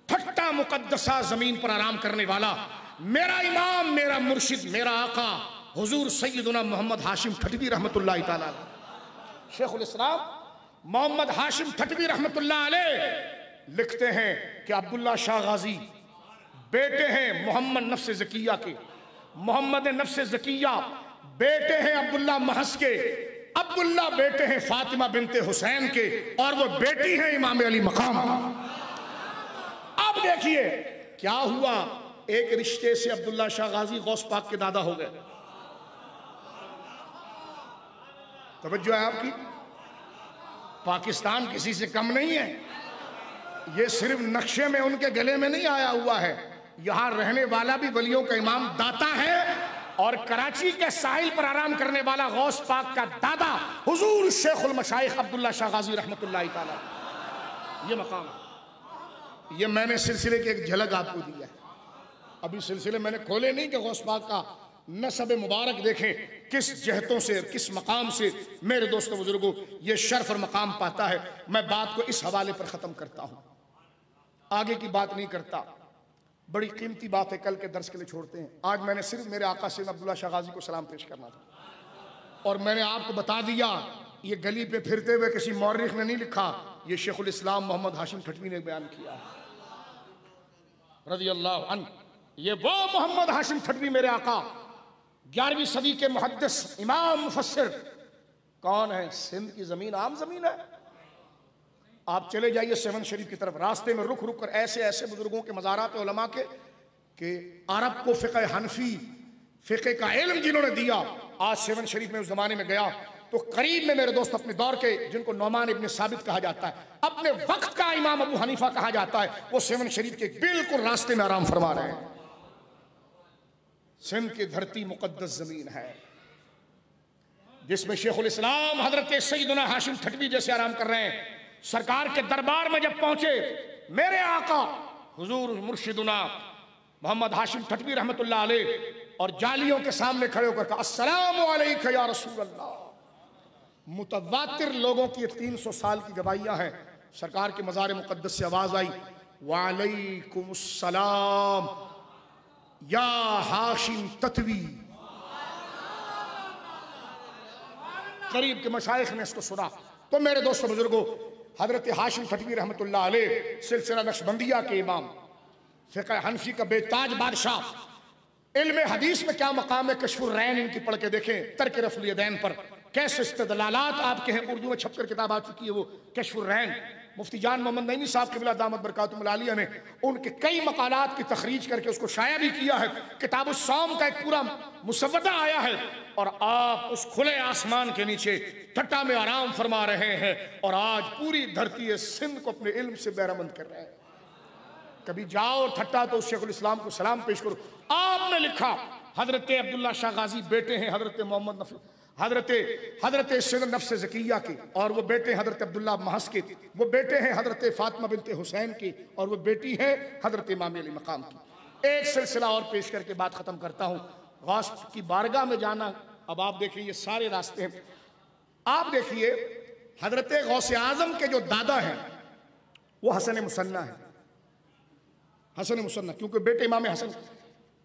ठट्टा मुकद्दसा जमीन पर आराम करने वाला, मेरा इमाम, मेरा मुर्शिद, मेरा आका हुजूर सैयदुना मोहम्मद हाशिम ठटवी रहमतुल्लाह ताला। शेखुल इस्लाम मोहम्मद हाशिम ठटवी रहमतुल्लाह अलैह लिखते हैं कि अब्दुल्ला शाह गाजी बेटे हैं मोहम्मद नफ्से ज़किया के, मोहम्मद नफ्से ज़किया बेटे हैं अब्दुल्ला महज़ के, अब्दुल्ला बेटे हैं फातिमा बिनते हुसैन के, और वो बेटी हैं इमाम अली मकाम। अब देखिए क्या हुआ, एक रिश्ते से अब्दुल्ला शाह गाजी गौस पाक के दादा हो गए। तवज्जो है आपकी, पाकिस्तान किसी से कम नहीं है। ये सिर्फ नक्शे में उनके गले में नहीं आया हुआ है, यहां रहने वाला भी वलियों का इमाम दाता है, और कराची के साहिल पर आराम करने वाला गौस पाक का दादा हुजूर शेखुल मशाइख अब्दुल्ला शाह गाजी रहमतुल्लाह ताला। ये मकाम, ये मैंने सिलसिले की एक झलक आपको दी है। अभी सिलसिले मैंने खोले नहीं कि गौस पाक का नसब मुबारक देखें किस जहतों से, किस मकाम से मेरे दोस्तों बुजुर्गों ये शर्फ और मकाम पाता है। मैं बात को इस हवाले पर ख़त्म करता हूँ, आगे की बात नहीं करता। बड़ी कीमती बात है, कल के दर्स के लिए छोड़ते हैं। आज मैंने सिर्फ मेरे आका सैयद अब्दुल्ला शाह गाजी को सलाम पेश करना था, और मैंने आपको बता दिया, ये गली पे फिरते हुए किसी मौर्रिख ने नहीं लिखा, ये शेखुल इस्लाम मोहम्मद हाशिम ठटवी ने बयान किया रज़ी अल्लाह अन्हु। ये वो मोहम्मद हाशिम ठटवी मेरे आका 11वीं सदी के मुहद्दिस इमाम मुफस्सिर कौन है? सिंध की जमीन आम जमीन है। आप चले जाइए सेवन शरीफ की तरफ, रास्ते में रुक रुक कर ऐसे ऐसे बुजुर्गों के मज़ारात उलमा के कि अरब को फ़िक़्ह हनफी, फ़िक़्ह का इल्म जिन्होंने दिया। आज सेवन शरीफ में उस ज़माने में गया तो करीब में मेरे दोस्त अपने दौर के, जिनको नौमान इब्न साबित कहा जाता है, अपने वक्त का इमाम अबू हनीफा कहा जाता है, वो सेवन शरीफ के बिल्कुल रास्ते में आराम फरमा रहे हैं। सिंध की धरती मुकद्दस जमीन है जिसमें शेखुल इस्लाम हजरत सैयदना हाशिम ठटवी जैसे आराम कर रहे हैं। सरकार के दरबार में जब पहुंचे मेरे आका हुजूर मुर्शिदुना मोहम्मद हाशिम ठटवी रहमतुल्लाह अलैह और जालियों के सामने खड़े होकर कहा अस्सलामु अलैका या रसूल अल्लाह। मुतवातिर लोगों की 300 साल की गवाहियां हैं। सरकार के मज़ार मुक़द्दस से आवाज आई वालेकुमुस्सलाम या हाशिम ठटवी। करीब के मशाइख ने इसको सुना। तो मेरे दोस्तों बुजुर्गों, हजरत हाशिम ठटवी रहमतुल्लाह अलैह सिलसिला नक्शबंदिया के इमाम, फ़िक़्ह हनफी का बेताज बादशाह, इल्म हदीस में क्या मकाम है कश्फुर रैन इनकी पढ़ के देखें। तर्क रफ़ुल यदैन पर कैसे इस्तिदलालात आपके हैं। उर्दू में छपकर किताब आ चुकी है वो कश्फुर रैन। मुफ्ती जान मोहम्मद नईमी साहब क़िबला दामत बरकातुहुल आलिया ने उनके कई मकालात की तखरीज करके उसको शाया भी किया है। किताबुस सौम का एक पूरा मुसव्वदा आया है और आप उस खुले आसमान के नीचे ठट्टा में आराम फरमा रहे हैं और आज पूरी धरती सिंध को अपने इल्म से बहरामंद कर रहे हैं। कभी जाओ ठट्टा तो शेखुल इस्लाम को सलाम पेश करो। आपने लिखा हजरत अब्दुल्ला शाह गाजी बेटे हैं हजरत मोहम्मद नफी हजरत सैयद नफ्स ज़किया के, और वो बेटे हजरत अब्दुल्ला महस के, वो बेटे हैं हजरत फातिमा बिनते हुसैन के, और वो बेटी है हजरत इमाम अली मकाम की। एक सिलसिला और पेश करके बात खत्म करता हूँ। गौस की बारगाह में जाना, अब आप देखिए ये सारे रास्ते हैं। आप देखिए हजरत गौसे आजम के जो दादा हैं वो हसन मुसन्ना है। हसन मुसन्ना क्योंकि बेटे इमाम हसन।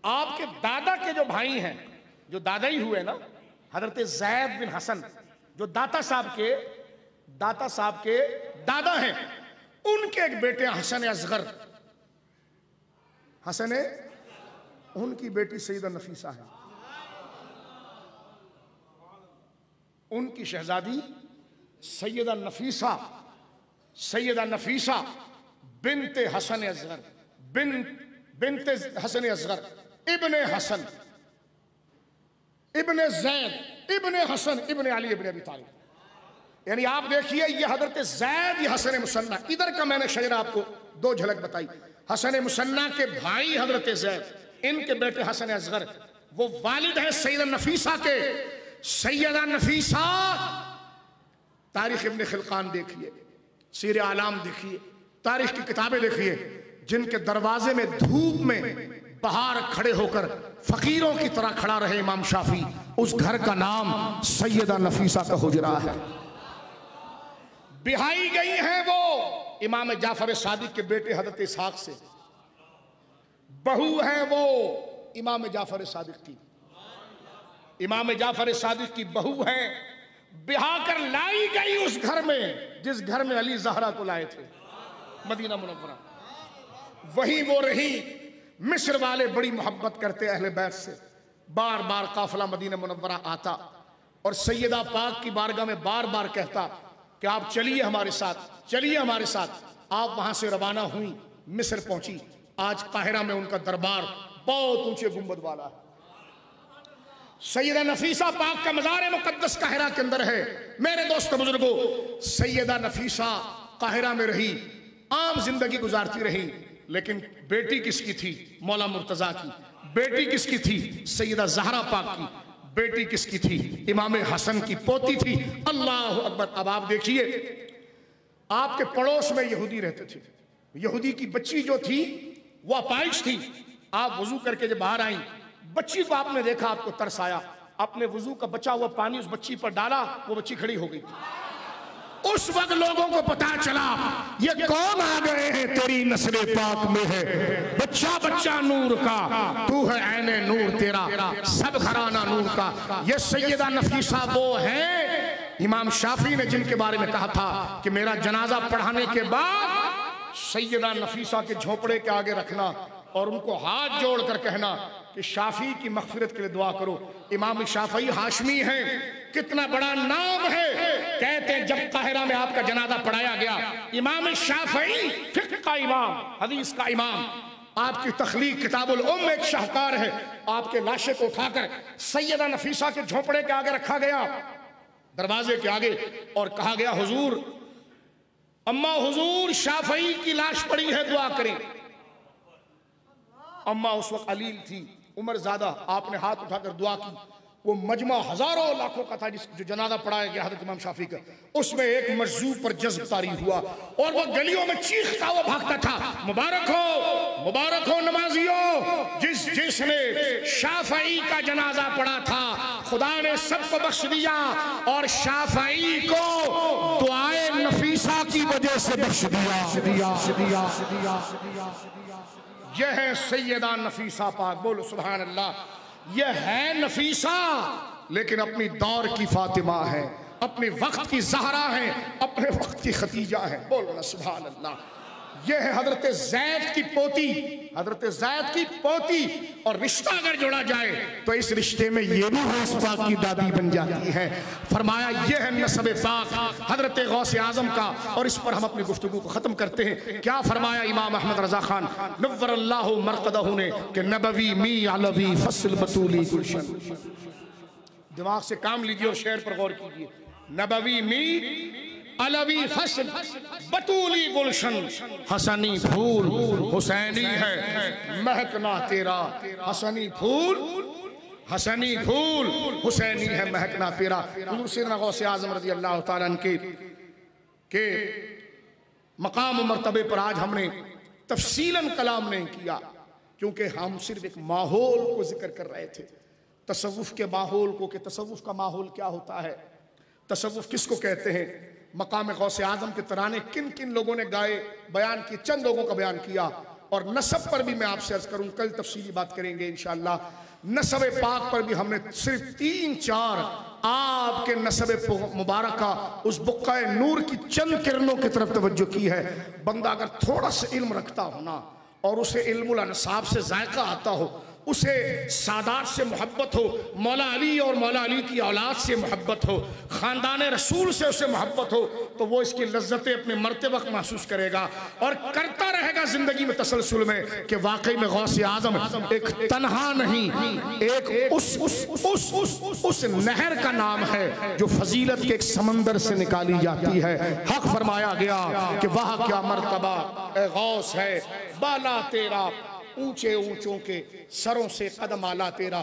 आपके दादा के जो भाई हैं, जो दादा ही हुए ना, हजरत ज़ैद बिन हसन जो दाता साहब के दादा हैं, उनके एक बेटे हसन असगर, हसन उनकी बेटी सैयदा नफीसा है। उनकी शहजादी सैयदा नफीसा बिनते हसन असगर बिनते हसन असगर इब्ने हसन इब्ने ज़ैद इब्ने हसन इब्ने अली इब्ने अबी तालिब। यानी आप देखिए ये हजरत ज़ैद ये हसन मुसन्ना। इधर का मैंने शजरा आपको दो झलक बताई। हसन मुसन्ना के भाई हजरत ज़ैद, इनके बेटे हसन असगर, वो वालिद है सैयदा नफीसा के। सैयदा नफीसा तारीख इब्ने खिलकान देखिए, सीर आलाम देखिए, तारीख की किताबें देखिए, जिनके दरवाजे में धूप में बाहर खड़े होकर फकीरों की तरह खड़ा रहे इमाम शाफी, उस घर का नाम सैयदा नफीसा का हुजरा है। बिहाई गई हैं वो इमाम जाफर सादिक के बेटे हजरत इसहाक से, बहू है वो इमाम जाफर सादिक की। इमाम जाफर सादिक की बहू है, बिहा कर लाई गई उस घर में जिस घर में अली ज़हरा को लाए थे, मदीना मुनव्वरा। वही वो रही। मिस्र वाले बड़ी मोहब्बत करते अहले बैत से। बार बार काफिला मदीना मुनव्वरा आता और सैयदा पाक की बारगाह में बार बार कहता कि आप चलिए हमारे साथ, चलिए हमारे साथ। आप वहां से रवाना हुई, मिस्र पहुंची। आज काहिरा में उनका दरबार बहुत ऊंचे गुंबद वाला है। सैयदा नफीसा पाक का मज़ार मुक़द्दस काहिरा के अंदर है। मेरे दोस्तों बुजुर्गों, सैयदा नफीसा काहिरा में रही, आम जिंदगी गुजारती रही, लेकिन बेटी किसकी थी? मौला मुर्तजा की। बेटी किसकी थी? सैयदा ज़हरा पाक की। बेटी किसकी थी? इमाम हसन की पोती थी। अल्लाह अकबर। अब आप देखिए, आपके पड़ोस में यहूदी रहते थे। यहूदी की बच्ची जो थी वो अपाइश थी। आप वजू करके जब बाहर आई, बच्ची को आपने देखा, आपको तरस आया, अपने वजू का बचा हुआ पानी उस बच्ची पर डाला, वो बच्ची खड़ी हो गई। उस वक्त लोगों को पता चला ये कौन आ गए हैं, तेरी नस्ल पाक में है बच्चा बच्चा नूर का, तू है ऐने नूर, तेरा सब घराना नूर का। ये सैयदा नफीसा वो है इमाम शाफी ने जिनके बारे में कहा था कि मेरा जनाजा पढ़ाने के बाद सैयदा नफीसा के झोपड़े के आगे रखना और उनको हाथ जोड़कर कहना कि शाफी की मग़फ़िरत के लिए दुआ करो। इमाम शाफी हाशमी हैं, कितना बड़ा नाम है। कहते हैं जब काहिरा में आपका जनाजा पढ़ाया गया, इमाम शाफी फ़िक़्ह का इमाम, हदीस का इमाम, आपकी तख्लीक किताबुल उम्म एक शाहकार है। आपके लाशे को उठाकर सैयदा नफीसा के झोपड़े के आगे रखा गया, दरवाजे के आगे, और कहा गया हुजूर, अम्मा हुजूर शाफी की लाश पड़ी है, दुआ करें। अम्मा उस वक्त अलील थी, उमर ज़्यादा, आपने हाथ उठाकर दुआ की। वो मजमा हजारों लाखों का था जो जनाजा पढ़ाया गया हज़रत इमाम शाफी का, उसमें एक मजजूब पर जज्ब तारी हुआ और वो गलियों में चीखता हुआ भागता था, मुबारक हो नमाजियों, जिसने शाफई का जनाजा पढ़ा था खुदा ने सबको बख्श दिया और शाफई को दुआए नफीसा की वजह से बख्श दिया। यह है सैयदा नफीसा पाक, बोलो सुभान अल्लाह। यह है नफीसा लेकिन अपनी दौर की फातिमा है, अपने वक्त की ज़हरा है, अपने वक्त की खतीजा है, बोलो ना सुभान अल्लाह। यह है हजरत ज़ैद की पोती, हजरत ज़ैद की पोती। और रिश्ता अगर जोड़ा जाए तो इस रिश्ते में ये भी गौस पाक की दादी बन जाती है। फरमाया यह है नस्ब पाक हजरत गौस आजम का। और इस पर हम अपनी गुफ्तगू को खत्म करते हैं। क्या फरमाया इमाम अहमद रजा खान नव्वरल्लाहु मरक़दहू ने कि नबवी मी अलवी फसल बतूली गुलशन। दिमाग से काम लीजिए और शेर पर गौर कीजिए। नबवी मी अलवी फसल बतूली गुलशन, हसनी फूल हुसैनी है महकना तेरा, हसनी फूल हुसैनी है महकना तेरा। हुज़ूर सैयदना गौस आज़म रज़ी अल्लाह तआला अन्हु के मकाम मर्तबे पर आज हमने तफसीलन कलाम नहीं किया, क्योंकि हम सिर्फ एक माहौल को जिक्र कर रहे थे, तसव्वुफ के माहौल को, कि तसव्वुफ का माहौल क्या होता है, तसव्वुफ किसको कहते हैं, मकाम गौस आज़म के तराने किन किन लोगों ने गाए, बयान किए, चंद लोगों का बयान किया। और नसब पर भी मैं आपसे अर्ज करूं, कल तफसीली बात करेंगे इंशाअल्लाह। नसब पाक पर भी हमने सिर्फ 3-4 आपके नसब मुबारका उस बुक्का नूर की चंद किरणों की तरफ तवज्जो की है। बंदा अगर थोड़ा सा इल्म रखता हो ना, और उसे इल्मुल अनसाब से जायका आता हो, उसे सादात से मोहब्बत हो, मौला अली और मौला अली की औलाद से मोहब्बत हो, ख़ानदान रसूल से उसे मोहब्बत हो, तो वो इसकी लज्जतें अपने मरते वक्त महसूस करेगा और करता रहेगा ज़िंदगी में तसलसल में कि वाकई में गौस आज़म एक तन्हा नहीं, एक उस नहर का नाम है जो फजीलत के एक समंदर से निकाली जाती है। हक फरमाया गया कि वह क्या मर्तबा ए गौस है, बाला तेरा ऊंचे ऊंचों के सरों से कदम आला तेरा।